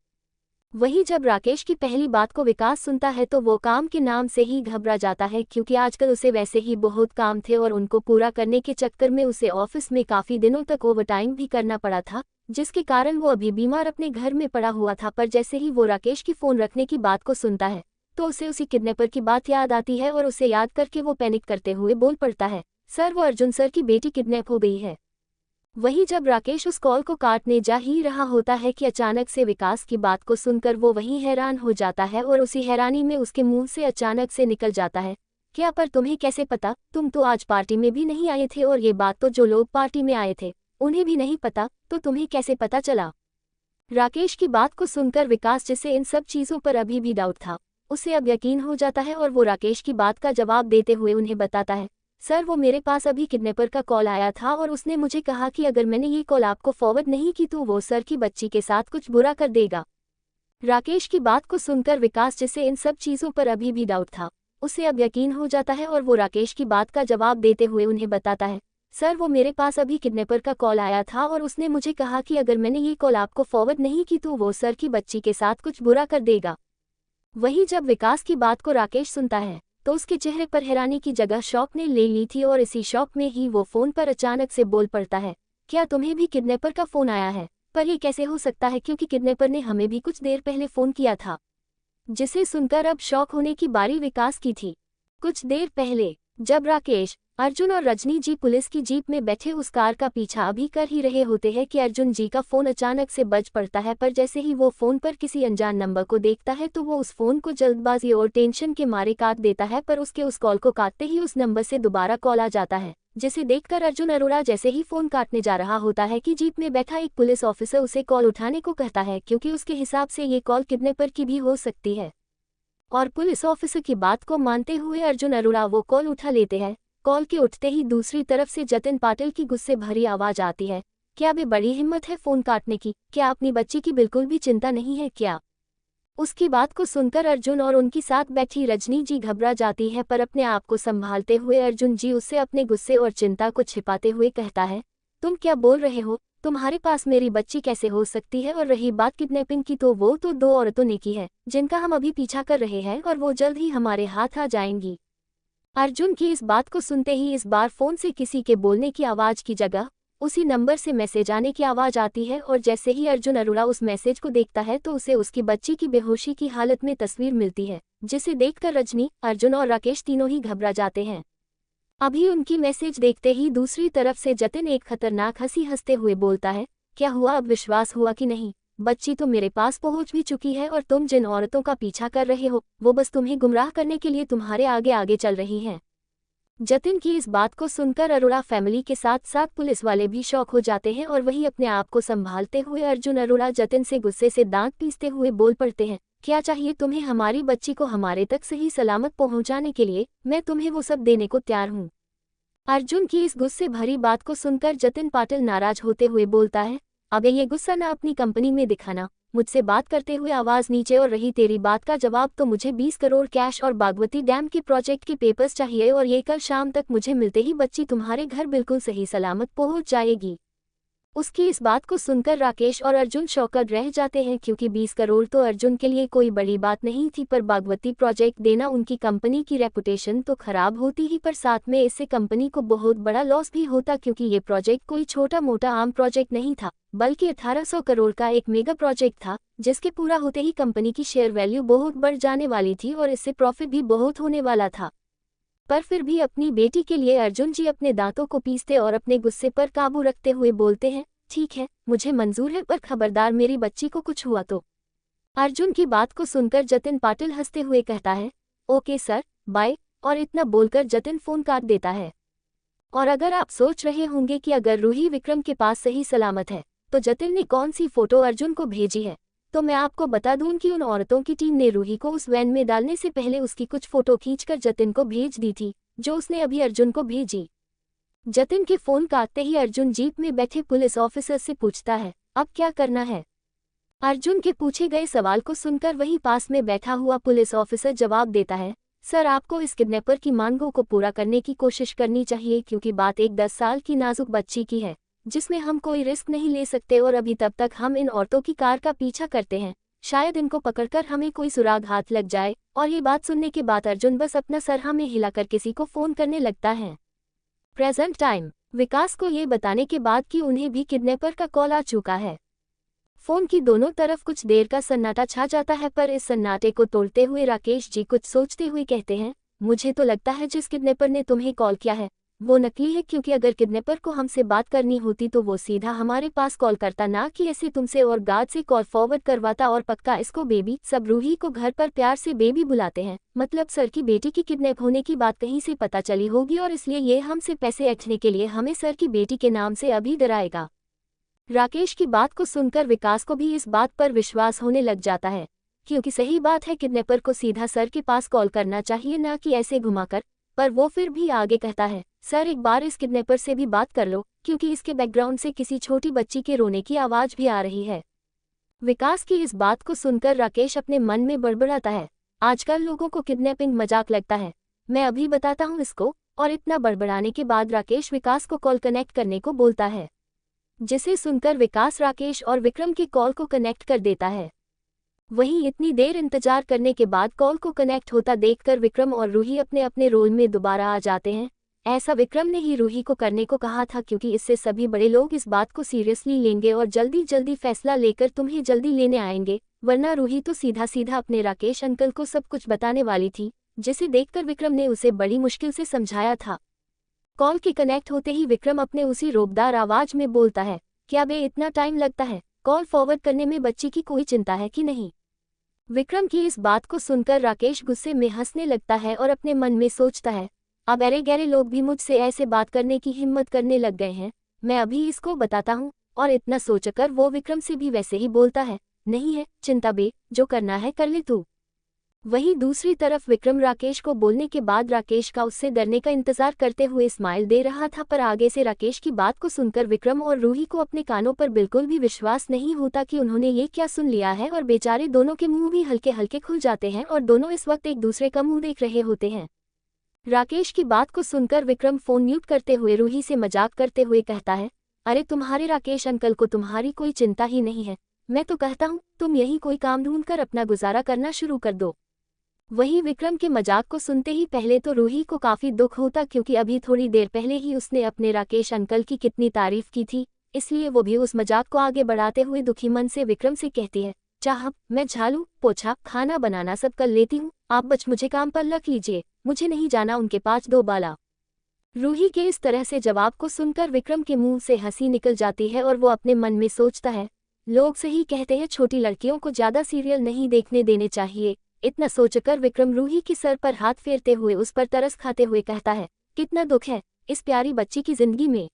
वहीं जब राकेश की पहली बात को विकास सुनता है तो वो काम के नाम से ही घबरा जाता है, क्योंकि आजकल उसे वैसे ही बहुत काम थे और उनको पूरा करने के चक्कर में उसे ऑफिस में काफी दिनों तक ओवरटाइम भी करना पड़ा था, जिसके कारण वो अभी बीमार अपने घर में पड़ा हुआ था। पर जैसे ही वो राकेश की फोन रखने की बात को सुनता है तो उसे उसी किडनैपर की बात याद आती है और उसे याद करके वो पैनिक करते हुए बोल पड़ता है, सर वो अर्जुन सर की बेटी किडनैप हो गई है। वहीं जब राकेश उस कॉल को काटने जा ही रहा होता है कि अचानक से विकास की बात को सुनकर वो वहीं हैरान हो जाता है और उसी हैरानी में उसके मुंह से अचानक से निकल जाता है, क्या पर तुम्हें कैसे पता? तुम तो आज पार्टी में भी नहीं आए थे और ये बात तो जो लोग पार्टी में आए थे उन्हें भी नहीं पता, तो तुम्हें कैसे पता चला? राकेश की बात को सुनकर विकास, जिसे इन सब चीजों पर अभी भी डाउट था, उसे अब यकीन हो जाता है और वो राकेश की बात का जवाब देते हुए उन्हें बताता है, सर वो मेरे पास अभी किडनैपर का कॉल आया था और उसने मुझे कहा कि अगर मैंने ये कॉल आपको फॉरवर्ड नहीं की तो वो सर की बच्ची के साथ कुछ बुरा कर देगा। राकेश की बात को सुनकर विकास, जिसे इन सब चीजों पर अभी भी डाउट था, उसे अब यकीन हो जाता है और वो राकेश की बात का जवाब देते हुए उन्हें बताता है, सर वो मेरे पास अभी किडनैपर का कॉल आया था और उसने मुझे कहा कि अगर मैंने ये कॉल आपको फॉरवर्ड नहीं की तो वो सर की बच्ची के साथ कुछ बुरा कर देगा। वहीं जब विकास की बात को राकेश सुनता है तो उसके चेहरे पर हैरानी की जगह शौक ने ले ली थी और इसी शौक में ही वो फोन पर अचानक से बोल पड़ता है, क्या तुम्हें भी किडनैपर का फोन आया है? पर ये कैसे हो सकता है, क्योंकि किडनैपर ने हमें भी कुछ देर पहले फोन किया था। जिसे सुनकर अब शौक होने की बारी विकास की थी। कुछ देर पहले जब राकेश, अर्जुन और रजनी जी पुलिस की जीप में बैठे उस कार का पीछा अभी कर ही रहे होते हैं कि अर्जुन जी का फोन अचानक से बज पड़ता है। पर जैसे ही वो फोन पर किसी अनजान नंबर को देखता है तो वो उस फोन को जल्दबाजी और टेंशन के मारे काट देता है, पर उसके उस कॉल को काटते ही उस नंबर से दोबारा कॉल आ जाता है, जिसे देखकर अर्जुन अरोड़ा जैसे ही फोन काटने जा रहा होता है कि जीप में बैठा एक पुलिस ऑफिसर उसे कॉल उठाने को कहता है, क्योंकि उसके हिसाब से ये कॉल किडनैपर की भी हो सकती है। और पुलिस ऑफिसर की बात को मानते हुए अर्जुन अरोड़ा वो कॉल उठा लेते हैं। कॉल के उठते ही दूसरी तरफ से जतिन पाटिल की गुस्से भरी आवाज आती है, क्या वे बड़ी हिम्मत है फोन काटने की? क्या अपनी बच्ची की बिल्कुल भी चिंता नहीं है क्या? उसकी बात को सुनकर अर्जुन और उनकी साथ बैठी रजनी जी घबरा जाती है, पर अपने आप को संभालते हुए अर्जुन जी उससे अपने गुस्से और चिंता को छिपाते हुए कहता है, तुम क्या बोल रहे हो? तुम्हारे पास मेरी बच्ची कैसे हो सकती है? और रही बात किडनैपिंग की तो वो तो 2 औरतों ने की है जिनका हम अभी पीछा कर रहे हैं और वो जल्द ही हमारे हाथ आ जाएंगी। अर्जुन की इस बात को सुनते ही इस बार फोन से किसी के बोलने की आवाज की जगह उसी नंबर से मैसेज आने की आवाज आती है और जैसे ही अर्जुन अरोड़ा उस मैसेज को देखता है तो उसे उसकी बच्ची की बेहोशी की हालत में तस्वीर मिलती है, जिसे देखकर रजनी, अर्जुन और राकेश तीनों ही घबरा जाते हैं। अभी उनकी मैसेज देखते ही दूसरी तरफ से जतिन एक खतरनाक हंसी हंसते हुए बोलता है, क्या हुआ, अब विश्वास हुआ कि नहीं? बच्ची तो मेरे पास पहुंच भी चुकी है और तुम जिन औरतों का पीछा कर रहे हो वो बस तुम्हें गुमराह करने के लिए तुम्हारे आगे आगे चल रही हैं। जतिन की इस बात को सुनकर अरोड़ा फैमिली के साथ साथ पुलिस वाले भी शॉक हो जाते हैं और वही अपने आप को संभालते हुए अर्जुन अरोड़ा जतिन से गुस्से से दांत पीसते हुए बोल पड़ते हैं, क्या चाहिए तुम्हें? हमारी बच्ची को हमारे तक सही सलामत पहुंचाने के लिए मैं तुम्हें वो सब देने को तैयार हूँ। अर्जुन की इस गुस्से भरी बात को सुनकर जतिन पाटिल नाराज होते हुए बोलता है, अब ये गुस्सा ना अपनी कंपनी में दिखाना, मुझसे बात करते हुए आवाज नीचे। और रही तेरी बात का जवाब तो मुझे 20 करोड़ कैश और बागमती डैम के प्रोजेक्ट के पेपर्स चाहिए और ये कल शाम तक मुझे मिलते ही बच्ची तुम्हारे घर बिल्कुल सही सलामत पहुंच जाएगी। उसकी इस बात को सुनकर राकेश और अर्जुन शॉकड रह जाते हैं, क्योंकि 20 करोड़ तो अर्जुन के लिए कोई बड़ी बात नहीं थी, पर बागवती प्रोजेक्ट देना उनकी कंपनी की रेपुटेशन तो खराब होती ही, पर साथ में इससे कंपनी को बहुत बड़ा लॉस भी होता, क्योंकि ये प्रोजेक्ट कोई छोटा मोटा आम प्रोजेक्ट नहीं था, बल्कि 1800 करोड़ का एक मेगा प्रोजेक्ट था, जिसके पूरा होते ही कंपनी की शेयर वैल्यू बहुत बढ़ जाने वाली थी और इससे प्रॉफिट भी बहुत होने वाला था। पर फिर भी अपनी बेटी के लिए अर्जुन जी अपने दांतों को पीसते और अपने गुस्से पर काबू रखते हुए बोलते हैं, ठीक है, मुझे मंजूर है, पर खबरदार मेरी बच्ची को कुछ हुआ तो। अर्जुन की बात को सुनकर जतिन पाटिल हंसते हुए कहता है, ओके सर, बाय, और इतना बोलकर जतिन फोन काट देता है। और अगर आप सोच रहे होंगे कि अगर रूही विक्रम के पास सही सलामत है तो जतिन ने कौन सी फोटो अर्जुन को भेजी है, तो मैं आपको बता दूं कि उन औरतों की टीम ने रूही को उस वैन में डालने से पहले उसकी कुछ फोटो खींचकर जतिन को भेज दी थी, जो उसने अभी अर्जुन को भेजी। जतिन के फोन काटते ही अर्जुन जीप में बैठे पुलिस ऑफिसर से पूछता है, अब क्या करना है। अर्जुन के पूछे गए सवाल को सुनकर वहीं पास में बैठा हुआ पुलिस ऑफिसर जवाब देता है, सर आपको इस किडनैपर की मांगों को पूरा करने की कोशिश करनी चाहिए, क्योंकि बात एक 10 साल की नाजुक बच्ची की है, जिसमें हम कोई रिस्क नहीं ले सकते, और अभी तब तक हम इन औरतों की कार का पीछा करते हैं, शायद इनको पकड़कर हमें कोई सुराग हाथ लग जाए। और ये बात सुनने के बाद अर्जुन बस अपना सर हमें हिलाकर किसी को फोन करने लगता है। प्रेजेंट टाइम, विकास को ये बताने के बाद कि उन्हें भी किडनैपर का कॉल आ चुका है। फोन की दोनों तरफ कुछ देर का सन्नाटा छा जाता है, पर इस सन्नाटे को तोड़ते हुए राकेश जी कुछ सोचते हुए कहते हैं, मुझे तो लगता है जिस किडनैपर ने तुम्हें कॉल किया है वो नकली है, क्योंकि अगर किडनैपर को हमसे बात करनी होती तो वो सीधा हमारे पास कॉल करता, ना कि ऐसे तुमसे और गार्ड से कॉल फॉरवर्ड करवाता। और पक्का इसको बेबी, सब रूही को घर पर प्यार से बेबी बुलाते हैं, मतलब सर की बेटी की किडनैप होने की बात कहीं से पता चली होगी, और इसलिए ये हमसे पैसे ऐंठने के लिए हमें सर की बेटी के नाम से अभी डराएगा। राकेश की बात को सुनकर विकास को भी इस बात पर विश्वास होने लग जाता है, क्योंकि सही बात है, किडनैपर को सीधा सर के पास कॉल करना चाहिए, ना कि ऐसे घुमाकर। पर वो फिर भी आगे कहता है, सर एक बार इस किडनैपर से भी बात कर लो, क्योंकि इसके बैकग्राउंड से किसी छोटी बच्ची के रोने की आवाज भी आ रही है। विकास की इस बात को सुनकर राकेश अपने मन में बड़बड़ाता है, आजकल लोगों को किडनैपिंग मजाक लगता है, मैं अभी बताता हूँ इसको। और इतना बड़बड़ाने के बाद राकेश विकास को कॉल कनेक्ट करने को बोलता है, जिसे सुनकर विकास राकेश और विक्रम की कॉल को कनेक्ट कर देता है। वहीं इतनी देर इंतजार करने के बाद कॉल को कनेक्ट होता देखकर विक्रम और रूही अपने अपने रोल में दोबारा आ जाते हैं। ऐसा विक्रम ने ही रूही को करने को कहा था, क्योंकि इससे सभी बड़े लोग इस बात को सीरियसली लेंगे और जल्दी जल्दी फैसला लेकर तुम्हें जल्दी लेने आएंगे, वरना रूही तो सीधा सीधा अपने राकेश अंकल को सब कुछ बताने वाली थी, जिसे देखकर विक्रम ने उसे बड़ी मुश्किल से समझाया था। कॉल के कनेक्ट होते ही विक्रम अपने उसी रोबदार आवाज में बोलता है, क्या बे इतना टाइम लगता है, कॉल फॉरवर्ड करने में बच्ची की कोई चिंता है कि नहीं। विक्रम की इस बात को सुनकर राकेश गुस्से में हंसने लगता है और अपने मन में सोचता है, अब अरे गहरे लोग भी मुझसे ऐसे बात करने की हिम्मत करने लग गए हैं, मैं अभी इसको बताता हूँ। और इतना सोचकर वो विक्रम से भी वैसे ही बोलता है, नहीं है चिंता बे, जो करना है कर ले तू। वहीं दूसरी तरफ विक्रम राकेश को बोलने के बाद राकेश का उससे डरने का इंतजार करते हुए स्माइल दे रहा था, पर आगे से राकेश की बात को सुनकर विक्रम और रूही को अपने कानों पर बिल्कुल भी विश्वास नहीं होता कि उन्होंने ये क्या सुन लिया है, और बेचारे दोनों के मुंह भी हल्के हल्के खुल जाते हैं और दोनों इस वक्त एक दूसरे का मुंह देख रहे होते हैं। राकेश की बात को सुनकर विक्रम फोन म्यूट करते हुए रूही से मजाक करते हुए कहता है, अरे तुम्हारे राकेश अंकल को तुम्हारी कोई चिंता ही नहीं है, मैं तो कहता हूँ तुम यही कोई काम ढूंढकर अपना गुजारा करना शुरू कर दो। वहीं विक्रम के मजाक को सुनते ही पहले तो रूही को काफी दुख होता, क्योंकि अभी थोड़ी देर पहले ही उसने अपने राकेश अंकल की कितनी तारीफ की थी, इसलिए वो भी उस मजाक को आगे बढ़ाते हुए दुखी मन से विक्रम से कहती है, चाह मैं झाड़ू पोछा खाना बनाना सब कर लेती हूँ, आप बच मुझे काम पर रख लीजिए, मुझे नहीं जाना उनके पास दो बाला। रूही के इस तरह से जवाब को सुनकर विक्रम के मुंह से हंसी निकल जाती है और वो अपने मन में सोचता है, लोग सही कहते हैं छोटी लड़कियों को ज्यादा सीरियल नहीं देखने देने चाहिए। इतना सोचकर विक्रम रूही के सर पर हाथ फेरते हुए उस पर तरस खाते हुए कहता है, कितना दुख है इस प्यारी बच्ची की जिंदगी में।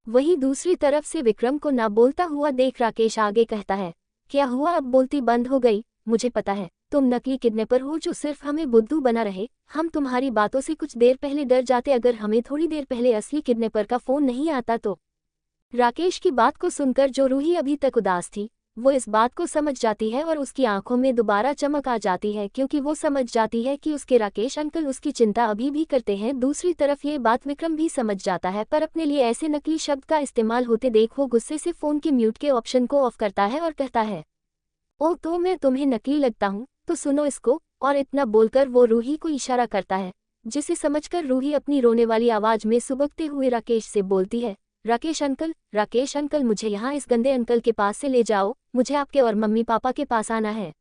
वहीं दूसरी तरफ से विक्रम को ना बोलता हुआ देख राकेश आगे कहता है, क्या हुआ अब बोलती बंद हो गई, मुझे पता है तुम नकली किडनैपर हो जो सिर्फ हमें बुद्धू बना रहे, हम तुम्हारी बातों से कुछ देर पहले डर जाते अगर हमें थोड़ी देर पहले असली किडनैपर का फोन नहीं आता तो। राकेश की बात को सुनकर जो रूही अभी तक उदास थी वो इस बात को समझ जाती है और उसकी आंखों में दोबारा चमक आ जाती है क्योंकि वो समझ जाती है कि उसके राकेश अंकल उसकी चिंता अभी भी करते हैं। दूसरी तरफ ये बात विक्रम भी समझ जाता है, पर अपने लिए ऐसे नकली शब्द का इस्तेमाल होते देख वो गुस्से से फोन के म्यूट के ऑप्शन को ऑफ करता है और कहता है, ओह तो मैं तुम्हें नकली लगता हूँ, तो सुनो इसको। और इतना बोलकर वो रूही को इशारा करता है, जिसे समझकर रूही अपनी रोने वाली आवाज में सुबकते हुए राकेश से बोलती है, राकेश अंकल मुझे यहाँ इस गंदे अंकल के पास से ले जाओ, मुझे आपके और मम्मी पापा के पास आना है।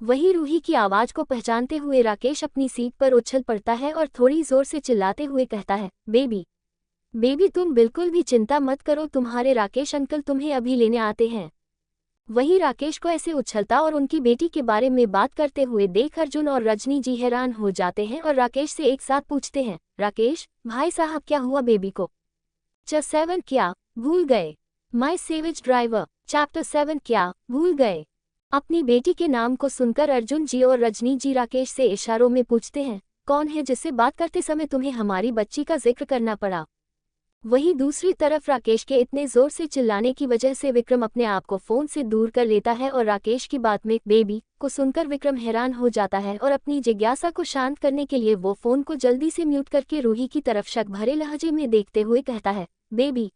वही रूही की आवाज को पहचानते हुए राकेश अपनी सीट पर उछल पड़ता है और थोड़ी जोर से चिल्लाते हुए कहता है, बेबी तुम बिल्कुल भी चिंता मत करो, तुम्हारे राकेश अंकल तुम्हें अभी लेने आते हैं। वही राकेश को ऐसे उछलता और उनकी बेटी के बारे में बात करते हुए देख अर्जुन और रजनी जी हैरान हो जाते हैं और राकेश से एक साथ पूछते हैं, राकेश भाई साहब क्या हुआ बेबी को? चैप्टर 7 क्या भूल गए? My savage driver. चैप्टर 7 क्या भूल गए? अपनी बेटी के नाम को सुनकर अर्जुन जी और रजनी जी राकेश से इशारों में पूछते हैं, कौन है जिससे बात करते समय तुम्हें हमारी बच्ची का जिक्र करना पड़ा? वहीं दूसरी तरफ राकेश के इतने जोर से चिल्लाने की वजह से विक्रम अपने आप को फोन से दूर कर लेता है और राकेश की बात में बेबी को सुनकर विक्रम हैरान हो जाता है और अपनी जिज्ञासा को शांत करने के लिए वो फोन को जल्दी से म्यूट करके रूही की तरफ शक भरे लहजे में देखते हुए कहता है, बेबी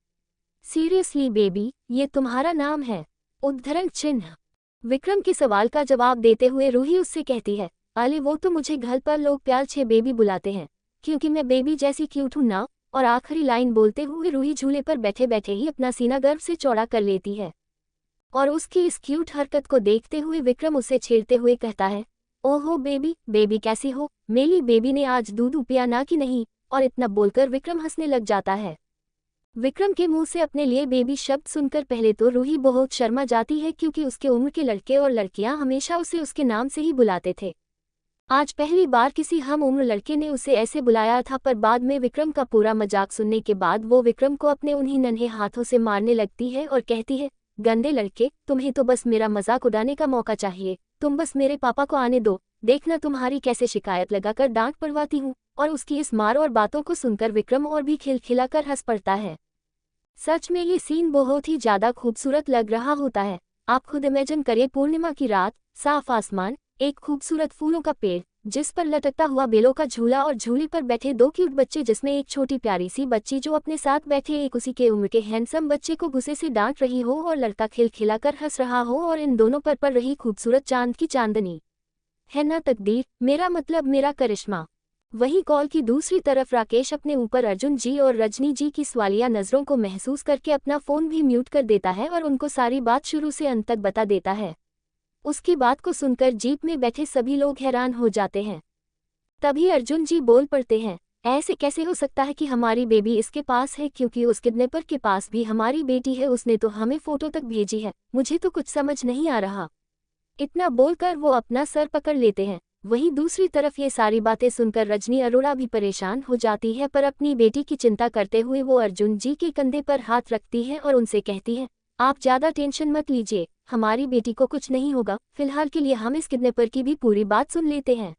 सीरियसली बेबी ये तुम्हारा नाम है? उद्धरण चिन्ह। विक्रम के सवाल का जवाब देते हुए रूही उससे कहती है, अले वो तो मुझे घर पर लोग प्यार से बेबी बुलाते हैं क्योंकि मैं बेबी जैसी क्यूट हूं ना। और आखिरी लाइन बोलते हुए रूही झूले पर बैठे बैठे ही अपना सीना गर्व से चौड़ा कर लेती है और उसकी इस क्यूट हरकत को देखते हुए विक्रम उसे छेड़ते हुए कहता है, ओहो बेबी कैसी हो? मेरी बेबी ने आज दूध पिया ना कि नहीं? और इतना बोलकर विक्रम हंसने लग जाता है। विक्रम के मुंह से अपने लिए बेबी शब्द सुनकर पहले तो रूही बहुत शर्मा जाती है क्योंकि उसके उम्र के लड़के और लड़कियां हमेशा उसे उसके नाम से ही बुलाते थे। आज पहली बार किसी हम उम्र लड़के ने उसे ऐसे बुलाया था, पर बाद में विक्रम का पूरा मजाक सुनने के बाद वो विक्रम को अपने उन्हीं नन्हे हाथों से मारने लगती है और कहती है, गंदे लड़के तुम्हें तो बस मेरा मजाक उड़ाने का मौका चाहिए, तुम बस मेरे पापा को आने दो, देखना तुम्हारी कैसे शिकायत लगाकर डांट पड़वाती हूँ। और उसकी इस मार और बातों को सुनकर विक्रम और भी खिलखिलाकर हंस पड़ता है। सच में ये सीन बहुत ही ज्यादा खूबसूरत लग रहा होता है। आप खुद इमेजिन करिए पूर्णिमा की रात, साफ आसमान, एक खूबसूरत फूलों का पेड़ जिस पर लटकता हुआ बेलों का झूला और झूले पर बैठे दो क्यूट बच्चे, जिसमें एक छोटी प्यारी सी बच्ची जो अपने साथ बैठे एक उसी के उम्र के हैंडसम बच्चे को गुस्से से डांट रही हो और लड़का खिलखिलाकर हंस रहा हो और इन दोनों पर पड़ रही खूबसूरत चांद की चांदनी। है ना तकदीर, मेरा मतलब मेरा करिश्मा। वहीं कॉल की दूसरी तरफ राकेश अपने ऊपर अर्जुन जी और रजनी जी की सवालिया नजरों को महसूस करके अपना फोन भी म्यूट कर देता है और उनको सारी बात शुरू से अंत तक बता देता है। उसकी बात को सुनकर जीप में बैठे सभी लोग हैरान हो जाते हैं। तभी अर्जुन जी बोल पड़ते हैं, ऐसे कैसे हो सकता है कि हमारी बेबी इसके पास है, क्योंकि उस किडनैपर के पास भी हमारी बेटी है, उसने तो हमें फोटो तक भेजी है, मुझे तो कुछ समझ नहीं आ रहा। इतना बोलकर वो अपना सर पकड़ लेते हैं। वहीं दूसरी तरफ ये सारी बातें सुनकर रजनी अरोड़ा भी परेशान हो जाती है, पर अपनी बेटी की चिंता करते हुए वो अर्जुन जी के कंधे पर हाथ रखती है और उनसे कहती है, आप ज्यादा टेंशन मत लीजिए, हमारी बेटी को कुछ नहीं होगा, फिलहाल के लिए हम इस किडनैपर की भी पूरी बात सुन लेते हैं।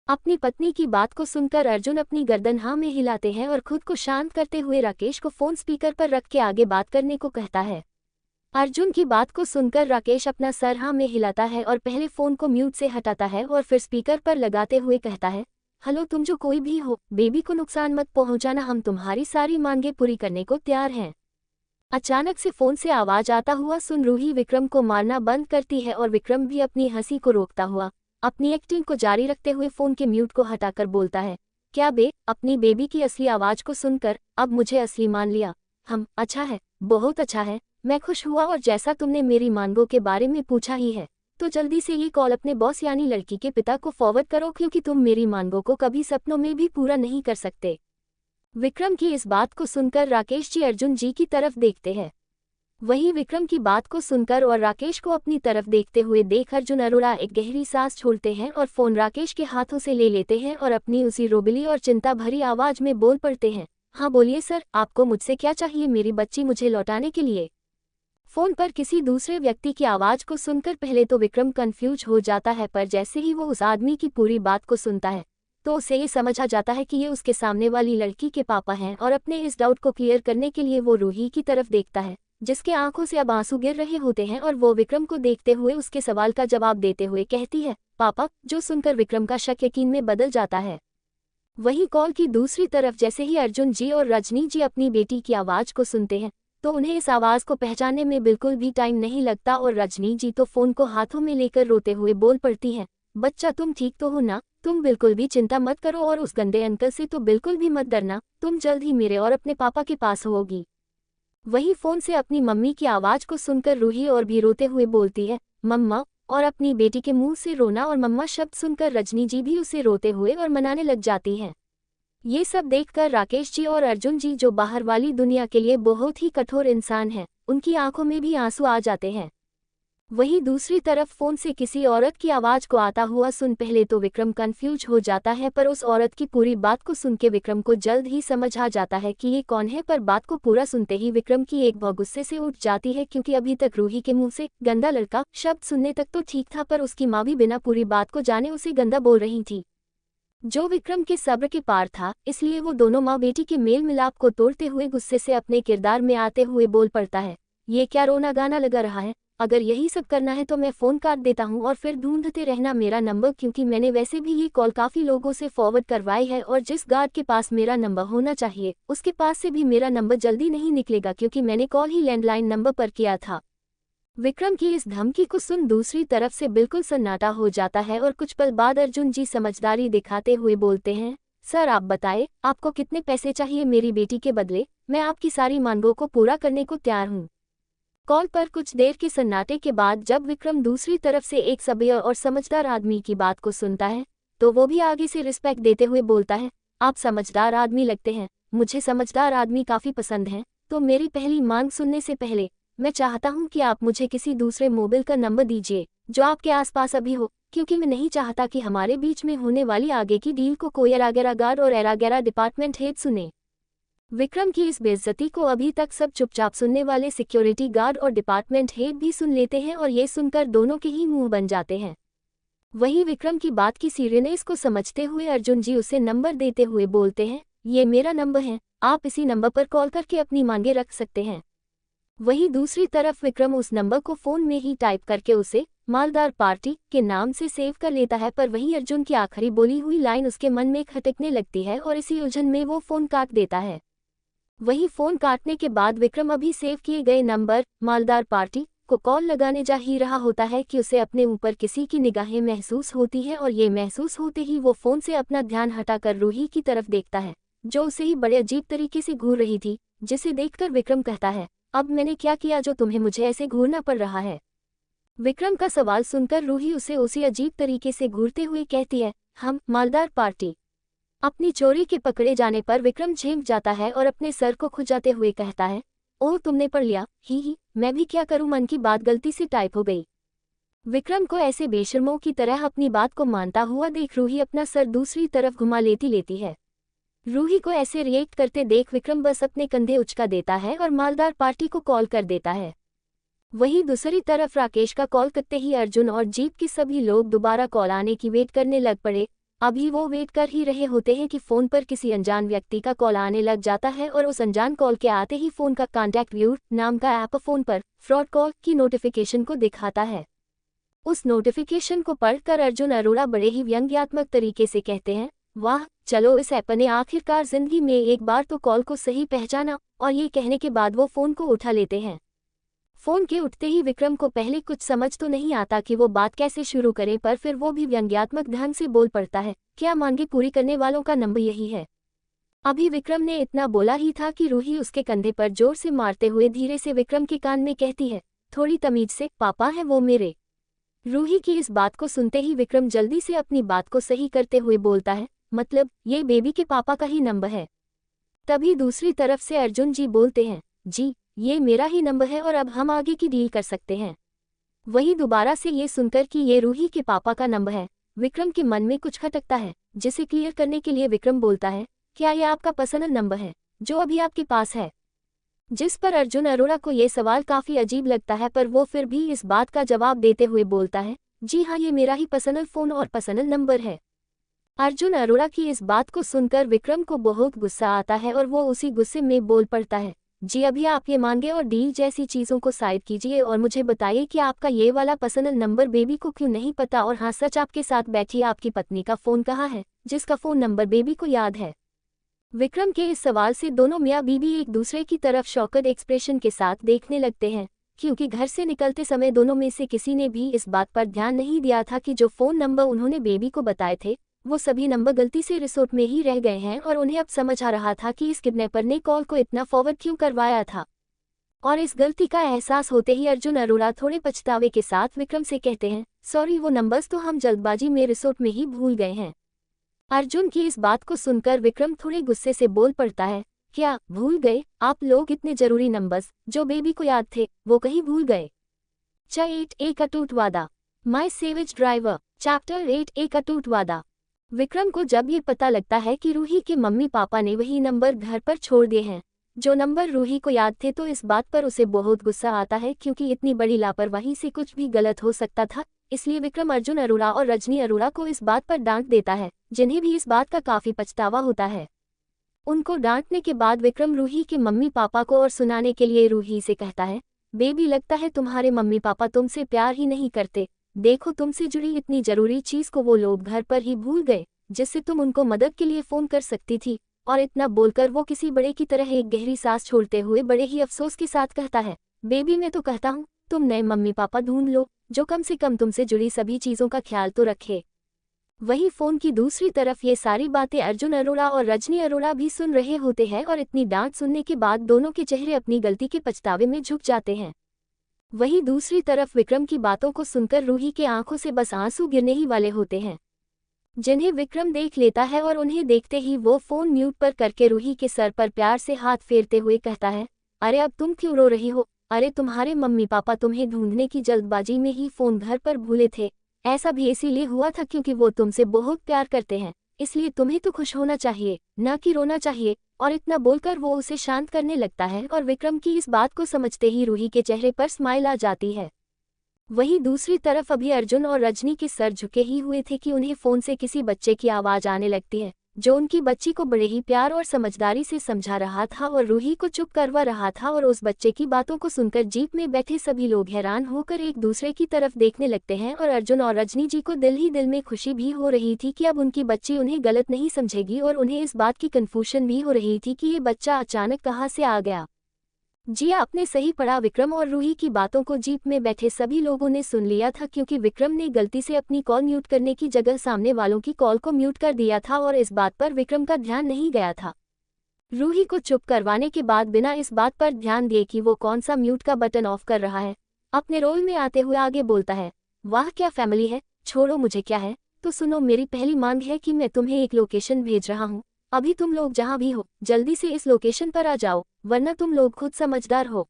अपनी पत्नी की बात को सुनकर अर्जुन अपनी गर्दन हाँ में हिलाते हैं और खुद को शांत करते हुए राकेश को फोन स्पीकर पर रख के आगे बात करने को कहता है। अर्जुन की बात को सुनकर राकेश अपना सर हाँ में हिलाता है और पहले फोन को म्यूट से हटाता है और फिर स्पीकर पर लगाते हुए कहता है, हेलो तुम जो कोई भी हो, बेबी को नुकसान मत पहुंचाना, हम तुम्हारी सारी मांगे पूरी करने को तैयार हैं। अचानक से फोन से आवाज आता हुआ सुन रूही विक्रम को मारना बंद करती है और विक्रम भी अपनी हंसी को रोकता हुआ अपनी एक्टिंग को जारी रखते हुए फोन के म्यूट को हटाकर बोलता है, क्या अपनी बेबी की असली आवाज को सुनकर अब मुझे असली मान लिया? अच्छा है, बहुत अच्छा है, मैं खुश हुआ। और जैसा तुमने मेरी मांगों के बारे में पूछा ही है, तो जल्दी से ये कॉल अपने बॉस यानी लड़की के पिता को फॉरवर्ड करो, क्योंकि तुम मेरी मांगों को कभी सपनों में भी पूरा नहीं कर सकते। विक्रम की इस बात को सुनकर राकेश जी अर्जुन जी की तरफ देखते हैं। वहीं विक्रम की बात को सुनकर और राकेश को अपनी तरफ देखते हुए देख अर्जुन अरोड़ा एक गहरी सांस छोड़ते हैं और फोन राकेश के हाथों से ले लेते हैं और अपनी उसी रोबिली और चिंता भरी आवाज में बोल पड़ते हैं, हाँ बोलिए सर, आपको मुझसे क्या चाहिए मेरी बच्ची मुझे लौटाने के लिए? फोन पर किसी दूसरे व्यक्ति की आवाज को सुनकर पहले तो विक्रम कंफ्यूज हो जाता है, पर जैसे ही वो उस आदमी की पूरी बात को सुनता है तो उसे ये समझ आ जाता है कि ये उसके सामने वाली लड़की के पापा हैं। और अपने इस डाउट को क्लियर करने के लिए वो रूही की तरफ देखता है जिसके आंखों से अब आंसू गिर रहे होते हैं और वो विक्रम को देखते हुए उसके सवाल का जवाब देते हुए कहती है, पापा, जो सुनकर विक्रम का शक यकीन में बदल जाता है। वहीं कॉल की दूसरी तरफ जैसे ही अर्जुन जी और रजनी जी अपनी बेटी की आवाज को सुनते हैं तो उन्हें इस आवाज को पहचानने में बिल्कुल भी टाइम नहीं लगता और रजनी जी तो फोन को हाथों में लेकर रोते हुए बोल पड़ती हैं, बच्चा तुम ठीक तो हो ना, तुम बिल्कुल भी चिंता मत करो और उस गंदे अंकल से तो बिल्कुल भी मत डरना, तुम जल्द ही मेरे और अपने पापा के पास होगी। वहीं फोन से अपनी मम्मी की आवाज को सुनकर रूही और भी रोते हुए बोलती है, मम्मा, और अपनी बेटी के मुंह से रोना और मम्मा शब्द सुनकर रजनी जी भी उसे रोते हुए और मनाने लग जाती हैं। ये सब देखकर राकेश जी और अर्जुन जी, जो बाहर वाली दुनिया के लिए बहुत ही कठोर इंसान हैं, उनकी आंखों में भी आंसू आ जाते हैं। वहीं दूसरी तरफ फोन से किसी औरत की आवाज को आता हुआ सुन पहले तो विक्रम कंफ्यूज हो जाता है, पर उस औरत की पूरी बात को सुन के विक्रम को जल्द ही समझ आ जाता है कि ये कौन है। पर बात को पूरा सुनते ही विक्रम की एक भौं गुस्से से उठ जाती है, क्योंकि अभी तक रूही के मुंह से गंदा लड़का शब्द सुनने तक तो ठीक था, पर उसकी माँ भी बिना पूरी बात को जाने उसे गंदा बोल रही थी, जो विक्रम के सब्र के पार था। इसलिए वो दोनों माँ बेटी के मेल मिलाप को तोड़ते हुए गुस्से से अपने किरदार में आते हुए बोल पड़ता है, ये क्या रोना गाना लगा रहा है, अगर यही सब करना है तो मैं फ़ोन काट देता हूँ और फिर ढूंढते रहना मेरा नंबर, क्योंकि मैंने वैसे भी ये कॉल काफ़ी लोगों से फॉरवर्ड करवाई है और जिस गार्ड के पास मेरा नंबर होना चाहिए उसके पास से भी मेरा नंबर जल्दी नहीं निकलेगा, क्योंकि मैंने कॉल ही लैंडलाइन नंबर पर किया था। विक्रम की इस धमकी को सुन दूसरी तरफ से बिल्कुल सन्नाटा हो जाता है और कुछ पल बाद अर्जुन जी समझदारी दिखाते हुए बोलते हैं, सर आप बताएं, आपको कितने पैसे चाहिए मेरी बेटी के बदले, मैं आपकी सारी मांगों को पूरा करने को तैयार हूँ। कॉल पर कुछ देर के सन्नाटे के बाद जब विक्रम दूसरी तरफ से एक सभ्य और समझदार आदमी की बात को सुनता है तो वो भी आगे से रिस्पेक्ट देते हुए बोलता है, आप समझदार आदमी लगते हैं, मुझे समझदार आदमी काफ़ी पसंद हैं, तो मेरी पहली मांग सुनने से पहले मैं चाहता हूं कि आप मुझे किसी दूसरे मोबाइल का नंबर दीजिए जो आपके आसपास अभी हो, क्योंकि मैं नहीं चाहता कि हमारे बीच में होने वाली आगे की डील को कोई एरागेरा गार्ड और एरागेरा डिपार्टमेंट हेड सुने। विक्रम की इस बेइज्जती को अभी तक सब चुपचाप सुनने वाले सिक्योरिटी गार्ड और डिपार्टमेंट हेड भी सुन लेते हैं और ये सुनकर दोनों के ही मुंह बन जाते हैं। वहीं विक्रम की बात की सीरियसनेस को समझते हुए अर्जुन जी उसे नंबर देते हुए बोलते हैं, ये मेरा नंबर है, आप इसी नंबर पर कॉल करके अपनी मांगे रख सकते हैं। वहीं दूसरी तरफ विक्रम उस नंबर को फोन में ही टाइप करके उसे मालदार पार्टी के नाम से सेव कर लेता है, पर वहीं अर्जुन की आखिरी बोली हुई लाइन उसके मन में खटकने लगती है और इसी उलझन में वो फोन काट देता है। वहीं फोन काटने के बाद विक्रम अभी सेव किए गए नंबर मालदार पार्टी को कॉल लगाने जा ही रहा होता है कि उसे अपने ऊपर किसी की निगाहें महसूस होती है और ये महसूस होते ही वो फोन से अपना ध्यान हटाकर रूही की तरफ देखता है, जो उसे ही बड़े अजीब तरीके से घूर रही थी, जिसे देखकर विक्रम कहता है, अब मैंने क्या किया जो तुम्हें मुझे ऐसे घूरना पड़ रहा है। विक्रम का सवाल सुनकर रूही उसे उसी अजीब तरीके से घूरते हुए कहती है, हम मालदार पार्टी। अपनी चोरी के पकड़े जाने पर विक्रम झेप जाता है और अपने सर को खुजाते हुए कहता है, ओह तुमने पढ़ लिया, ही मैं भी क्या करूं, मन की बात गलती से टाइप हो गई। विक्रम को ऐसे बेशर्मों की तरह अपनी बात को मानता हुआ देख रूही अपना सर दूसरी तरफ घुमा लेती है। रूही को ऐसे रिएक्ट करते देख विक्रम बस अपने कंधे उचका देता है और मालदार पार्टी को कॉल कर देता है। वहीं दूसरी तरफ राकेश का कॉल करते ही अर्जुन और जीप के सभी लोग दोबारा कॉल आने की वेट करने लग पड़े। अभी वो वेट कर ही रहे होते हैं कि फोन पर किसी अनजान व्यक्ति का कॉल आने लग जाता है और उस अनजान कॉल के आते ही फोन का कॉन्टैक्ट व्यू नाम का ऐप फोन पर फ्रॉड कॉल की नोटिफिकेशन को दिखाता है। उस नोटिफिकेशन को पढ़कर अर्जुन अरोड़ा बड़े ही व्यंग्यात्मक तरीके से कहते हैं, वाह चलो, इस ऐप ने आखिरकार जिंदगी में एक बार तो कॉल को सही पहचाना। और ये कहने के बाद वो फोन को उठा लेते हैं। फोन के उठते ही विक्रम को पहले कुछ समझ तो नहीं आता कि वो बात कैसे शुरू करे, पर फिर वो भी व्यंग्यात्मक ढंग से बोल पड़ता है, क्या मांगे पूरी करने वालों का नंबर यही है। अभी विक्रम ने इतना बोला ही था कि रूही उसके कंधे पर जोर से मारते हुए धीरे से विक्रम के कान में कहती है, थोड़ी तमीज से, पापा है वो मेरे। रूही की इस बात को सुनते ही विक्रम जल्दी से अपनी बात को सही करते हुए बोलता है, मतलब ये बेबी के पापा का ही नंबर है। तभी दूसरी तरफ से अर्जुन जी बोलते हैं, जी ये मेरा ही नंबर है और अब हम आगे की डील कर सकते हैं। वहीं दोबारा से ये सुनकर कि ये रूही के पापा का नंबर है, विक्रम के मन में कुछ खटकता है, जिसे क्लियर करने के लिए विक्रम बोलता है, क्या ये आपका पर्सनल नंबर है जो अभी आपके पास है। जिस पर अर्जुन अरोड़ा को ये सवाल काफी अजीब लगता है, पर वो फिर भी इस बात का जवाब देते हुए बोलता है, जी हाँ ये मेरा ही पर्सनल फोन और पर्सनल नंबर है। अर्जुन अरोड़ा की इस बात को सुनकर विक्रम को बहुत गुस्सा आता है और वो उसी गुस्से में बोल पड़ता है, जी अभी आप ये मांगे और डील जैसी चीज़ों को साइड कीजिए और मुझे बताइए कि आपका ये वाला पर्सनल नंबर बेबी को क्यों नहीं पता, और हाँ सच आपके साथ बैठी आपकी पत्नी का फ़ोन कहाँ है जिसका फ़ोन नंबर बेबी को याद है। विक्रम के इस सवाल से दोनों मियाँ बीवी एक दूसरे की तरफ शॉक्ड एक्सप्रेशन के साथ देखने लगते हैं, क्योंकि घर से निकलते समय दोनों में से किसी ने भी इस बात पर ध्यान नहीं दिया था कि जो फ़ोन नंबर उन्होंने बेबी को बताए थे वो सभी नंबर गलती से रिसोर्ट में ही रह गए हैं, और उन्हें अब समझ आ रहा था कि इस किडनैपर ने कॉल को इतना फॉरवर्ड क्यों करवाया था। और इस गलती का एहसास होते ही अर्जुन अरोड़ा थोड़े पछतावे के साथ विक्रम से कहते हैं, सॉरी वो नंबर्स तो हम जल्दबाजी में रिसोर्ट में ही भूल गए हैं। अर्जुन की इस बात को सुनकर विक्रम थोड़े गुस्से से बोल पड़ता है, क्या भूल गए आप लोग इतने जरूरी नंबर्स जो बेबी को याद थे वो कहीं भूल गए। चैप्टर 8 एक अटूट वादा, माई सेवेज ड्राइवर। चैप्टर 8 एक अटूट वादा। विक्रम को जब ये पता लगता है कि रूही के मम्मी पापा ने वही नंबर घर पर छोड़ दिए हैं जो नंबर रूही को याद थे, तो इस बात पर उसे बहुत गुस्सा आता है, क्योंकि इतनी बड़ी लापरवाही से कुछ भी गलत हो सकता था। इसलिए विक्रम अर्जुन अरोड़ा और रजनी अरोड़ा को इस बात पर डांट देता है, जिन्हें भी इस बात का काफी पछतावा होता है। उनको डांटने के बाद विक्रम रूही के मम्मी पापा को और सुनाने के लिए रूही से कहता है, बेबी लगता है तुम्हारे मम्मी पापा तुमसे प्यार ही नहीं करते, देखो तुमसे जुड़ी इतनी जरूरी चीज को वो लोग घर पर ही भूल गए जिससे तुम उनको मदद के लिए फोन कर सकती थी। और इतना बोलकर वो किसी बड़े की तरह एक गहरी सांस छोड़ते हुए बड़े ही अफसोस के साथ कहता है, बेबी मैं तो कहता हूँ तुम नए मम्मी पापा ढूंढ लो जो कम से कम तुमसे जुड़ी सभी चीजों का ख्याल तो रखे। वही फोन की दूसरी तरफ ये सारी बातें अर्जुन अरोड़ा और रजनी अरोड़ा भी सुन रहे होते हैं, और इतनी डांट सुनने के बाद दोनों के चेहरे अपनी गलती के पछतावे में झुक जाते हैं। वही दूसरी तरफ विक्रम की बातों को सुनकर रूही के आंखों से बस आंसू गिरने ही वाले होते हैं, जिन्हें विक्रम देख लेता है और उन्हें देखते ही वो फोन म्यूट पर करके रूही के सर पर प्यार से हाथ फेरते हुए कहता है, अरे अब तुम क्यों रो रही हो, अरे तुम्हारे मम्मी पापा तुम्हें ढूंढने की जल्दबाजी में ही फोन घर पर भूले थे, ऐसा भी इसीलिए हुआ था क्योंकि वो तुमसे बहुत प्यार करते हैं, इसलिए तुम्हें तो खुश होना चाहिए ना कि रोना चाहिए। और इतना बोलकर वो उसे शांत करने लगता है, और विक्रम की इस बात को समझते ही रूही के चेहरे पर स्माइल आ जाती है। वहीं दूसरी तरफ अभी अर्जुन और रजनी के सर झुके ही हुए थे कि उन्हें फोन से किसी बच्चे की आवाज आने लगती है, जो उनकी बच्ची को बड़े ही प्यार और समझदारी से समझा रहा था और रूही को चुप करवा रहा था। और उस बच्चे की बातों को सुनकर जीप में बैठे सभी लोग हैरान होकर एक दूसरे की तरफ देखने लगते हैं, और अर्जुन और रजनी जी को दिल ही दिल में खुशी भी हो रही थी कि अब उनकी बच्ची उन्हें गलत नहीं समझेगी, और उन्हें इस बात की कन्फ्यूजन भी हो रही थी कि ये बच्चा अचानक कहाँ से आ गया। जी आपने सही पढ़ा, विक्रम और रूही की बातों को जीप में बैठे सभी लोगों ने सुन लिया था, क्योंकि विक्रम ने गलती से अपनी कॉल म्यूट करने की जगह सामने वालों की कॉल को म्यूट कर दिया था, और इस बात पर विक्रम का ध्यान नहीं गया था। रूही को चुप करवाने के बाद बिना इस बात पर ध्यान दिए कि वो कौन सा म्यूट का बटन ऑफ कर रहा है, अपने रोल में आते हुए आगे बोलता है, वाह क्या फैमिली है, छोड़ो मुझे क्या है, तो सुनो मेरी पहली मांग है कि मैं तुम्हें एक लोकेशन भेज रहा हूँ, अभी तुम लोग जहाँ भी हो जल्दी से इस लोकेशन पर आ जाओ, वरना तुम लोग खुद समझदार हो।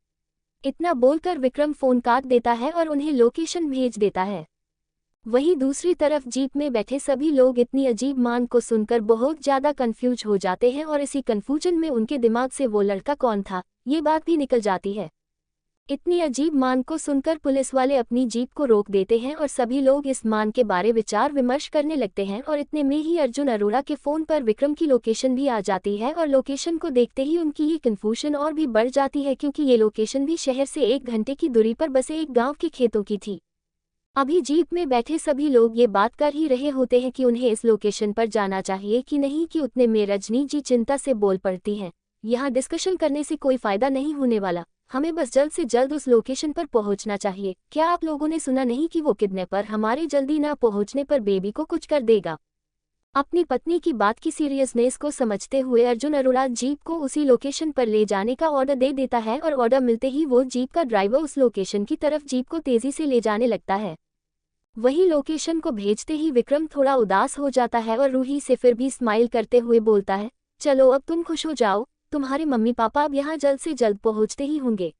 इतना बोलकर विक्रम फोन काट देता है और उन्हें लोकेशन भेज देता है। वहीं दूसरी तरफ जीप में बैठे सभी लोग इतनी अजीब मांग को सुनकर बहुत ज्यादा कंफ्यूज हो जाते हैं, और इसी कंफ्यूजन में उनके दिमाग से वो लड़का कौन था ये बात भी निकल जाती है। इतनी अजीब मान को सुनकर पुलिस वाले अपनी जीप को रोक देते हैं और सभी लोग इस मान के बारे विचार विमर्श करने लगते हैं, और इतने में ही अर्जुन अरोड़ा के फोन पर विक्रम की लोकेशन भी आ जाती है, और लोकेशन को देखते ही उनकी ये कंफ्यूजन और भी बढ़ जाती है, क्योंकि ये लोकेशन भी शहर से 1 घंटे की दूरी पर बसे एक गाँव के खेतों की थी। अभी जीप में बैठे सभी लोग ये बात कर ही रहे होते हैं कि उन्हें इस लोकेशन पर जाना चाहिए कि नहीं, कि उतने में रजनी जी चिंता से बोल पड़ती हैं, यहाँ डिस्कशन करने से कोई फायदा नहीं होने वाला, हमें बस जल्द से जल्द उस लोकेशन पर पहुंचना चाहिए। क्या आप लोगों ने सुना नहीं कि वो किडनैपर हमारे जल्दी ना पहुंचने पर बेबी को कुछ कर देगा। अपनी पत्नी की बात की सीरियसनेस को समझते हुए अर्जुन अरोड़ा जीप को उसी लोकेशन पर ले जाने का ऑर्डर दे देता है, और ऑर्डर मिलते ही वो जीप का ड्राइवर उस लोकेशन की तरफ जीप को तेजी से ले जाने लगता है। वही लोकेशन को भेजते ही विक्रम थोड़ा उदास हो जाता है और रूही से फिर भी स्माइल करते हुए बोलता है, चलो अब तुम खुश हो जाओ, तुम्हारे मम्मी पापा अब यहाँ जल्द से जल्द पहुँचते ही होंगे।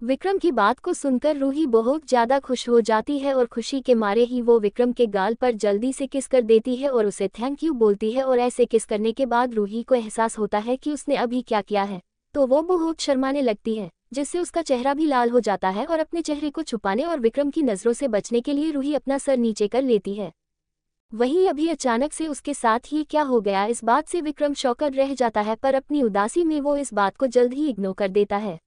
विक्रम की बात को सुनकर रूही बहुत ज्यादा खुश हो जाती है, और खुशी के मारे ही वो विक्रम के गाल पर जल्दी से किस कर देती है और उसे थैंक यू बोलती है, और ऐसे किस करने के बाद रूही को एहसास होता है कि उसने अभी क्या किया है, तो वो बहुत शर्माने लगती है, जिससे उसका चेहरा भी लाल हो जाता है, और अपने चेहरे को छुपाने और विक्रम की नजरों से बचने के लिए रूही अपना सर नीचे कर लेती है। वहीं अभी अचानक से उसके साथ ये क्या हो गया, इस बात से विक्रम शॉकर रह जाता है, पर अपनी उदासी में वो इस बात को जल्द ही इग्नोर कर देता है।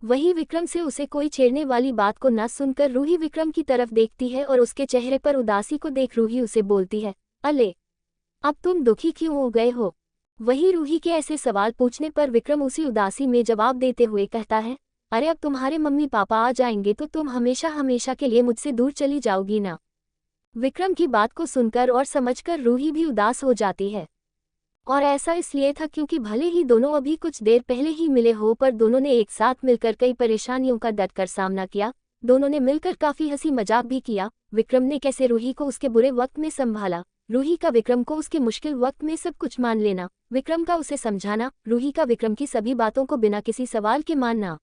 वहीं विक्रम से उसे कोई छेड़ने वाली बात को न सुनकर रूही विक्रम की तरफ देखती है और उसके चेहरे पर उदासी को देख रूही उसे बोलती है, अले अब तुम दुखी क्यों हो गए हो। वहीं रूही के ऐसे सवाल पूछने पर विक्रम उसी उदासी में जवाब देते हुए कहता है, अरे अब तुम्हारे मम्मी पापा आ जाएंगे तो तुम हमेशा हमेशा के लिए मुझसे दूर चली जाओगी ना। विक्रम की बात को सुनकर और समझकर रूही भी उदास हो जाती है, और ऐसा इसलिए था क्योंकि भले ही दोनों अभी कुछ देर पहले ही मिले हो, पर दोनों ने एक साथ मिलकर कई परेशानियों का डटकर सामना किया। दोनों ने मिलकर काफी हंसी मजाक भी किया। विक्रम ने कैसे रूही को उसके बुरे वक्त में संभाला, रूही का विक्रम को उसके मुश्किल वक्त में सब कुछ मान लेना, विक्रम का उसे समझाना, रूही का विक्रम की सभी बातों को बिना किसी सवाल के मानना,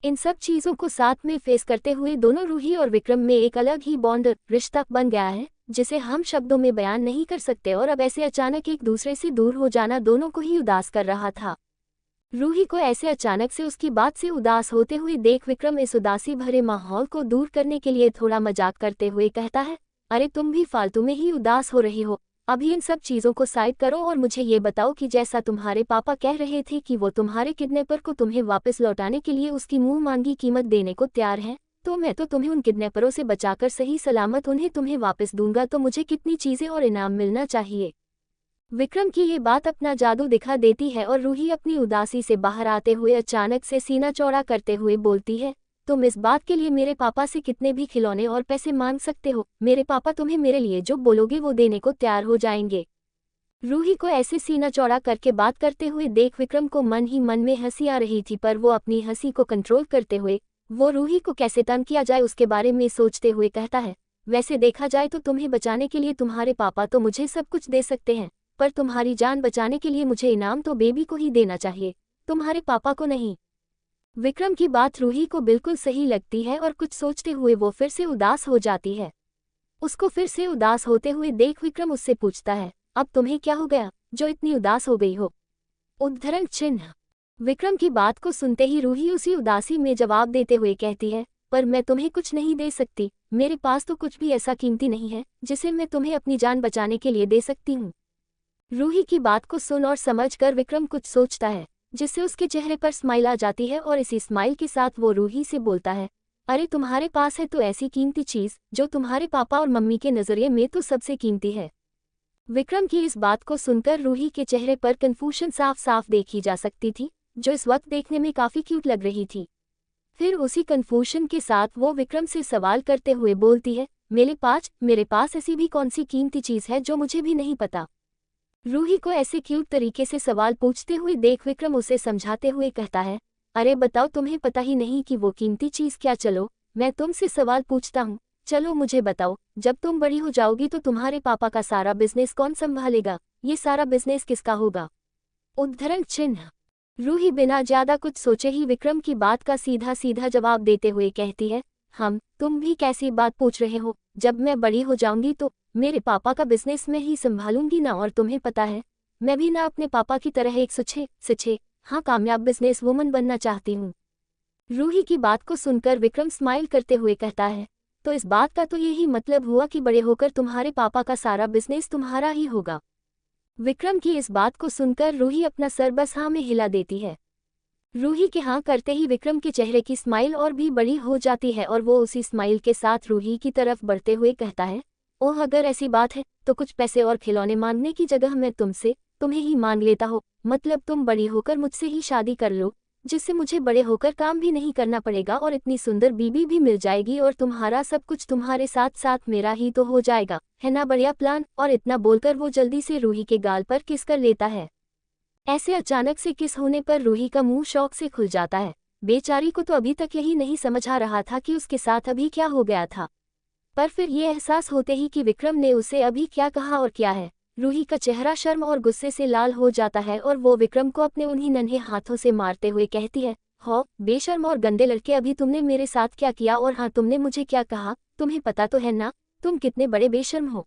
इन सब चीजों को साथ में फेस करते हुए दोनों रूही और विक्रम में एक अलग ही बॉन्ड रिश्ता बन गया है, जिसे हम शब्दों में बयान नहीं कर सकते। और अब ऐसे अचानक एक दूसरे से दूर हो जाना दोनों को ही उदास कर रहा था। रूही को ऐसे अचानक से उसकी बात से उदास होते हुए देख विक्रम इस उदासी भरे माहौल को दूर करने के लिए थोड़ा मजाक करते हुए कहता है, अरे तुम भी फालतू में ही उदास हो रही हो, अभी इन सब चीजों को साइड करो और मुझे ये बताओ कि जैसा तुम्हारे पापा कह रहे थे कि वो तुम्हारे किडनैपर को तुम्हें वापस लौटाने के लिए उसकी मुंह मांगी कीमत देने को तैयार हैं, तो मैं तो तुम्हें उन किडनैपरों से बचाकर सही सलामत उन्हें तुम्हें वापस दूंगा, तो मुझे कितनी चीजें और इनाम मिलना चाहिए। विक्रम की ये बात अपना जादू दिखा देती है और रूही अपनी उदासी से बाहर आते हुए अचानक से सीना चौड़ा करते हुए बोलती है, तुम इस बात के लिए मेरे पापा से कितने भी खिलौने और पैसे मांग सकते हो, मेरे पापा तुम्हें मेरे लिए जो बोलोगे वो देने को तैयार हो जाएंगे। रूही को ऐसे सीना चौड़ा करके बात करते हुए देख विक्रम को मन ही मन में हंसी आ रही थी, पर वो अपनी हंसी को कंट्रोल करते हुए वो रूही को कैसे तंग किया जाए उसके बारे में सोचते हुए कहता है, वैसे देखा जाए तो तुम्हें बचाने के लिए तुम्हारे पापा तो मुझे सब कुछ दे सकते हैं, पर तुम्हारी जान बचाने के लिए मुझे इनाम तो बेबी को ही देना चाहिए, तुम्हारे पापा को नहीं। विक्रम की बात रूही को बिल्कुल सही लगती है और कुछ सोचते हुए वो फिर से उदास हो जाती है। उसको फिर से उदास होते हुए देख विक्रम उससे पूछता है, अब तुम्हें क्या हो गया जो इतनी उदास हो गई हो। उद्धरण चिन्ह। विक्रम की बात को सुनते ही रूही उसी उदासी में जवाब देते हुए कहती है, पर मैं तुम्हें कुछ नहीं दे सकती, मेरे पास तो कुछ भी ऐसा कीमती नहीं है जिसे मैं तुम्हें अपनी जान बचाने के लिए दे सकती हूँ। रूही की बात को सुन और समझ कर विक्रम कुछ सोचता है, जिससे उसके चेहरे पर स्माइल आ जाती है और इसी स्माइल के साथ वो रूही से बोलता है, अरे तुम्हारे पास है तो ऐसी कीमती चीज जो तुम्हारे पापा और मम्मी के नजरिए में तो सबसे कीमती है। विक्रम की इस बात को सुनकर रूही के चेहरे पर कन्फ्यूजन साफ साफ देखी जा सकती थी, जो इस वक्त देखने में काफी क्यूट लग रही थी। फिर उसी कन्फ्यूजन के साथ वो विक्रम से सवाल करते हुए बोलती है, मेरे पास ऐसी भी कौन सी कीमती चीज है जो मुझे भी नहीं पता। रूही को ऐसे क्यूट तरीके से सवाल पूछते हुए देख विक्रम उसे समझाते हुए कहता है, अरे बताओ तुम्हें पता ही नहीं कि वो कीमती चीज क्या, चलो मैं तुमसे सवाल पूछता हूँ, चलो मुझे बताओ, जब तुम बड़ी हो जाओगी तो तुम्हारे पापा का सारा बिजनेस कौन संभालेगा, ये सारा बिजनेस किसका होगा। उद्धरण चिन्ह। रूही बिना ज्यादा कुछ सोचे ही विक्रम की बात का सीधा सीधा जवाब देते हुए कहती है, तुम भी कैसी बात पूछ रहे हो, जब मैं बड़ी हो जाऊंगी तो मेरे पापा का बिजनेस मैं ही संभालूंगी ना, और तुम्हें पता है मैं भी ना अपने पापा की तरह एक सच्चे कामयाब बिजनेस वुमन बनना चाहती हूँ। रूही की बात को सुनकर विक्रम स्माइल करते हुए कहता है, तो इस बात का तो यही मतलब हुआ कि बड़े होकर तुम्हारे पापा का सारा बिजनेस तुम्हारा ही होगा। विक्रम की इस बात को सुनकर रूही अपना सर बस हाँ में हिला देती है। रूही के हाँ करते ही विक्रम के चेहरे की स्माइल और भी बड़ी हो जाती है और वो उसी स्माइल के साथ रूही की तरफ बढ़ते हुए कहता है, ओह अगर ऐसी बात है तो कुछ पैसे और खिलौने मांगने की जगह मैं तुम्हें ही मांग लेता हो, मतलब तुम बड़ी होकर मुझसे ही शादी कर लो, जिससे मुझे बड़े होकर काम भी नहीं करना पड़ेगा और इतनी सुंदर बीबी भी मिल जाएगी और तुम्हारा सब कुछ तुम्हारे साथ साथ मेरा ही तो हो जाएगा, है ना बढ़िया प्लान। और इतना बोलकर वो जल्दी से रूही के गाल पर किस कर लेता है। ऐसे अचानक से किस होने पर रूही का मुंह शौक से खुल जाता है। बेचारी को तो अभी तक यही नहीं समझ आ रहा था कि उसके साथ अभी क्या हो गया था, पर फिर ये एहसास होते ही कि विक्रम ने उसे अभी क्या कहा और क्या है, रूही का चेहरा शर्म और गुस्से से लाल हो जाता है और वो विक्रम को अपने उन्हीं नन्हे हाथों से मारते हुए कहती है, हो बेशर्म और गंदे लड़के, अभी तुमने मेरे साथ क्या किया और हाँ तुमने मुझे क्या कहा, तुम्हें पता तो है ना तुम कितने बड़े बेशर्म हो।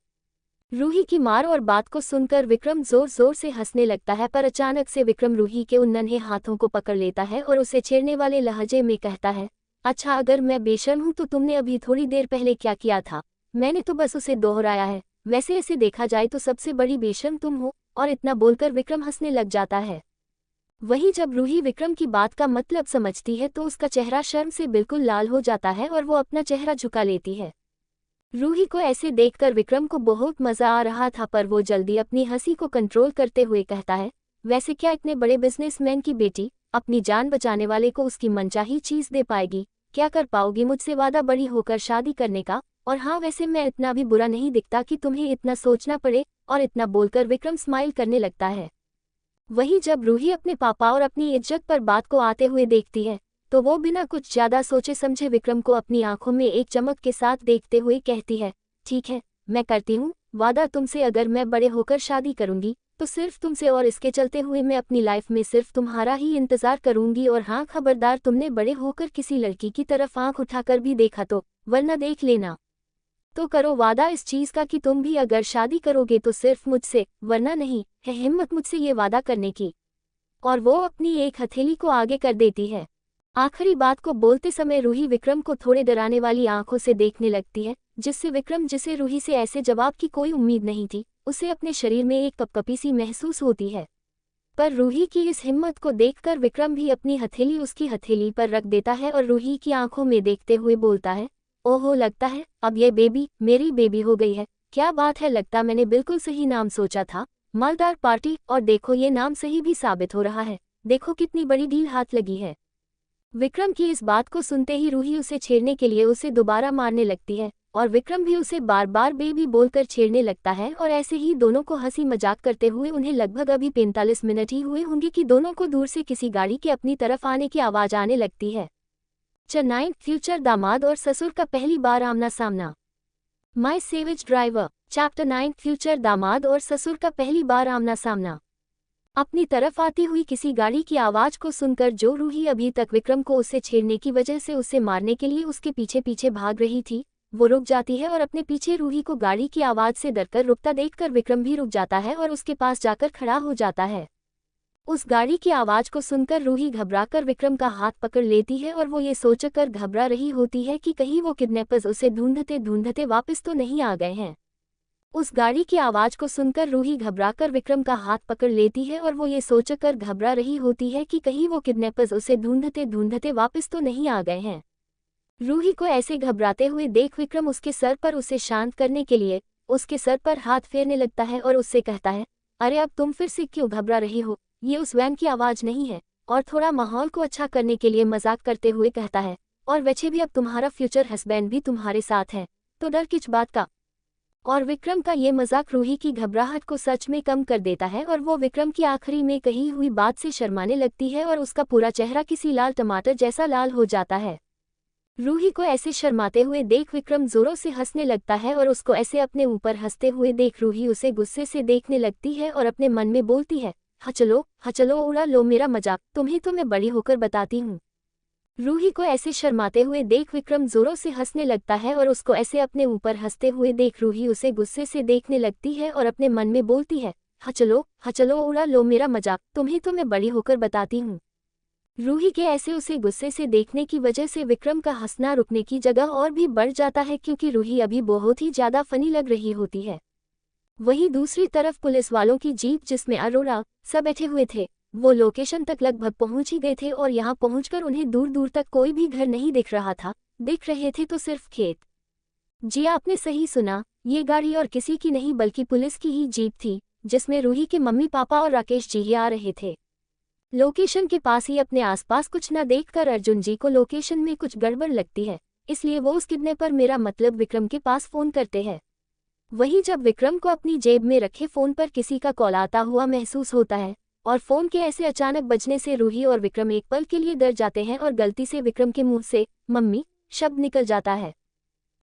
रूही की मार और बात को सुनकर विक्रम जोर जोर से हंसने लगता है, पर अचानक से विक्रम रूही के उन नन्हे हाथों को पकड़ लेता है और उसे छेड़ने वाले लहजे में कहता है, अच्छा अगर मैं बेशर्म हूँ तो तुमने अभी थोड़ी देर पहले क्या किया था, मैंने तो बस उसे दोहराया है, वैसे ऐसे देखा जाए तो सबसे बड़ी बेशर्म तुम हो, और इतना बोलकर विक्रम हंसने लग जाता है। वहीं जब रूही विक्रम की बात का मतलब समझती है तो उसका चेहरा शर्म से बिल्कुल लाल हो जाता है और वो अपना चेहरा झुका लेती है। रूही को ऐसे देखकर विक्रम को बहुत मजा आ रहा था, पर वो जल्दी अपनी हंसी को कंट्रोल करते हुए कहता है, वैसे क्या इतने बड़े बिजनेसमैन की बेटी अपनी जान बचाने वाले को उसकी मनचाही चीज दे पाएगी? क्या कर पाओगी मुझसे वादा बड़ी होकर शादी करने का? और हाँ, वैसे मैं इतना भी बुरा नहीं दिखता कि तुम्हें इतना सोचना पड़े। और इतना बोलकर विक्रम स्माइल करने लगता है। वहीं जब रूही अपने पापा और अपनी इज्जत पर बात को आते हुए देखती है तो वो बिना कुछ ज्यादा सोचे समझे विक्रम को अपनी आंखों में एक चमक के साथ देखते हुए कहती है, ठीक है, मैं करती हूँ वादा तुमसे, अगर मैं बड़े होकर शादी करूंगी तो सिर्फ तुमसे, और इसके चलते हुए मैं अपनी लाइफ में सिर्फ तुम्हारा ही इंतजार करूंगी। और हाँ, खबरदार तुमने बड़े होकर किसी लड़की की तरफ आंख उठाकर भी देखा तो वरना देख लेना। तो करो वादा इस चीज का कि तुम भी अगर शादी करोगे तो सिर्फ मुझसे, वरना नहीं है हिम्मत मुझसे ये वादा करने की। और वो अपनी एक हथेली को आगे कर देती है। आखिरी बात को बोलते समय रूही विक्रम को थोड़े डराने वाली आंखों से देखने लगती है, जिससे विक्रम, जिसे रूही से ऐसे जवाब की कोई उम्मीद नहीं थी, उसे अपने शरीर में एक कपकपी सी महसूस होती है। पर रूही की इस हिम्मत को देखकर विक्रम भी अपनी हथेली उसकी हथेली पर रख देता है और रूही की आंखों में देखते हुए बोलता है, ओहो, लगता है अब ये बेबी मेरी बेबी हो गई है। क्या बात है, लगता मैंने बिल्कुल सही नाम सोचा था, मालदार पार्टी। और देखो ये नाम सही भी साबित हो रहा है, देखो कितनी बड़ी डील हाथ लगी है। विक्रम की इस बात को सुनते ही रूही उसे छेड़ने के लिए उसे दोबारा मारने लगती है और विक्रम भी उसे बार बार बेबी बोलकर छेड़ने लगता है। और ऐसे ही दोनों को हंसी मजाक करते हुए उन्हें लगभग अभी 45 मिनट ही हुए होंगे कि दोनों को दूर से किसी गाड़ी के अपनी तरफ आने की आवाज आने लगती है। चेन्नई, फ्यूचर दामाद और ससुर का पहली बार आमना सामना। My savage driver, chapter 9, future दामाद और ससुर का पहली बार आमना सामना। अपनी तरफ आती हुई किसी गाड़ी की आवाज को सुनकर जो रूही अभी तक विक्रम को उससे छेड़ने की वजह से उसे मारने के लिए उसके पीछे पीछे भाग रही थी, वो रुक जाती है और अपने पीछे रूही को गाड़ी की आवाज से डरकर रुकता देखकर विक्रम भी रुक जाता है और उसके पास जाकर खड़ा हो जाता है। उस गाड़ी की आवाज को सुनकर रूही घबराकर विक्रम का हाथ पकड़ लेती है और वो ये सोचकर घबरा रही होती है कि कहीं वो किडनैपर्स उसे ढूंढते ढूंढते वापस तो नहीं आ गए हैं। उस गाड़ी की आवाज को सुनकर रूही घबराकर विक्रम का हाथ पकड़ लेती है और वो ये सोचकर घबरा रही होती है कि कहीं वो किडनैपर्स उसे ढूंढते ढूंढते वापस तो नहीं आ गए हैं। रूही को ऐसे घबराते हुए देख विक्रम उसके सर पर उसे शांत करने के लिए उसके सर पर हाथ फेरने लगता है और उससे कहता है, अरे अब तुम फिर से क्यों घबरा रही हो, ये उस वैन की आवाज नहीं है। और थोड़ा माहौल को अच्छा करने के लिए मजाक करते हुए कहता है, और वैसे भी अब तुम्हारा फ्यूचर हस्बैंड भी तुम्हारे साथ है, तो डर किस बात का। और विक्रम का ये मजाक रूही की घबराहट को सच में कम कर देता है और वो विक्रम की आखिरी में कही हुई बात से शर्माने लगती है और उसका पूरा चेहरा किसी लाल टमाटर जैसा लाल हो जाता है। रूही को ऐसे शर्माते हुए देख विक्रम जोरों से हंसने लगता है और उसको ऐसे अपने ऊपर हंसते हुए देख रूही उसे गुस्से से देखने लगती है और अपने मन में बोलती है, हाँ चलो उड़ा लो मेरा मजाक, तुम्हें तो मैं बड़ी होकर बताती हूँ। रूही को ऐसे शर्माते हुए देख विक्रम जोरों से हंसने लगता है और उसको ऐसे अपने ऊपर हंसते हुए देख रूही उसे गुस्से से देखने लगती है और अपने मन में बोलती है, हाँ चलो उड़ा लो मेरा मजाक, तुम्हें तो मैं बड़ी होकर बताती हूँ। रूही के ऐसे उसे गुस्से से देखने की वजह से विक्रम का हंसना रुकने की जगह और भी बढ़ जाता है, क्योंकि रूही अभी बहुत ही ज्यादा फनी लग रही होती है। वहीं दूसरी तरफ पुलिस वालों की जीप जिसमें अरोरा सब बैठे हुए थे, वो लोकेशन तक लगभग पहुंच ही गए थे और यहाँ पहुंचकर उन्हें दूर दूर तक कोई भी घर नहीं दिख रहा था, दिख रहे थे तो सिर्फ खेत। जी आपने सही सुना, ये गाड़ी और किसी की नहीं बल्कि पुलिस की ही जीप थी, जिसमें रूही के मम्मी पापा और राकेश जी ही आ रहे थे। लोकेशन के पास ही अपने आसपास कुछ न देखकर अर्जुन जी को लोकेशन में कुछ गड़बड़ लगती है, इसलिए वो उस किडनैपर मेरा मतलब विक्रम के पास फोन करते हैं। वहीं जब विक्रम को अपनी जेब में रखे फोन पर किसी का कॉल आता हुआ महसूस होता है और फोन के ऐसे अचानक बजने से रूही और विक्रम एक पल के लिए डर जाते हैं और गलती से विक्रम के मुंह से मम्मी शब्द निकल जाता है।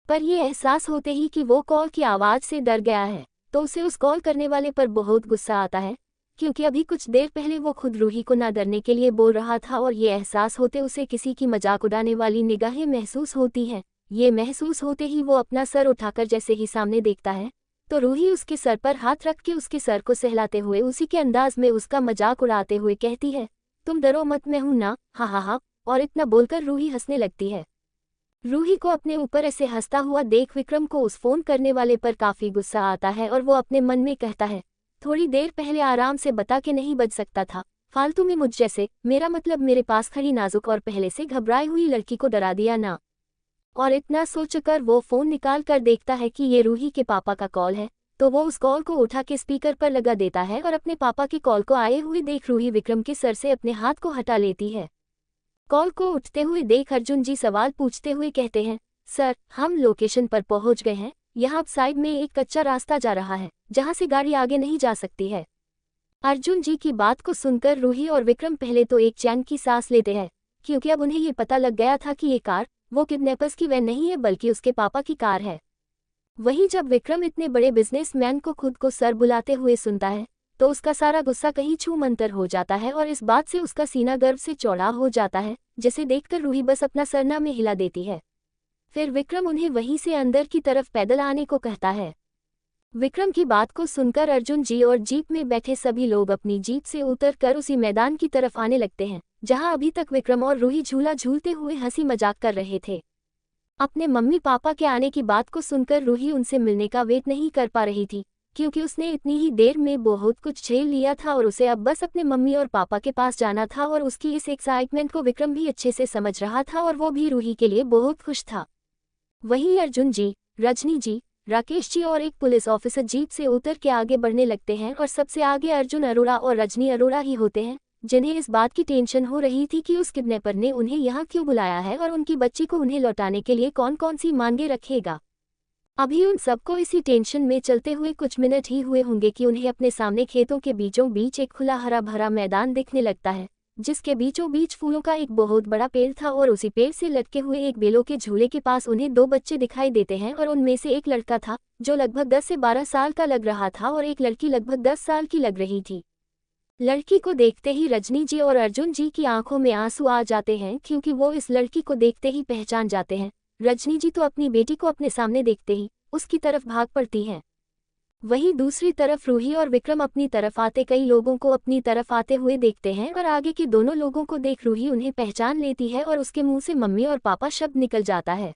पर यह एहसास होते ही कि वो कॉल की आवाज से डर गया है तो उसे उस कॉल करने वाले पर बहुत गुस्सा आता है, क्योंकि अभी कुछ देर पहले वो खुद रूही को ना डरने के लिए बोल रहा था और ये एहसास होते उसे किसी की मजाक उड़ाने वाली निगाहें महसूस होती हैं। ये महसूस होते ही वो अपना सर उठाकर जैसे ही सामने देखता है तो रूही उसके सर पर हाथ रख के उसके सर को सहलाते हुए उसी के अंदाज में उसका मजाक उड़ाते हुए कहती है, तुम डरो मत, मैं हूं ना, हाँ हाँ हाँ। और इतना बोलकर रूही हंसने लगती है। रूही को अपने ऊपर ऐसे हंसता हुआ देख विक्रम को उस फोन करने वाले पर काफी गुस्सा आता है और वो अपने मन में कहता है, थोड़ी देर पहले आराम से बता के नहीं बच सकता था, फालतू में मुझ जैसे, मेरा मतलब मेरे पास खड़ी नाजुक और पहले से घबराई हुई लड़की को डरा दिया ना। और इतना सोचकर वो फोन निकाल कर देखता है कि ये रूही के पापा का कॉल है, तो वो उस कॉल को उठा के स्पीकर पर लगा देता है और अपने पापा के कॉल को आए हुए देख रूही विक्रम के सर से अपने हाथ को हटा लेती है। कॉल को उठते हुए देख अर्जुन जी सवाल पूछते हुए कहते हैं, सर हम लोकेशन पर पहुंच गए हैं, यहाँ साइड में एक कच्चा रास्ता जा रहा है जहाँ से गाड़ी आगे नहीं जा सकती है। अर्जुन जी की बात को सुनकर रूही और विक्रम पहले तो एक चैन की सांस लेते हैं, क्योंकि अब उन्हें ये पता लग गया था कि ये कार वो किडनैपर्स की वैन नहीं है बल्कि उसके पापा की कार है। वहीं जब विक्रम इतने बड़े बिजनेसमैन को खुद को सर बुलाते हुए सुनता है तो उसका सारा गुस्सा कहीं छू मंतर हो जाता है और इस बात से उसका सीना गर्व से चौड़ा हो जाता है, जिसे देखकर रूही बस अपना सरना में हिला देती है। फिर विक्रम उन्हें वहीं से अंदर की तरफ पैदल आने को कहता है। विक्रम की बात को सुनकर अर्जुन जी और जीप में बैठे सभी लोग अपनी जीप से उतरकर उसी मैदान की तरफ आने लगते हैं जहां अभी तक विक्रम और रूही झूला झूलते हुए हंसी मजाक कर रहे थे। अपने मम्मी पापा के आने की बात को सुनकर रूही उनसे मिलने का वेट नहीं कर पा रही थी, क्योंकि उसने इतनी ही देर में बहुत कुछ झेल लिया था और उसे अब बस अपने मम्मी और पापा के पास जाना था। और उसकी इस एक्साइटमेंट को विक्रम भी अच्छे से समझ रहा था और वो भी रूही के लिए बहुत खुश था। वहीं अर्जुन जी, रजनी जी, राकेश जी और एक पुलिस ऑफिसर जीप से उतर के आगे बढ़ने लगते हैं और सबसे आगे अर्जुन अरोड़ा और रजनी अरोड़ा ही होते हैं, जिन्हें इस बात की टेंशन हो रही थी कि उस किडनैपर ने उन्हें यहाँ क्यों बुलाया है और उनकी बच्ची को उन्हें लौटाने के लिए कौन कौन सी मांगे रखेगा। अभी उन सबको इसी टेंशन में चलते हुए कुछ मिनट ही हुए होंगे कि उन्हें अपने सामने खेतों के बीचों बीच एक खुला हरा भरा मैदान दिखने लगता है, जिसके बीचों बीच फूलों का एक बहुत बड़ा पेड़ था और उसी पेड़ से लटके हुए एक बेलों के झूले के पास उन्हें दो बच्चे दिखाई देते हैं और उनमें से एक लड़का था जो लगभग 10 से 12 साल का लग रहा था और एक लड़की लगभग 10 साल की लग रही थी। लड़की को देखते ही रजनी जी और अर्जुन जी की आंखों में आंसू आ जाते हैं, क्योंकि वो इस लड़की को देखते ही पहचान जाते हैं। रजनी जी तो अपनी बेटी को अपने सामने देखते ही उसकी तरफ भाग पड़ती हैं। वहीं दूसरी तरफ रूही और विक्रम अपनी तरफ आते कई लोगों को अपनी तरफ आते हुए देखते हैं और आगे के दोनों लोगों को देख रूही उन्हें पहचान लेती है और उसके मुंह से मम्मी और पापा शब्द निकल जाता है,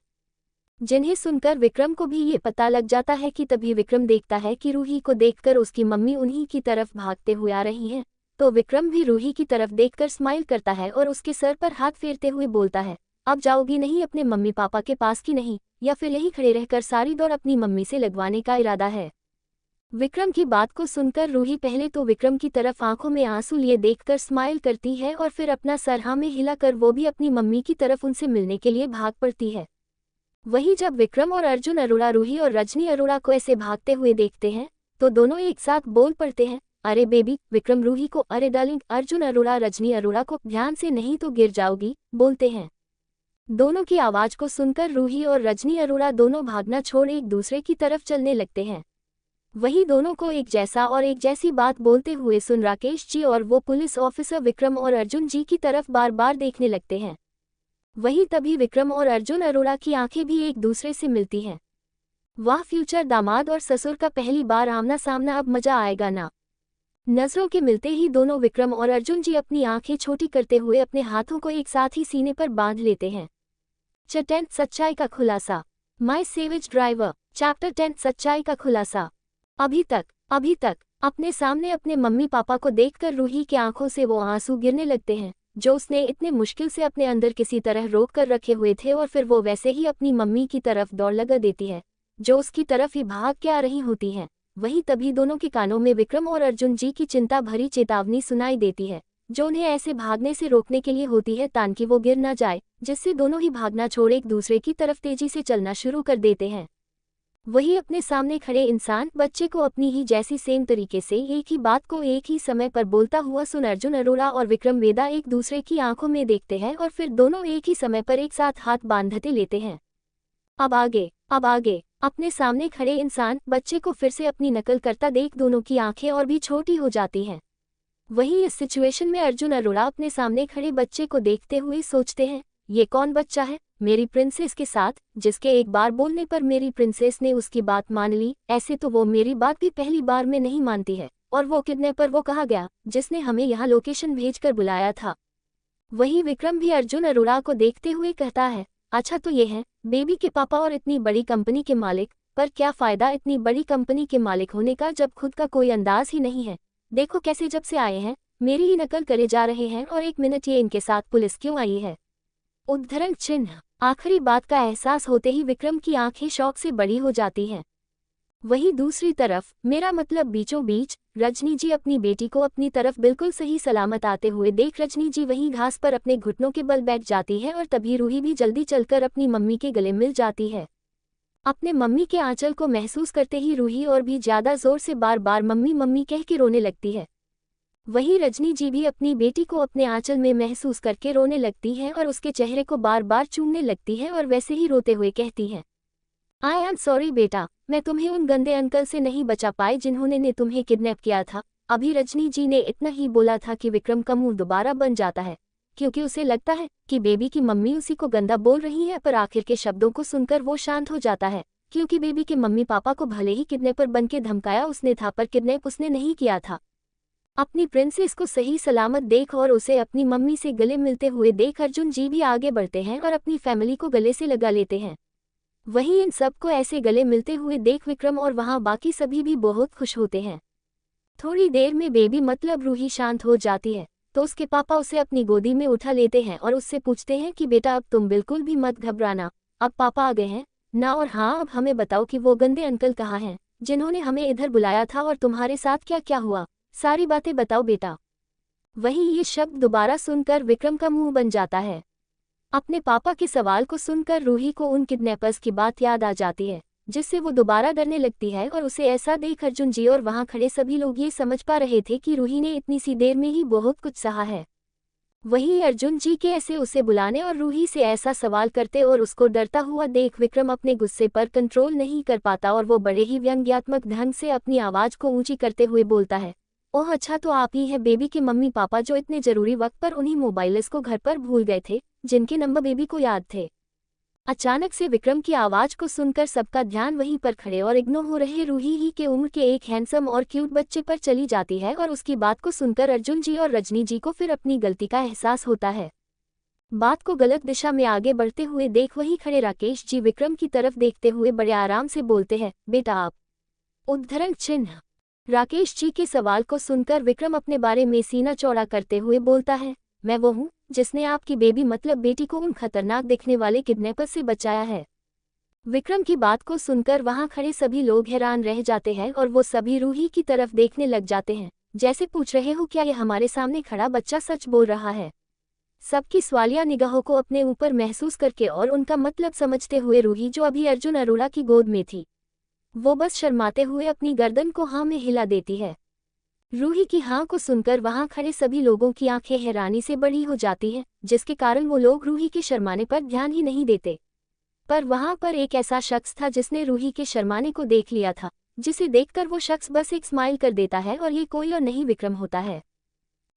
जिन्हें सुनकर विक्रम को भी ये पता लग जाता है कि तभी विक्रम देखता है कि रूही को देखकर उसकी मम्मी उन्हीं की तरफ भागते हुए आ रही हैं, तो विक्रम भी रूही की तरफ देखकर स्माइल करता है और उसके सर पर हाथ फेरते हुए बोलता है, अब जाओगी नहीं अपने मम्मी पापा के पास की नहीं, या फिर यहीं खड़े रहकर सारी दौड़ अपनी मम्मी से लगवाने का इरादा है। विक्रम की बात को सुनकर रूही पहले तो विक्रम की तरफ आंखों में आंसू लिए देखकर स्माइल करती है और फिर अपना सर हाँ में हिलाकर वो भी अपनी मम्मी की तरफ उनसे मिलने के लिए भाग पड़ती है। वहीं जब विक्रम और अर्जुन अरोड़ा रूही और रजनी अरोड़ा को ऐसे भागते हुए देखते हैं तो दोनों एक साथ बोल पड़ते हैं, अरे बेबी। विक्रम रूही को अरे डार्लिंग, अर्जुन अरोड़ा रजनी अरोड़ा को ध्यान से नहीं तो गिर जाओगी बोलते हैं। दोनों की आवाज को सुनकर रूही और रजनी अरोड़ा दोनों भागना छोड़ एक दूसरे की तरफ चलने लगते हैं। वहीं दोनों को एक जैसा और एक जैसी बात बोलते हुए सुन राकेश जी और वो पुलिस ऑफिसर विक्रम और अर्जुन जी की तरफ बार बार देखने लगते हैं। वहीं तभी विक्रम और अर्जुन अरोड़ा की आंखें भी एक दूसरे से मिलती हैं। वाह, फ्यूचर दामाद और ससुर का पहली बार आमना सामना, अब मजा आएगा ना। नजरों के मिलते ही दोनों विक्रम और अर्जुन जी अपनी आंखें छोटी करते हुए अपने हाथों को एक साथ ही सीने पर बांध लेते हैं। चैप्टर 10 सच्चाई का खुलासा। My savage driver. चैप्टर 10 सच्चाई का खुलासा। अभी तक अपने सामने अपने मम्मी पापा को देखकर रूही की आंखों से वो आंसू गिरने लगते हैं जो उसने इतने मुश्किल से अपने अंदर किसी तरह रोक कर रखे हुए थे, और फिर वो वैसे ही अपनी मम्मी की तरफ दौड़ लगा देती है जो उसकी तरफ ही भाग के आ रही होती हैं। वहीं तभी दोनों के कानों में विक्रम और अर्जुन जी की चिंता भरी चेतावनी सुनाई देती है जो उन्हें ऐसे भागने से रोकने के लिए होती है ताकि वो गिर न जाए, जिससे दोनों ही भागना छोड़ एक दूसरे की तरफ तेजी से चलना शुरू कर देते हैं। वही अपने सामने खड़े इंसान बच्चे को अपनी ही जैसी सेम तरीके से एक ही बात को एक ही समय पर बोलता हुआ सुन अर्जुन अरोड़ा और विक्रम वेदा एक दूसरे की आंखों में देखते हैं और फिर दोनों एक ही समय पर एक साथ हाथ बांधते लेते हैं। अब आगे अपने सामने खड़े इंसान बच्चे को फिर से अपनी नकल करता देख दोनों की आंखें और भी छोटी हो जाती हैं। वहीं इस सिचुएशन में अर्जुन अरोड़ा अपने सामने खड़े बच्चे को देखते हुए सोचते हैं, ये कौन बच्चा है मेरी प्रिंसेस के साथ, जिसके एक बार बोलने पर मेरी प्रिंसेस ने उसकी बात मान ली। ऐसे तो वो मेरी बात भी पहली बार में नहीं मानती है। और वो किडनैपर वो कहा गया जिसने हमें यहाँ लोकेशन भेजकर बुलाया था। वहीं विक्रम भी अर्जुन अरोड़ा को देखते हुए कहता है, अच्छा तो ये है बेबी के पापा और इतनी बड़ी कंपनी के मालिक, पर क्या फ़ायदा इतनी बड़ी कंपनी के मालिक होने का जब खुद का कोई अंदाज ही नहीं है। देखो कैसे जब से आए हैं मेरी ही नकल करे जा रहे हैं, और एक मिनट ये इनके साथ पुलिस क्यों आई है। उद्धरण चिन्ह। आखिरी बात का एहसास होते ही विक्रम की आंखें शौक से बड़ी हो जाती हैं। वहीं दूसरी तरफ मेरा मतलब बीचों बीच रजनी जी अपनी बेटी को अपनी तरफ बिल्कुल सही सलामत आते हुए देख रजनी जी वहीं घास पर अपने घुटनों के बल बैठ जाती है, और तभी रूही भी जल्दी चलकर अपनी मम्मी के गले मिल जाती है। अपने मम्मी के आंचल को महसूस करते ही रूही और भी ज्यादा जोर से बार बार मम्मी मम्मी कह के रोने लगती है। वहीं रजनी जी भी अपनी बेटी को अपने आंचल में महसूस करके रोने लगती है और उसके चेहरे को बार बार चूमने लगती है, और वैसे ही रोते हुए कहती है, आई एम सॉरी बेटा, मैं तुम्हें उन गंदे अंकल से नहीं बचा पाए जिन्होंने तुम्हें किडनैप किया था। अभी रजनी जी ने इतना ही बोला था कि विक्रम का मुंह दोबारा बन जाता है, क्योंकि उसे लगता है कि बेबी की मम्मी उसी को गंदा बोल रही है, पर आखिर के शब्दों को सुनकर वो शांत हो जाता है, क्योंकि बेबी के मम्मी पापा को भले ही किडनैपर बनके धमकाया उसने था, पर किडनैप उसने नहीं किया था। अपनी प्रिंसेस को सही सलामत देख और उसे अपनी मम्मी से गले मिलते हुए देख अर्जुन जी भी आगे बढ़ते हैं और अपनी फैमिली को गले से लगा लेते हैं। वहीं इन सबको ऐसे गले मिलते हुए देख विक्रम और वहां बाकी सभी भी बहुत खुश होते हैं। थोड़ी देर में बेबी मतलब रूही शांत हो जाती है, तो उसके पापा उसे अपनी गोदी में उठा लेते हैं और उससे पूछते हैं कि बेटा अब तुम बिल्कुल भी मत घबराना, अब पापा आ गए हैं ना, और हाँ अब हमें बताओ कि वो गंदे अंकल कहाँ हैं जिन्होंने हमें इधर बुलाया था, और तुम्हारे साथ क्या क्या हुआ, सारी बातें बताओ बेटा। वहीं ये शब्द दोबारा सुनकर विक्रम का मुंह बन जाता है। अपने पापा के सवाल को सुनकर रूही को उन किडनैपर्स की बात याद आ जाती है, जिससे वो दोबारा डरने लगती है, और उसे ऐसा देख अर्जुन जी और वहां खड़े सभी लोग ये समझ पा रहे थे कि रूही ने इतनी सी देर में ही बहुत कुछ सहा है। वहीं अर्जुन जी के ऐसे उसे बुलाने और रूही से ऐसा सवाल करते और उसको डरता हुआ देख विक्रम अपने गुस्से पर कंट्रोल नहीं कर पाता, और वो बड़े ही व्यंग्यात्मक ढंग से अपनी आवाज को ऊंची करते हुए बोलता है, ओह अच्छा तो आप ही है बेबी के मम्मी पापा जो इतने जरूरी वक्त पर उन्हीं मोबाइल्स को घर पर भूल गए थे जिनके नंबर बेबी को याद थे। अचानक से विक्रम की आवाज को सुनकर सबका ध्यान वहीं पर खड़े और इग्नोर हो रहे रूही ही के उम्र के एक हैंडसम और क्यूट बच्चे पर चली जाती है, और उसकी बात को सुनकर अर्जुन जी और रजनी जी को फिर अपनी गलती का एहसास होता है। बात को गलत दिशा में आगे बढ़ते हुए देख वहीं खड़े राकेश जी विक्रम की तरफ देखते हुए बड़े आराम से बोलते हैं, बेटा आप। उद्धरण चिन्ह। राकेश जी के सवाल को सुनकर विक्रम अपने बारे में सीना चौड़ा करते हुए बोलता है, मैं वो हूँ जिसने आपकी बेबी मतलब बेटी को उन खतरनाक दिखने वाले किडनैपर से बचाया है। विक्रम की बात को सुनकर वहां खड़े सभी लोग हैरान रह जाते हैं, और वो सभी रूही की तरफ देखने लग जाते हैं, जैसे पूछ रहे हो क्या ये हमारे सामने खड़ा बच्चा सच बोल रहा है। सबकी सवालिया निगाहों को अपने ऊपर महसूस करके और उनका मतलब समझते हुए रूही जो अभी अर्जुन अरोड़ा की गोद में थी, वो बस शर्माते हुए अपनी गर्दन को हाँ में हिला देती है। रूही की हाँ को सुनकर वहां खड़े सभी लोगों की आंखें हैरानी से बड़ी हो जाती हैं, जिसके कारण वो लोग रूही के शर्माने पर ध्यान ही नहीं देते। पर वहां पर एक ऐसा शख्स था जिसने रूही के शर्माने को देख लिया था, जिसे देखकर वो शख्स बस एक स्माइल कर देता है, और ये कोई और नहीं विक्रम होता है।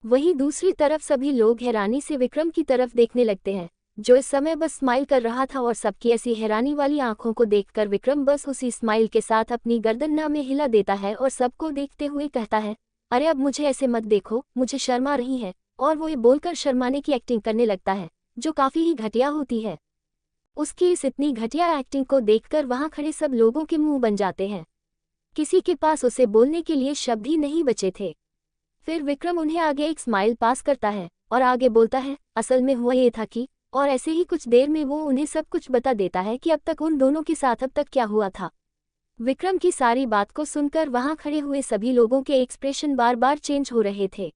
वहीं दूसरी तरफ सभी लोग हैरानी से विक्रम की तरफ देखने लगते हैं, जो इस समय बस स्माइल कर रहा था, और सबकी ऐसी हैरानी वाली आंखों को देखकर विक्रम बस उसी स्माइल के साथ अपनी गर्दन ना में हिला देता है और सबको देखते हुए कहता है, अरे अब मुझे ऐसे मत देखो, मुझे शर्म आ रही है। और वो ये बोलकर शर्माने की एक्टिंग करने लगता है, जो काफी ही घटिया होती है। उसकी इस इतनी घटिया एक्टिंग को देखकर वहां खड़े सब लोगों के मुंह बन जाते हैं। किसी के पास उसे बोलने के लिए शब्द ही नहीं बचे थे। फिर विक्रम उन्हें आगे एक स्माइल पास करता है और आगे बोलता है, असल में हुआ ये था कि, और ऐसे ही कुछ देर में वो उन्हें सब कुछ बता देता है कि अब तक उन दोनों के साथ अब तक क्या हुआ था। विक्रम की सारी बात को सुनकर वहां खड़े हुए सभी लोगों के एक्सप्रेशन बार बार चेंज हो रहे थे।